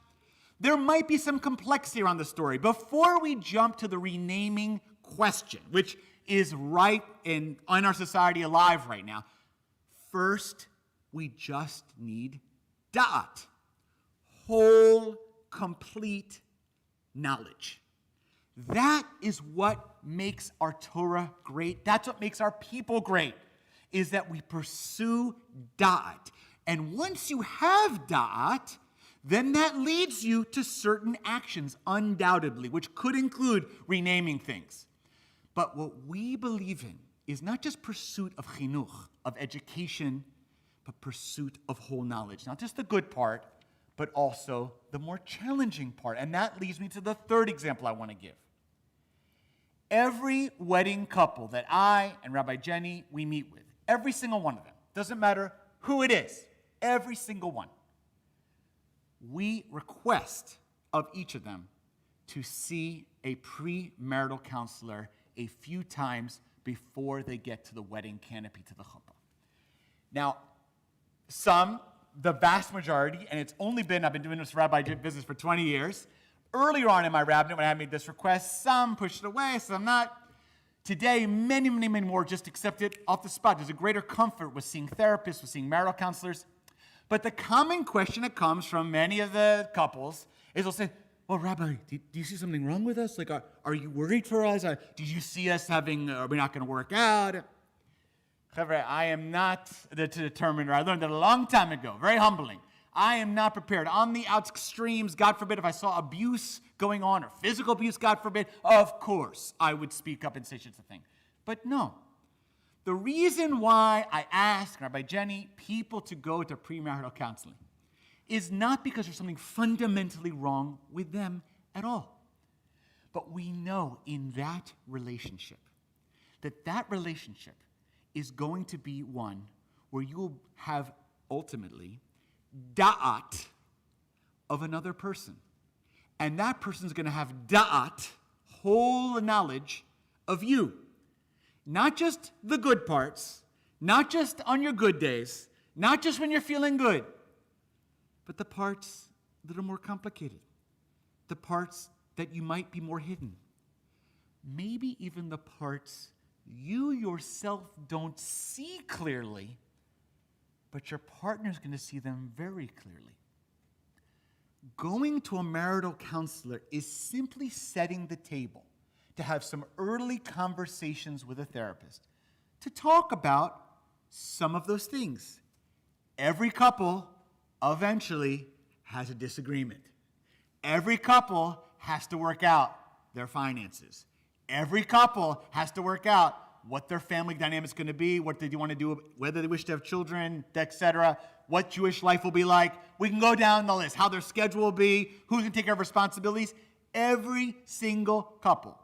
There might be some complexity around the story. Before we jump to the renaming question, which is right in our society alive right now, first, we just need da'at, whole, complete knowledge. That is what makes our Torah great. That's what makes our people great, is that we pursue da'at. And once you have da'at, then that leads you to certain actions, undoubtedly, which could include renaming things. But what we believe in is not just pursuit of chinuch, of education, but pursuit of whole knowledge. Not just the good part, but also the more challenging part. And that leads me to the third example I want to give. Every wedding couple that I and Rabbi Jenny, we meet with, every single one of them, doesn't matter who it is, every single one, we request of each of them to see a premarital counselor a few times before they get to the wedding canopy, to the chuppah. Now, some, the vast majority, and it's only been, I've been doing this rabbi business for 20 years. Earlier on in my rabbinate, when I made this request, some pushed it away, some not. Today, many, many, many more just accept it off the spot. There's a greater comfort with seeing therapists, with seeing marital counselors. But the common question that comes from many of the couples is they'll say, well, Rabbi, do you see something wrong with us? Like, are you worried for us? Did you see us are we not going to work out? Chavre, I am not the determiner. I learned that a long time ago, very humbling. I am not prepared. On the extremes, God forbid, if I saw abuse going on or physical abuse, God forbid, of course I would speak up and say such a thing. But no. The reason why I ask Rabbi Jenny people to go to premarital counseling is not because there's something fundamentally wrong with them at all. But we know in that relationship that relationship is going to be one where you will have ultimately da'at of another person. And that person's going to have da'at, whole knowledge of you. Not just the good parts, not just on your good days, not just when you're feeling good, but the parts that are more complicated, the parts that you might be more hidden, maybe even the parts you yourself don't see clearly, but your partner's going to see them very clearly. Going to a marital counselor is simply setting the table to have some early conversations with a therapist to talk about some of those things. Every couple eventually has a disagreement. Every couple has to work out their finances. Every couple has to work out what their family dynamic is going to be, what they want to do, whether they wish to have children, etc., what Jewish life will be like. We can go down the list, how their schedule will be, who's going to take care of responsibilities. Every single couple.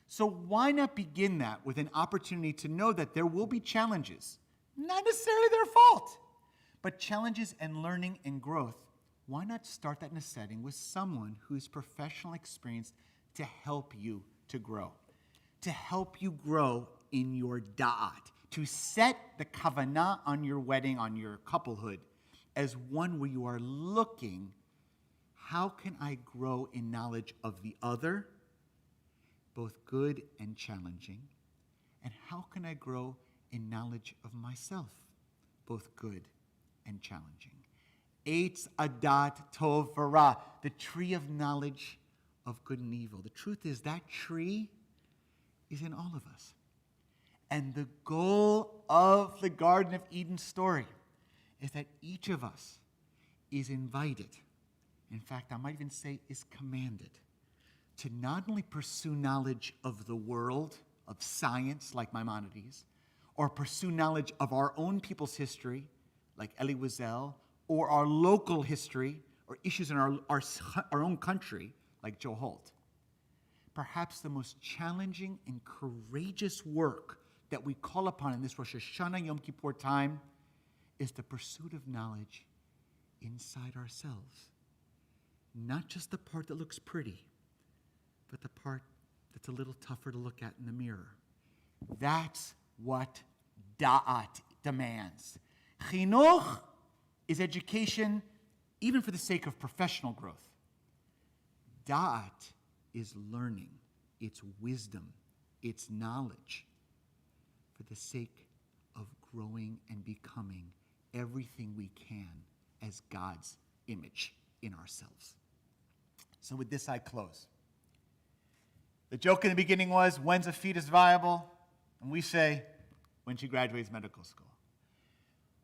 So why not begin that with an opportunity to know that there will be challenges, not necessarily their fault, but challenges and learning and growth. Why not start that in a setting with someone who's professional experience to help you to grow in your da'at, to set the kavanah on your wedding, on your couplehood, as one where you are looking, how can I grow in knowledge of the other, both good and challenging, and how can I grow in knowledge of myself, both good and challenging. Eitz adat tov v'ra, the tree of knowledge of good and evil. The truth is that tree is in all of us. And the goal of the Garden of Eden story is that each of us is invited, in fact, I might even say is commanded, to not only pursue knowledge of the world, of science, like Maimonides, or pursue knowledge of our own people's history, like Elie Wiesel, or our local history, or issues in our own country, like Joe Holt. Perhaps the most challenging and courageous work that we call upon in this Rosh Hashanah Yom Kippur time is the pursuit of knowledge inside ourselves. Not just the part that looks pretty, but the part that's a little tougher to look at in the mirror. That's what da'at demands. Chinuch is education even for the sake of professional growth. Da'at is learning, it's wisdom, it's knowledge for the sake of growing and becoming everything we can as God's image in ourselves. So with this, I close. The joke in the beginning was, when's a fetus viable? And we say, when she graduates medical school.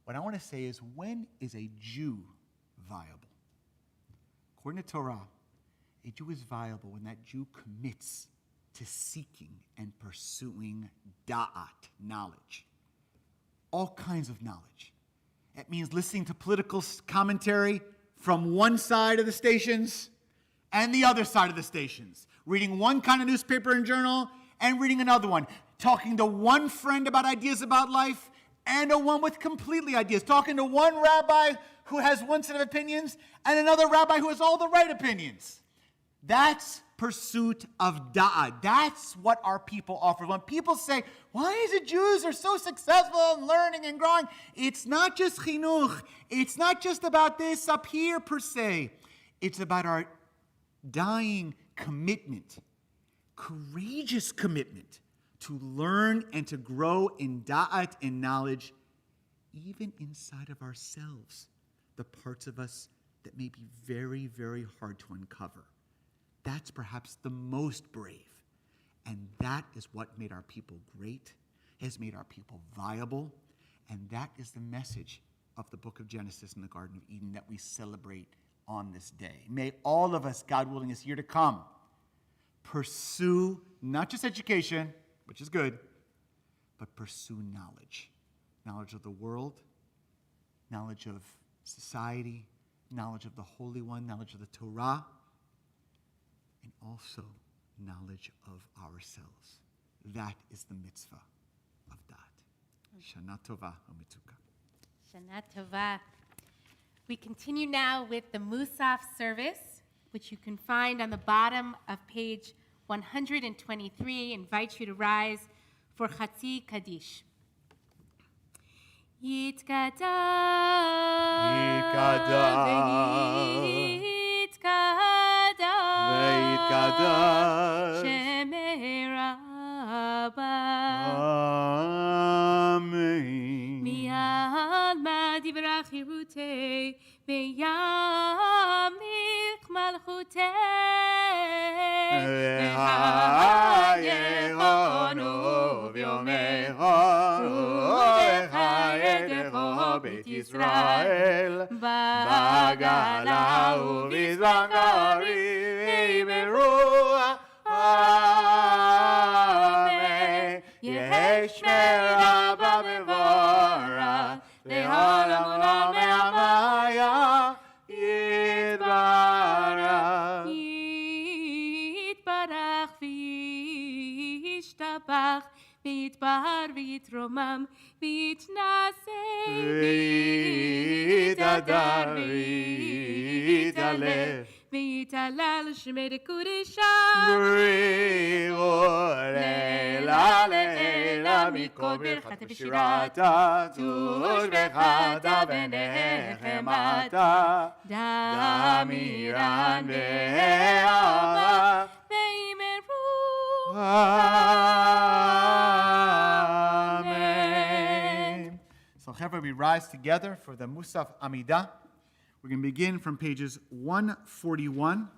What I want to say is, when is a Jew viable? According to Torah, a Jew is viable when that Jew commits to seeking and pursuing da'at, knowledge. All kinds of knowledge. It means listening to political commentary from one side of the stations and the other side of the stations. Reading one kind of newspaper and journal and reading another one. Talking to one friend about ideas about life and a one with completely ideas. Talking to one rabbi who has one set of opinions and another rabbi who has all the right opinions. That's pursuit of da'at. That's what our people offer. When people say, why is it Jews are so successful in learning and growing? It's not just chinuch. It's not just about this up here per se. It's about our dying commitment, courageous commitment to learn and to grow in da'at and knowledge, even inside of ourselves, the parts of us that may be very, very hard to uncover. That's perhaps the most brave. And that is what made our people great, has made our people viable, and that is the message of the book of Genesis in the Garden of Eden that we celebrate on this day. May all of us, God willing, this year to come, pursue not just education, which is good, but pursue knowledge. Knowledge of the world, knowledge of society, knowledge of the Holy One, knowledge of the Torah, and also knowledge of ourselves. That is the mitzvah of that. Shana Tovah u'Mitzuka. Shana Tovah. We continue now with the Musaf service, which you can find on the bottom of page 123. I invite you to rise for Chatzi Kaddish. Yitkada, Shemei Rabbah, Amen. מעלמא דברה חירותי, וימליך מלכותי. וחיינו ויאמרו וחיינו בית ישראל בגלה ובזמרי ברוח אמן. יהי שמרה במבורך לעולם עולם מהמיה יתברך. יתברך וישתבח ויתבהר ויתרומם ויתנשא ויתהדר ויתעלה ויתהלל שמי קודשם. בריאו לעילא לעילא מכל ברכת ושירתה תושבחתה ונחמתה דמירן באהבה ואמרו Amen. So, Chevra, we rise together for the Musaf Amidah. We're going to begin from pages 141.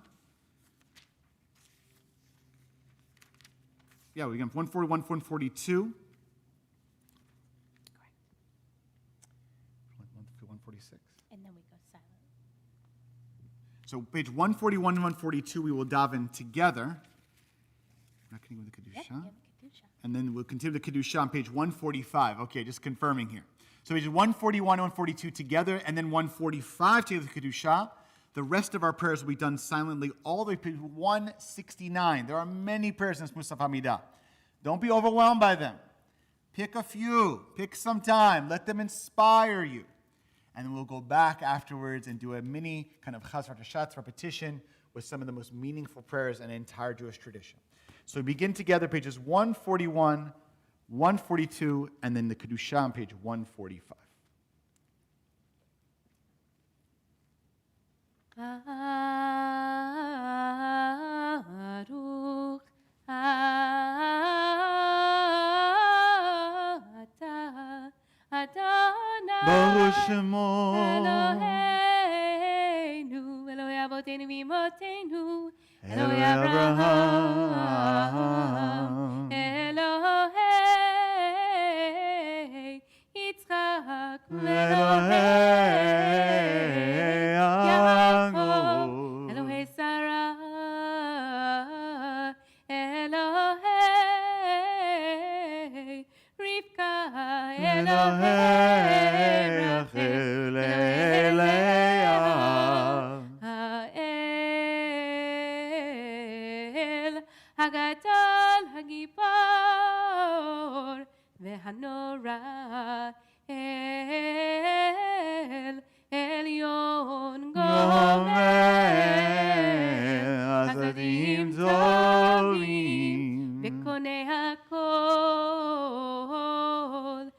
Yeah, we begin from 141, 142. 146. and then we go silent. So, page 141 and 142, we will daven together. We're not continuing with the Kaddish, Yep, huh? you have a Kedusha. And then we'll continue the Kaddish on page 145. Okay, just confirming here. So pages 141 and 142 together, and then 145 together with the Kedusha. The rest of our prayers will be done silently all the way to page 169. There are many prayers in this Musaf Hamidah. Don't be overwhelmed by them. Pick a few. Pick some time. Let them inspire you. And then we'll go back afterwards and do a mini kind of Chazar Tashatz repetition with some of the most meaningful prayers in the entire Jewish tradition. So we begin together pages 141, 142, and then the Kedusha on page 145. Baruch atah Adonai Baruch Shemo Eloheinu, Elohei Avotenu v'Imotenu, Elohei Abraham, Elohei Yitzchak, Elohei Yaakov, Elohei Sarah, Elohei Rivka, Elohei Rachel, Elohei Leah, Ha'el Hagadol Hagibor Vehanora, El Elyon Gomer Chasadim Tovim Vekonei Hakol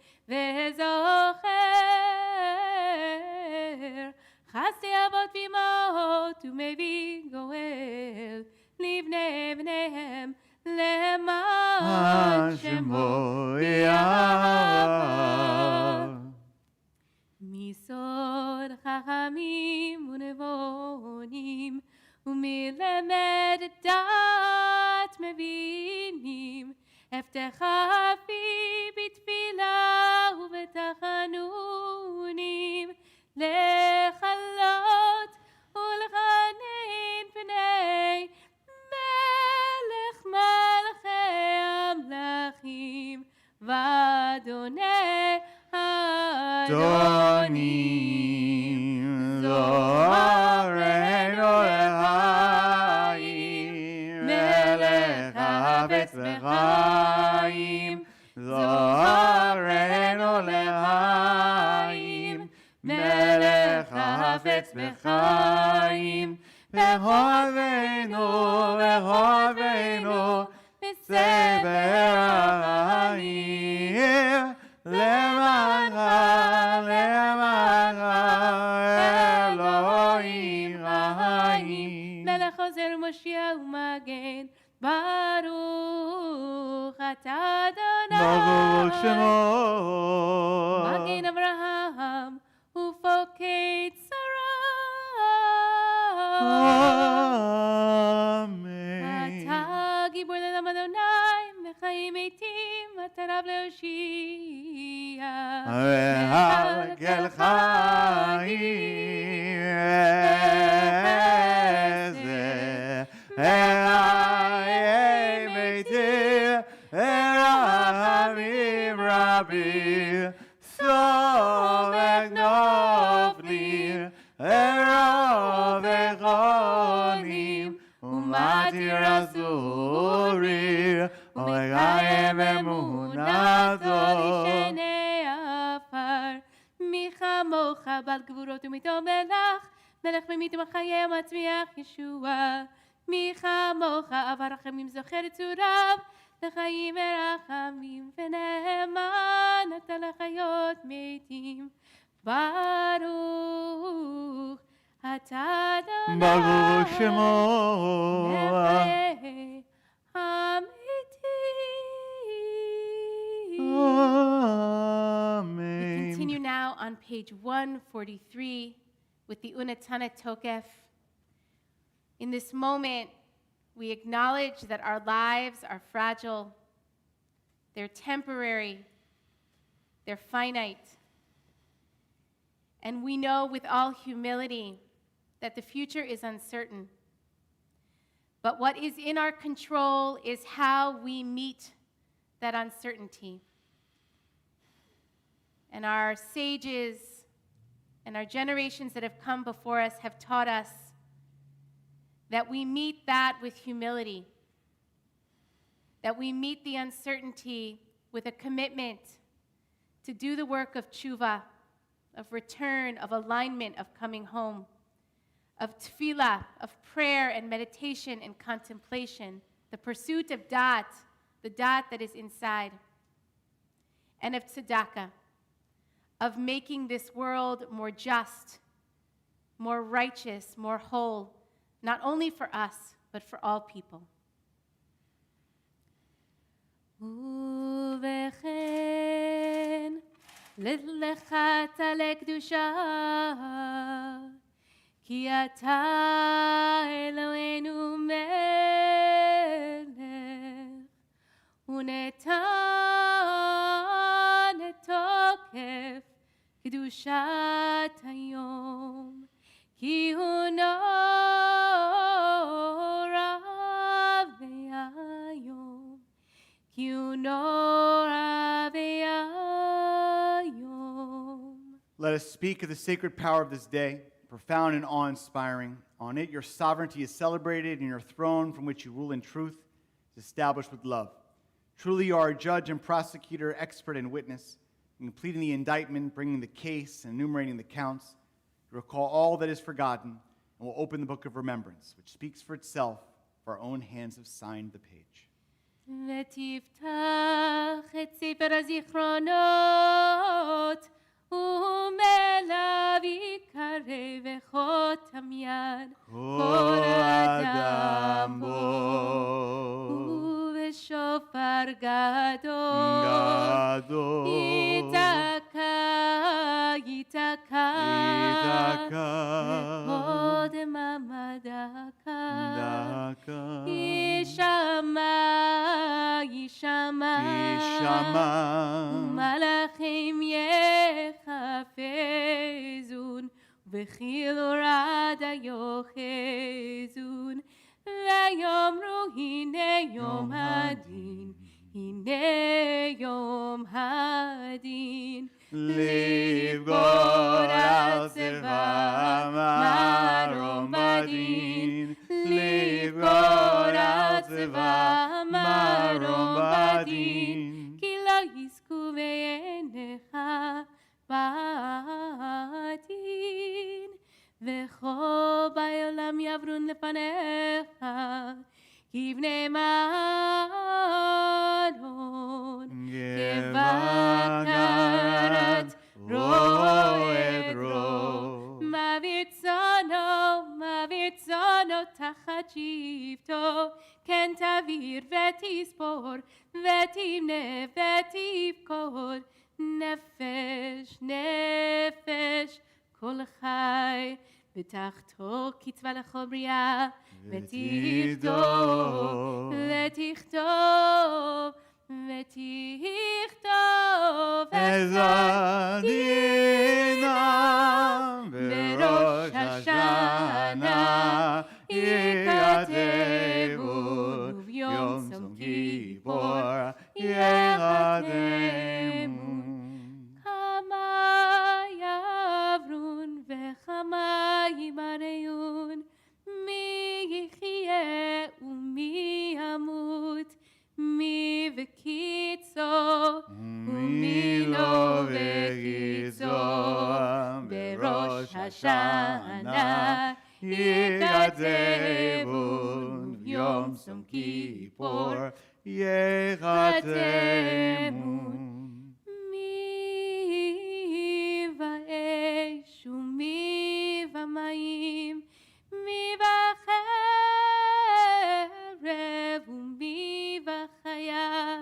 Vezocher Chasdei Avot v'imot Umevi Goel Livnei Bneihem Leman Shemo Yahweh Misod Chachamim Unevonim Umilemed Dat Mevinim Eftecha Fi B'tfilah Ubetachanunim Lechalot Ulchanein Pnei Melech Malchei Amlachim V'Adonai Adonim Zoharenu Lechaim, Melech Havetz B'chaim, Zoharenu Lechaim, Melech Havetz B'chaim, V'hovenu, V'hovenu, Sever Ha'ir, Lemancha, Lemancha, Elohim Rahim. מלך עוזר מושיע ומגן, ברוך אתה אדוני Shemo. Magen Avraham, Ufokei Tzara. Amen. Ata gibor le'olam Adonai, mechaim eitim, ata rav le'oshia. Ve'al chaim ve'ayim eitim ve'ramim Rabbi Sovek nofli ve'rov echonim umatir azuri oegayim emunato לשני עפר, מי כמוך בעל גבורות ומיתו מלך, מלך ממית ומחיה ומצמיח ישועה. מי כמוך אב הרחמים זוכר צוריו, לחיים ורחמים ונאמן אתה לחיות מתים. ברוך אתה אדוני ברוך שמו. לחיי המתים. We continue now on page 143 with the Unatana Tokef. In this moment, we acknowledge that our lives are fragile, they're temporary, they're finite. And we know with all humility that the future is uncertain. But what is in our control is how we meet that uncertainty. And our sages and our generations that have come before us have taught us that we meet that with humility, that we meet the uncertainty with a commitment to do the work of tshuva, of return, of alignment, of coming home, of tefillah, of prayer and meditation and contemplation, the pursuit of dat, the dat that is inside, and of tzedakah, of making this world more just, more righteous, more whole, not only for us, but for all people. ובכן, לך תעלה קדושה, כי אתה אלוהינו מלך, ונתן את תוקף קדושת היום, כי הוא נורא והיום, כי הוא נורא והיום. Let us speak of the sacred power of this day, profound and awe-inspiring. On it, your sovereignty is celebrated, and your throne from which you rule in truth is established with love. Truly, you are a judge and prosecutor, expert and witness, in completing the indictment, bringing the case, and enumerating the counts. You recall all that is forgotten, and will open the book of remembrance, which speaks for itself, for our own hands have signed the page. ותפתח את ספר הזיכרונות, ומלאו יקרא וחותם יד כל אדם בו, ובשופר גדול ייתקע וקודם המדקה יישמע ומלאכים יחפזון ובחיל רדה יוחזון ויאמרו הנה יום הדין, הנה יום הדין, לבגוד על צבא מרום בדין, לבגוד על צבא מרום בדין, כי לא יזכו בעיניך בדין, וכל בעולם יעברון לפניך, כבני מרון, כבקרת רועה דרו, מעביר צאנו תחת שבטו, כן תעביר ותספור, ותבנה ותפקוד נפש נפש כל חי בתחתו קצבה לכל בריאה ותכתוב עזרת דינם בראש השנה ייכתבו וביום צום כיפור יירדמו כמה יעברון וכמה ימראון מי יחיה ומי ימות מי וקיצו ומי לא וקיצו בראש השנה ייכתבון ביום צום כיפור ייכתבון מי ואש ומי ומים מי וחרב ומי וחיה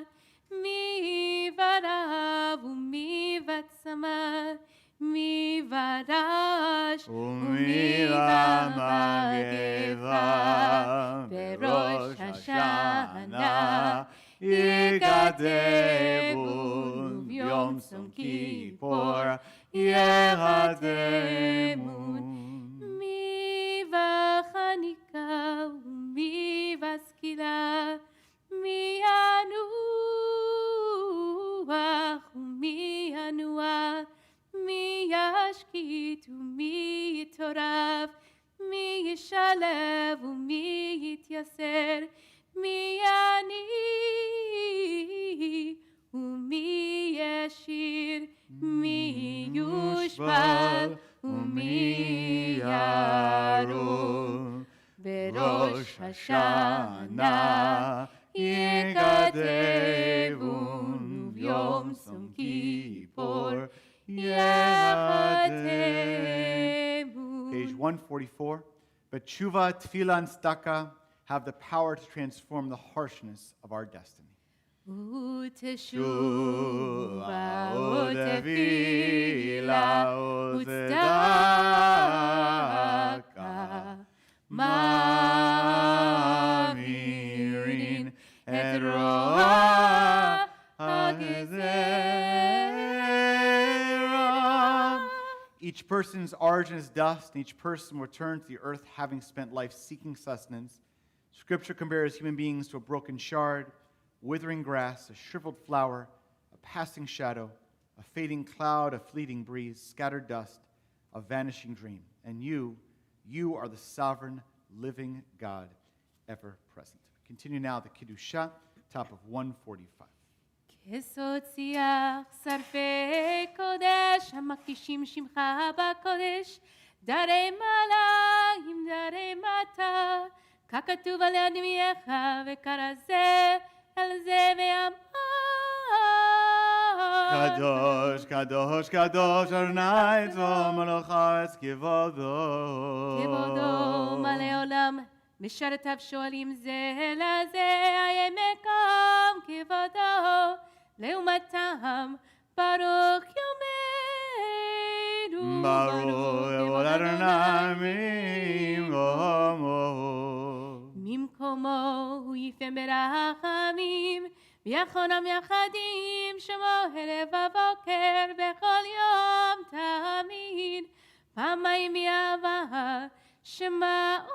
מי ורב ומי וצמא מי ורש ומי ומגפה בראש השנה ייכתבון ביום צום כיפור יירדמון מי וחניקה ומי וסקילה מי ינוח ומי ינוע מי ישקיט ומי יתורף מי ישלב ומי יתייסר מי יעני ומי ישיר מי יושפל ומי ירום בראש השנה ייכתבון וביום צום כיפור יירדמו. Page 144. But tshuva, tefillah, and tzedakah have the power to transform the harshness of our destiny. ותשובה ותפילה וצדקה מעבירים את רוע הגזרה. Each person's origin is dust, and each person returns to the earth having spent life seeking sustenance. Scripture compares human beings to a broken shard, withering grass, a shriveled flower, a passing shadow, a fading cloud, a fleeting breeze, scattered dust, a vanishing dream. And you are the sovereign, living God, ever present. Continue now the Kiddusha, top of 145. כסות שיח שרפי קודש המקישים שמך בקודש דרי מלאים דרי מטה ככתוב על יד ימיך וקרא זה אל זה ואמר קדוש, קדוש, קדוש, אדוני צבאות מלך הארץ כבודו. כבודו מלא עולם משרתיו שואלים זה לזה איה מקום כבודו לעומתם ברוך יומנו ברוך יבוא אדוני ממקומו. ממקומו הוא יפם ברחמים ויחונם יחדים שמו ערב בבוקר בכל יום תמיד פעמיים יבוא שמע אומרים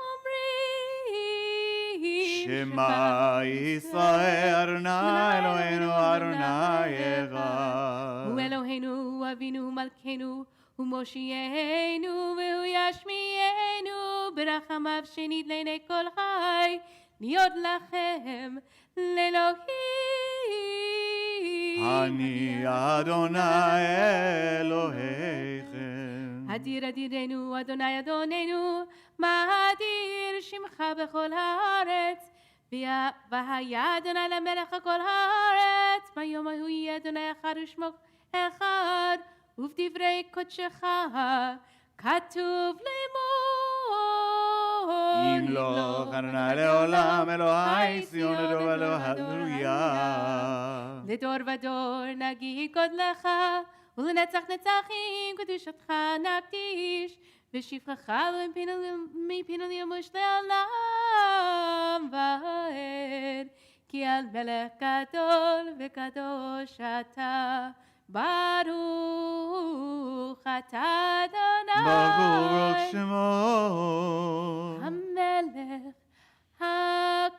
שמע ישראל אדוני אלוהינו אדוני אחד. הוא אלוהינו אבינו מלכנו הוא מושיענו והוא ישמיענו ברחמיו שנית לעיני כל חי להיות לכם לאלוהים. אני אדוני אלוהיכם. אדיר אדירנו אדוני אדוננו מה אדיר שמך בכל הארץ והיה אדוני למלך כל הארץ ביום ההוא יהיה אדוני אחד ושמו אחד ובדברי קודשך כתוב לאמור Yimloch Adonai leolam, Elohai Zion Adonai hallelujah. לדור ודור נגיד גודלך, ולנצח נצחים קדושתך נקדיש, ושפחך מפינו לימוש לעולם ועד, כי על מלך גדול וקדוש אתה, ברוך אתה אדוני, Baruch Shemo. המלך הקדוש.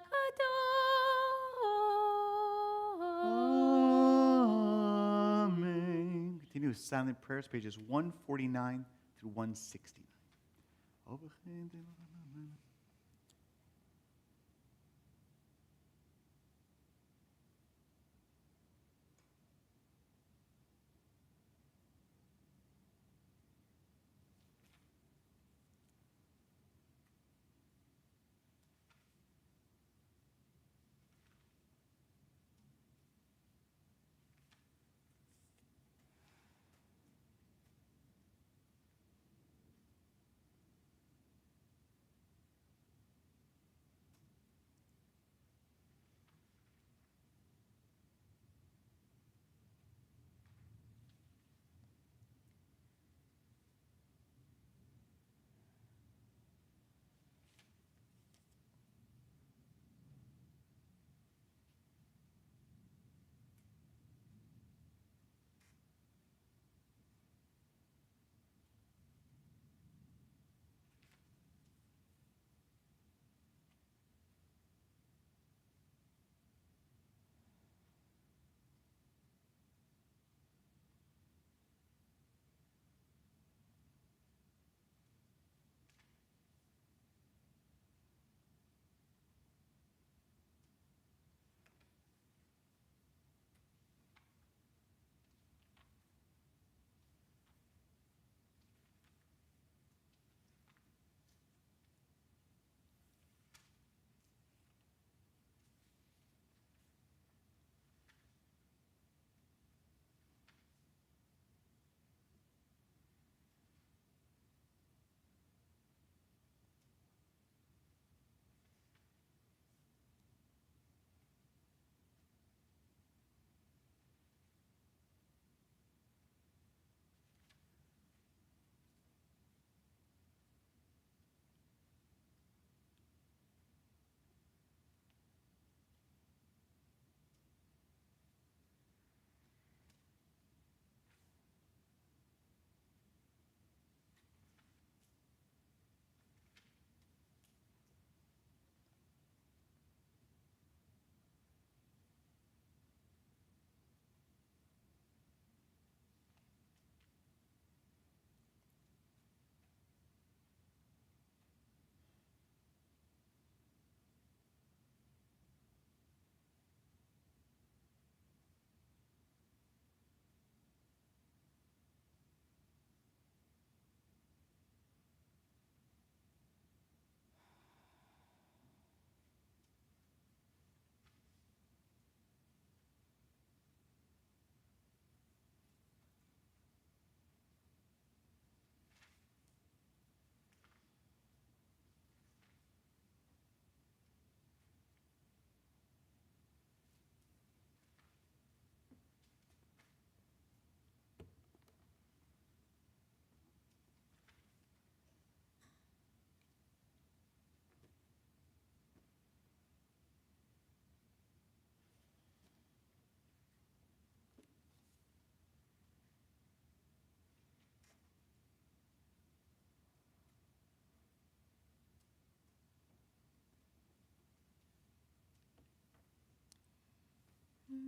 Amen. Continue with silent prayers, pages 149 through 169.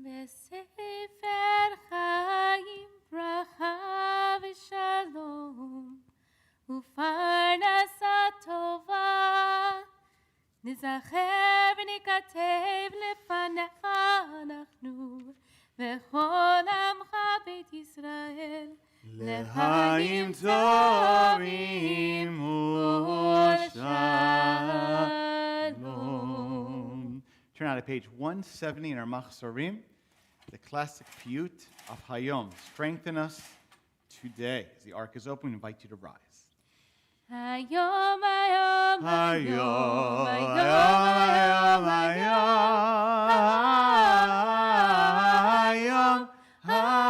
בספר חיים ברכה ושלום ופרנסה טובה נזכר ונכתב לפניך אנחנו וכל עמך בית ישראל לחיים טובים ושלום. Turn out to page 170 in our Machzorim, the classic piyut of Hayom. Strengthen us today. As the ark is open, we invite you to rise. Hayom, hayom, Hayom, hayom, hayom, hayom,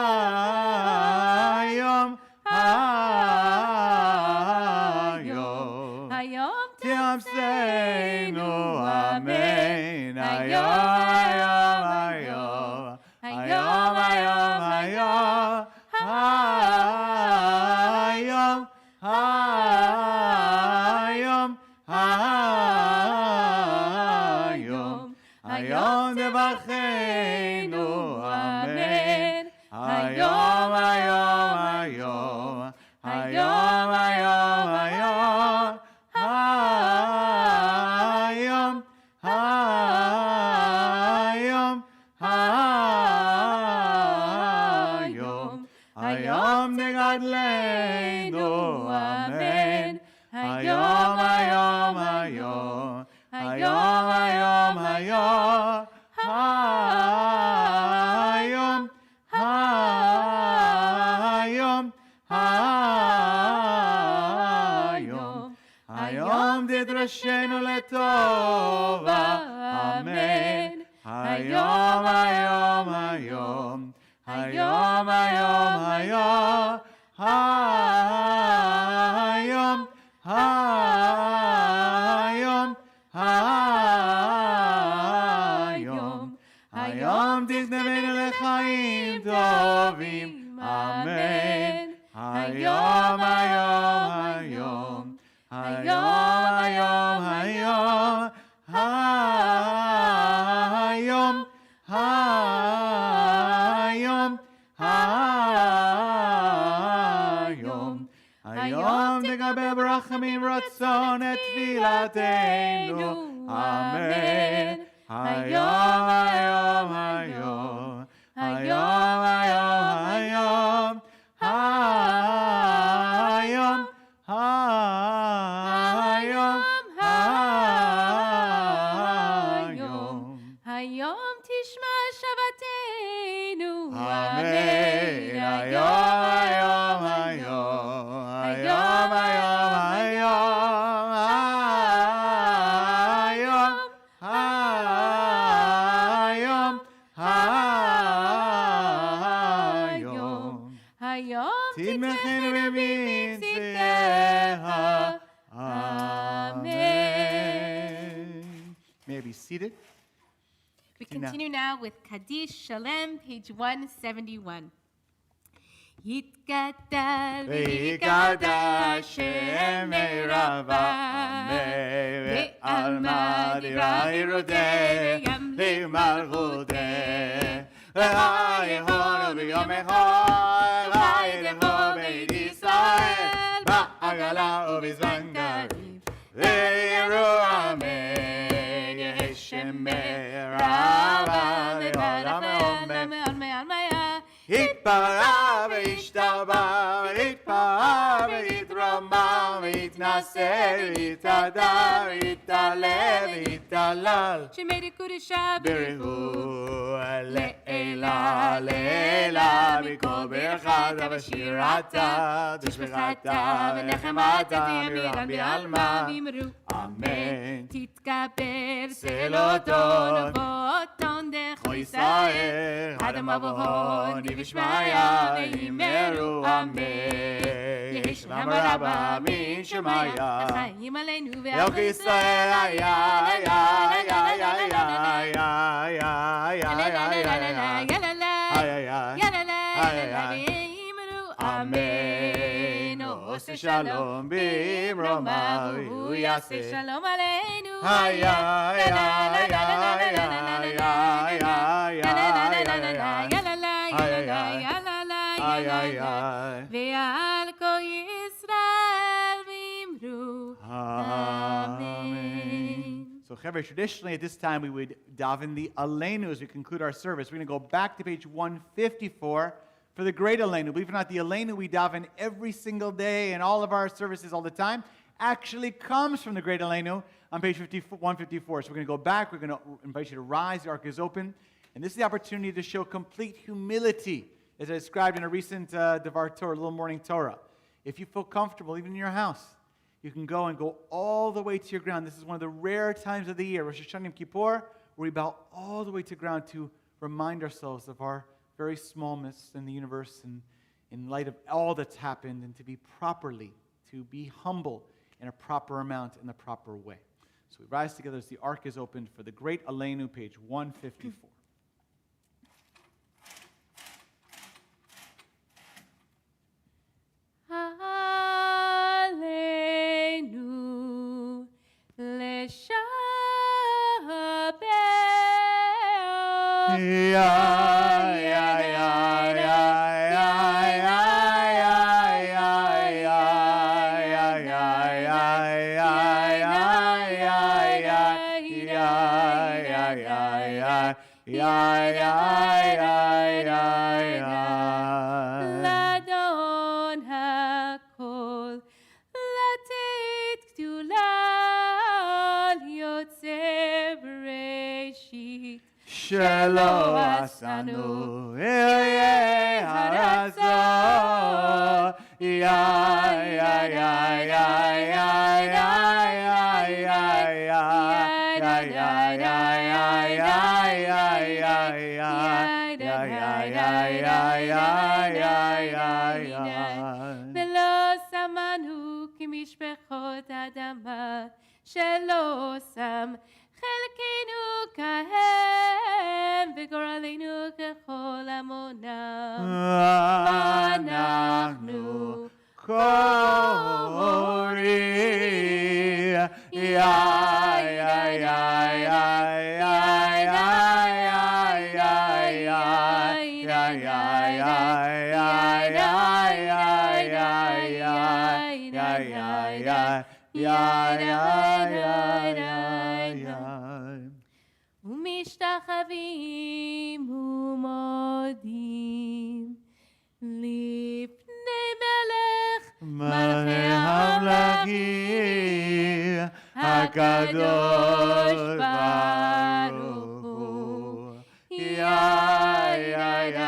hayom, hayom, Tiamseinu, amen. Hayom, hayom, hayom, hayom, hayom, hayom, hayom, hayom, hayom, Devachenu, amen. Hayom, hayom, hayom, hayom, hayom, hayom, hayom, hayom, hayom, hayom, Negadleinu, amen. Hayom, hayom, hayom, hayom, hayom, hayom, hayom, hayom, hayom, hayom, Didrashenu leTovah, amen. Hayom, hayom, hayom, hayom, hayom, hayom, hayom, hayom, hayom, hayom, Dignevenu lechaim tovim, amen. Hayom, hayom, hayom, hayom, hayom, hayom, hayom, hayom, hayom, hayom, Degaber brachamim ratzon et tfilateinu, amen. Hayom, hayom, hayom, hayom, hayom, hayom, hayom, hayom, hayom, tishma Shabbatenu, amen. Hayom, hayom, hayom, hayom, hayom, hayom, hayom, hayom, Tidmechenu b'mitzvteha, amen. May I be seated? We continue now with Kaddish Shalem, page 171. Yitgadal ויקדש שם רבה, ועלמא דברי רודה, למלכותה, ויהונו ביום אחד, וידבו בית ישראל, בעגלה ובזמן קריב, ויראו אמן, יהי שם רבה, לעולם ועולם. יתפרע וישתבח, ויתפרע ויתרומם, ויתנשא, ויתהדר, ויתעלה, ויתהלל. שמי קודשה בריחו לעילה, לעילה, מכל ברכתה ושירתה, תשבחתה ונחמתה, מרם בעלמא, ואמרו אמן. תתקבל סלוטון ובוטון דחו ישראל, אדם ובהון ושמיה, ואמרו אמן. יהי שלום רבה מן שמיה, החיים עלינו ועל ישראל, אמן. עושה שלום במרומיו, הוא יעשה שלום עלינו. ועל כל ישראל ואמרו אמן. So, Chaver, traditionally at this time we would daven the Aleinu as we conclude our service. We're going to go back to page 154 for the great Aleinu. Believe it or not, the Aleinu we daven every single day in all of our services all the time actually comes from the great Aleinu on page 154. So we're going to go back. We're going to invite you to rise. The ark is open. And this is the opportunity to show complete humility, as I described in a recent Devar Torah, Little Morning Torah. If you feel comfortable, even in your house, you can go all the way to your ground. This is one of the rare times of the year, Rosh Hashanah Yom Kippur, where we bow all the way to ground to remind ourselves of our very smallness in the universe and in light of all that's happened, and to be humble in a proper amount, in the proper way. So we rise together as the ark is opened for the Great Aleinu, page 154. Aleinu leshaber. Ladon hakol latet gdula liotzer bereshit Shelo asanu Eryeh harazo Ya ya ya ya ya ya ya ya ולא שמנו כמשפחות אדמה שלא שם חלקנו כהם וגורלנו ככל עמונם ואנחנו קוראים יא יא יא ומשתחווים ומודים לפני מלך מלכי המלכים הקדוש ברוך הוא יא יא יא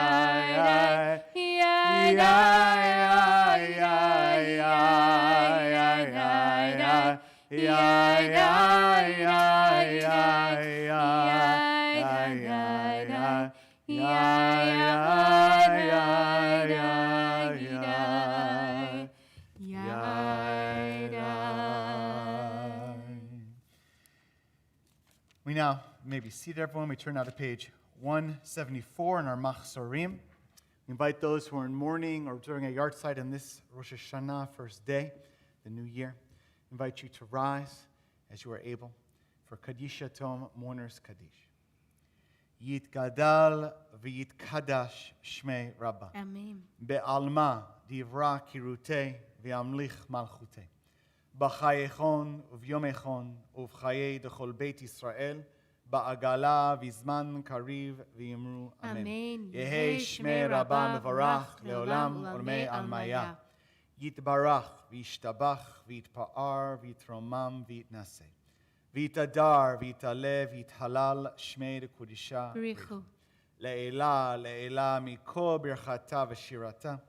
We now may be seated, everyone. We turn now to page 174 in our Machzorim. We invite those who are in mourning or during a yard site on this Rosh Hashanah first day, the new year. We invite you to rise as you are able for Kaddish Yatom, Mourners Kaddish. Yitgadal v'yitkadash shmei Rabbi. Amen. Be'alma divra kirutei v'amlich malchutei. B'chayechon uvyomechon uv'chayei dechol Beit Yisrael ba'agala v'zman kariv v'yimru Amen. Amen. Yehei shmei Rabba mevarach leolam olmei almaya. Yitbarach v'yishtabach v'yitpa'ar v'yitromam v'yitnaseh. V'yitadar v'yitale v'yithalal shmei dekudisha. Berichu. Le'ela le'ela mikol birchata v'shirata.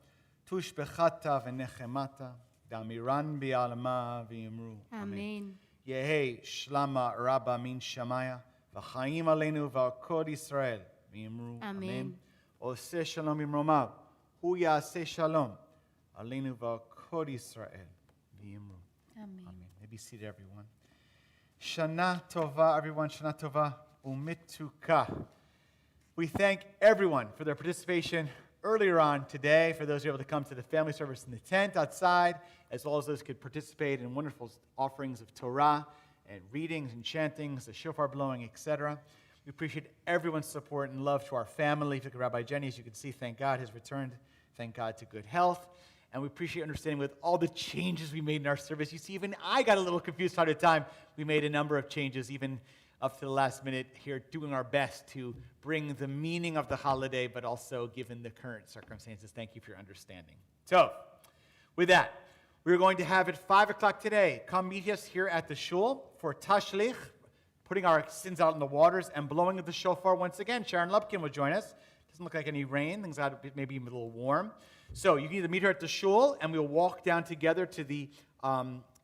Tush bechata v'nechemata. Damiran bi'alma v'yimru. Amen. Yehei shlama rabba min shamaya. V'chaim aleinu v'akod Yisrael v'yimru. Amen. Oseh shalom imromav. Hu yaseh shalom. Aleinu v'akod Yisrael v'yimru. Amen. Amen. May be seated, everyone. Shana Tovah, everyone. Shana Tovah umituka. We thank everyone for their participation earlier on today, for those who were able to come to the family service in the tent outside, as well as those who could participate in wonderful offerings of Torah and readings and chantings, the shofar blowing, etc. We appreciate everyone's support and love to our family. If you look at Rabbi Jenny, as you can see, thank God, has returned, thank God, to good health. And we appreciate understanding with all the changes we made in our service. You see, even I got a little confused at the time. We made a number of changes, even up to the last minute here, doing our best to bring the meaning of the holiday, but also given the current circumstances. Thank you for your understanding. So, with that, we're going to have at 5 o'clock today, come meet us here at the shul for Tashlich, putting our sins out in the waters and blowing of the shofar once again. Sharon Lupkin will join us. Doesn't look like any rain. Things out maybe a little warm. So you can either meet her at the shul, and we'll walk down together to the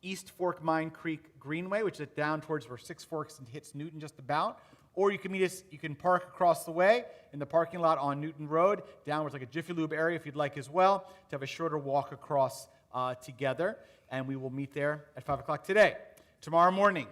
East Fork Mine Creek Greenway, which is down towards where Six Forks and hits Newton just about. Or you can meet us, you can park across the way in the parking lot on Newton Road, downwards like a Jiffy Lube area if you'd like as well, to have a shorter walk across together. And we will meet there at 5 o'clock today. Tomorrow morning,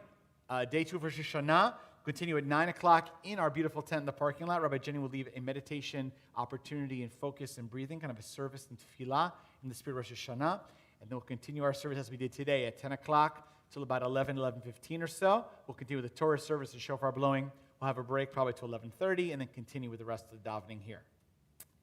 day 2 of Rosh Hashanah, continue at 9 o'clock in our beautiful tent in the parking lot. Rabbi Jenny will leave a meditation opportunity and focus and breathing, kind of a service and tefillah in the spirit of Rosh Hashanah. And then we'll continue our service as we did today at 10 o'clock till about 11:15 or so. We'll continue with the Torah service and shofar blowing. We'll have a break probably till 11:30 and then continue with the rest of the davening here.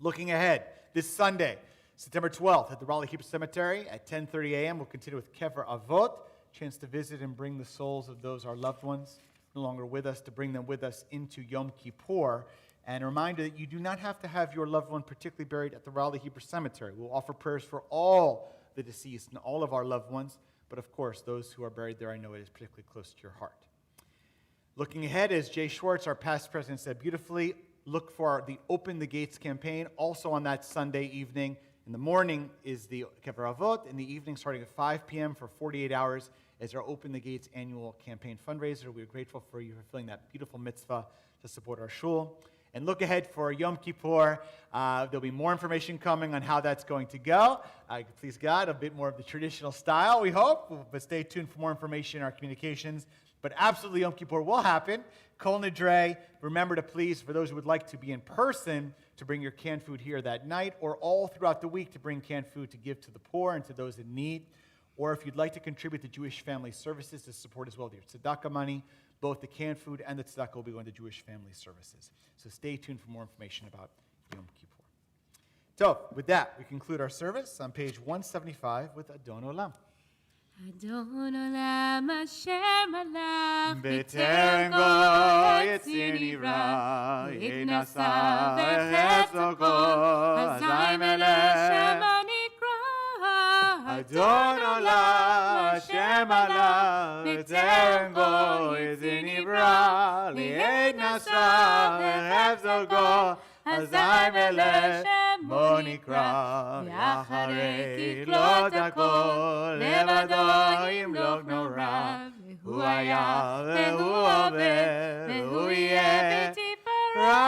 Looking ahead, this Sunday, September 12th at the Raleigh Hebrew Cemetery at 10:30 a.m. We'll continue with Kever Avot, chance to visit and bring the souls of those our loved ones no longer with us, to bring them with us into Yom Kippur. And a reminder that you do not have to have your loved one particularly buried at the Raleigh Hebrew Cemetery. We'll offer prayers for all the deceased and all of our loved ones, but of course, those who are buried there, I know it is particularly close to your heart. Looking ahead, as Jay Schwartz, our past president, said beautifully, look for the Open the Gates campaign. Also on that Sunday evening, in the morning is the Kever Avot. In the evening, starting at 5 p.m. for 48 hours, is our Open the Gates annual campaign fundraiser. We're grateful for you fulfilling that beautiful mitzvah to support our shul. And look ahead for Yom Kippur. There'll be more information coming on how that's going to go. Please God, a bit more of the traditional style, we hope. But stay tuned for more information in our communications. But absolutely, Yom Kippur will happen. Kol Nidre, remember to please, for those who would like to be in person, to bring your canned food here that night, or all throughout the week to bring canned food to give to the poor and to those in need. Or if you'd like to contribute to Jewish Family Services to support as well with your tzedakah money, both the canned food and the tzedakah will be going to Jewish Family Services. So stay tuned for more information about Yom Kippur. So, with that, we conclude our service on page 175 with Adon Olam. Adon Olam Asher Malach B'terem go Yetzir Nivra Yignasa V'chesoko Hazai Melech Shema Nikra Adon Olam Asher Malach B'terem go Yetzir Nivra Yignasa V'chesoko Hazai Melech Monikra V'acharei Tiklot Hakol Levado Yimlok Nora V'hu Haya V'hu Ove V'hu Yeh B'tifara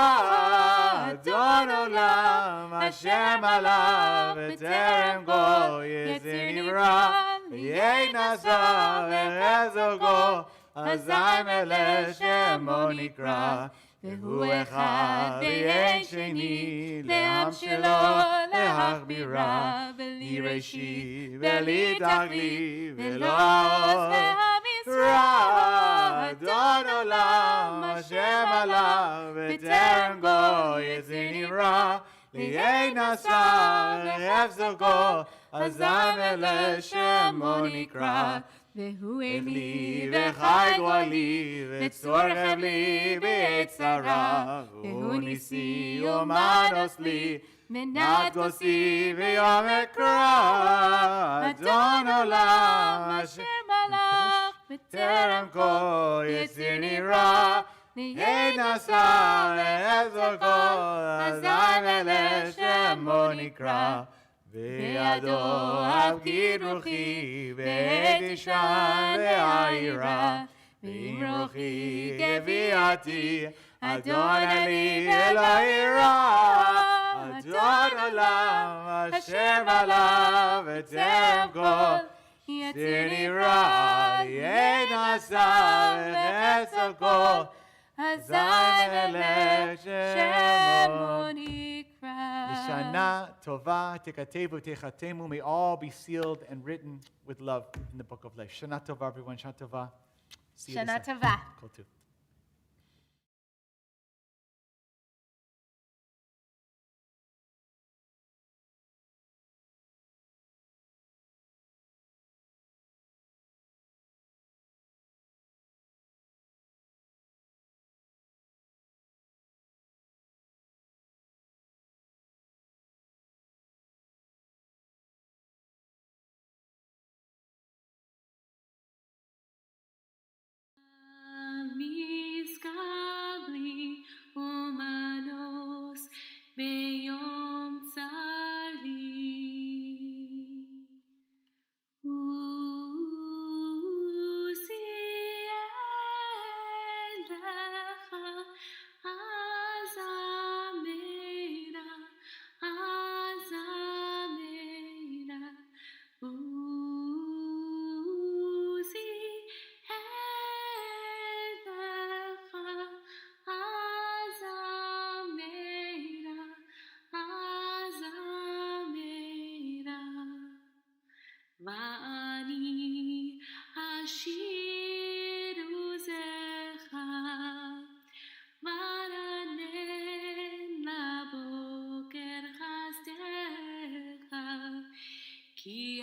Adon Olam Hashem Alav B'terem Go Yetzir Nivra V'yei Nasa V'chezogo Hazai Melech Shemo Nikra והוא אחד ויש שני, לעם שלו להכבירה, בלי ראשי בלי תכלי, ולא עוז והמצרה. אדון עולם השם עליו, בטרם גוי יצא נברא, ליהי נשא והפסוקו, אזי מלך שמו נקרא. והוא אלי וחי גואלי וצור חבלי בעת צרה והוא ניסי ומנוס לי מנת כוסי ויום אקרא אדון עולם אשר מלך בטרם כה יציר נברא נהי נשא והפסוקו אזי מלך שמו נקרא בידו הפקיד רוחי ועת אישן והעירה ואם רוחי כביעתי אדון עלי ולא ירא אדון עולם אשר עליו בטרם כל יציר נברא יהי נשא וחסוקו אזי מלך שמו נקרא. Shana, Tovah, Tekatevu, Techatemu, may all be sealed and written with love in the book of life. Shana Tovah, everyone. Shana Tovah. See you Shana this time. Tovah. Kol tu. Me השיר עוזך, ורנן לבוקר חסדך, כי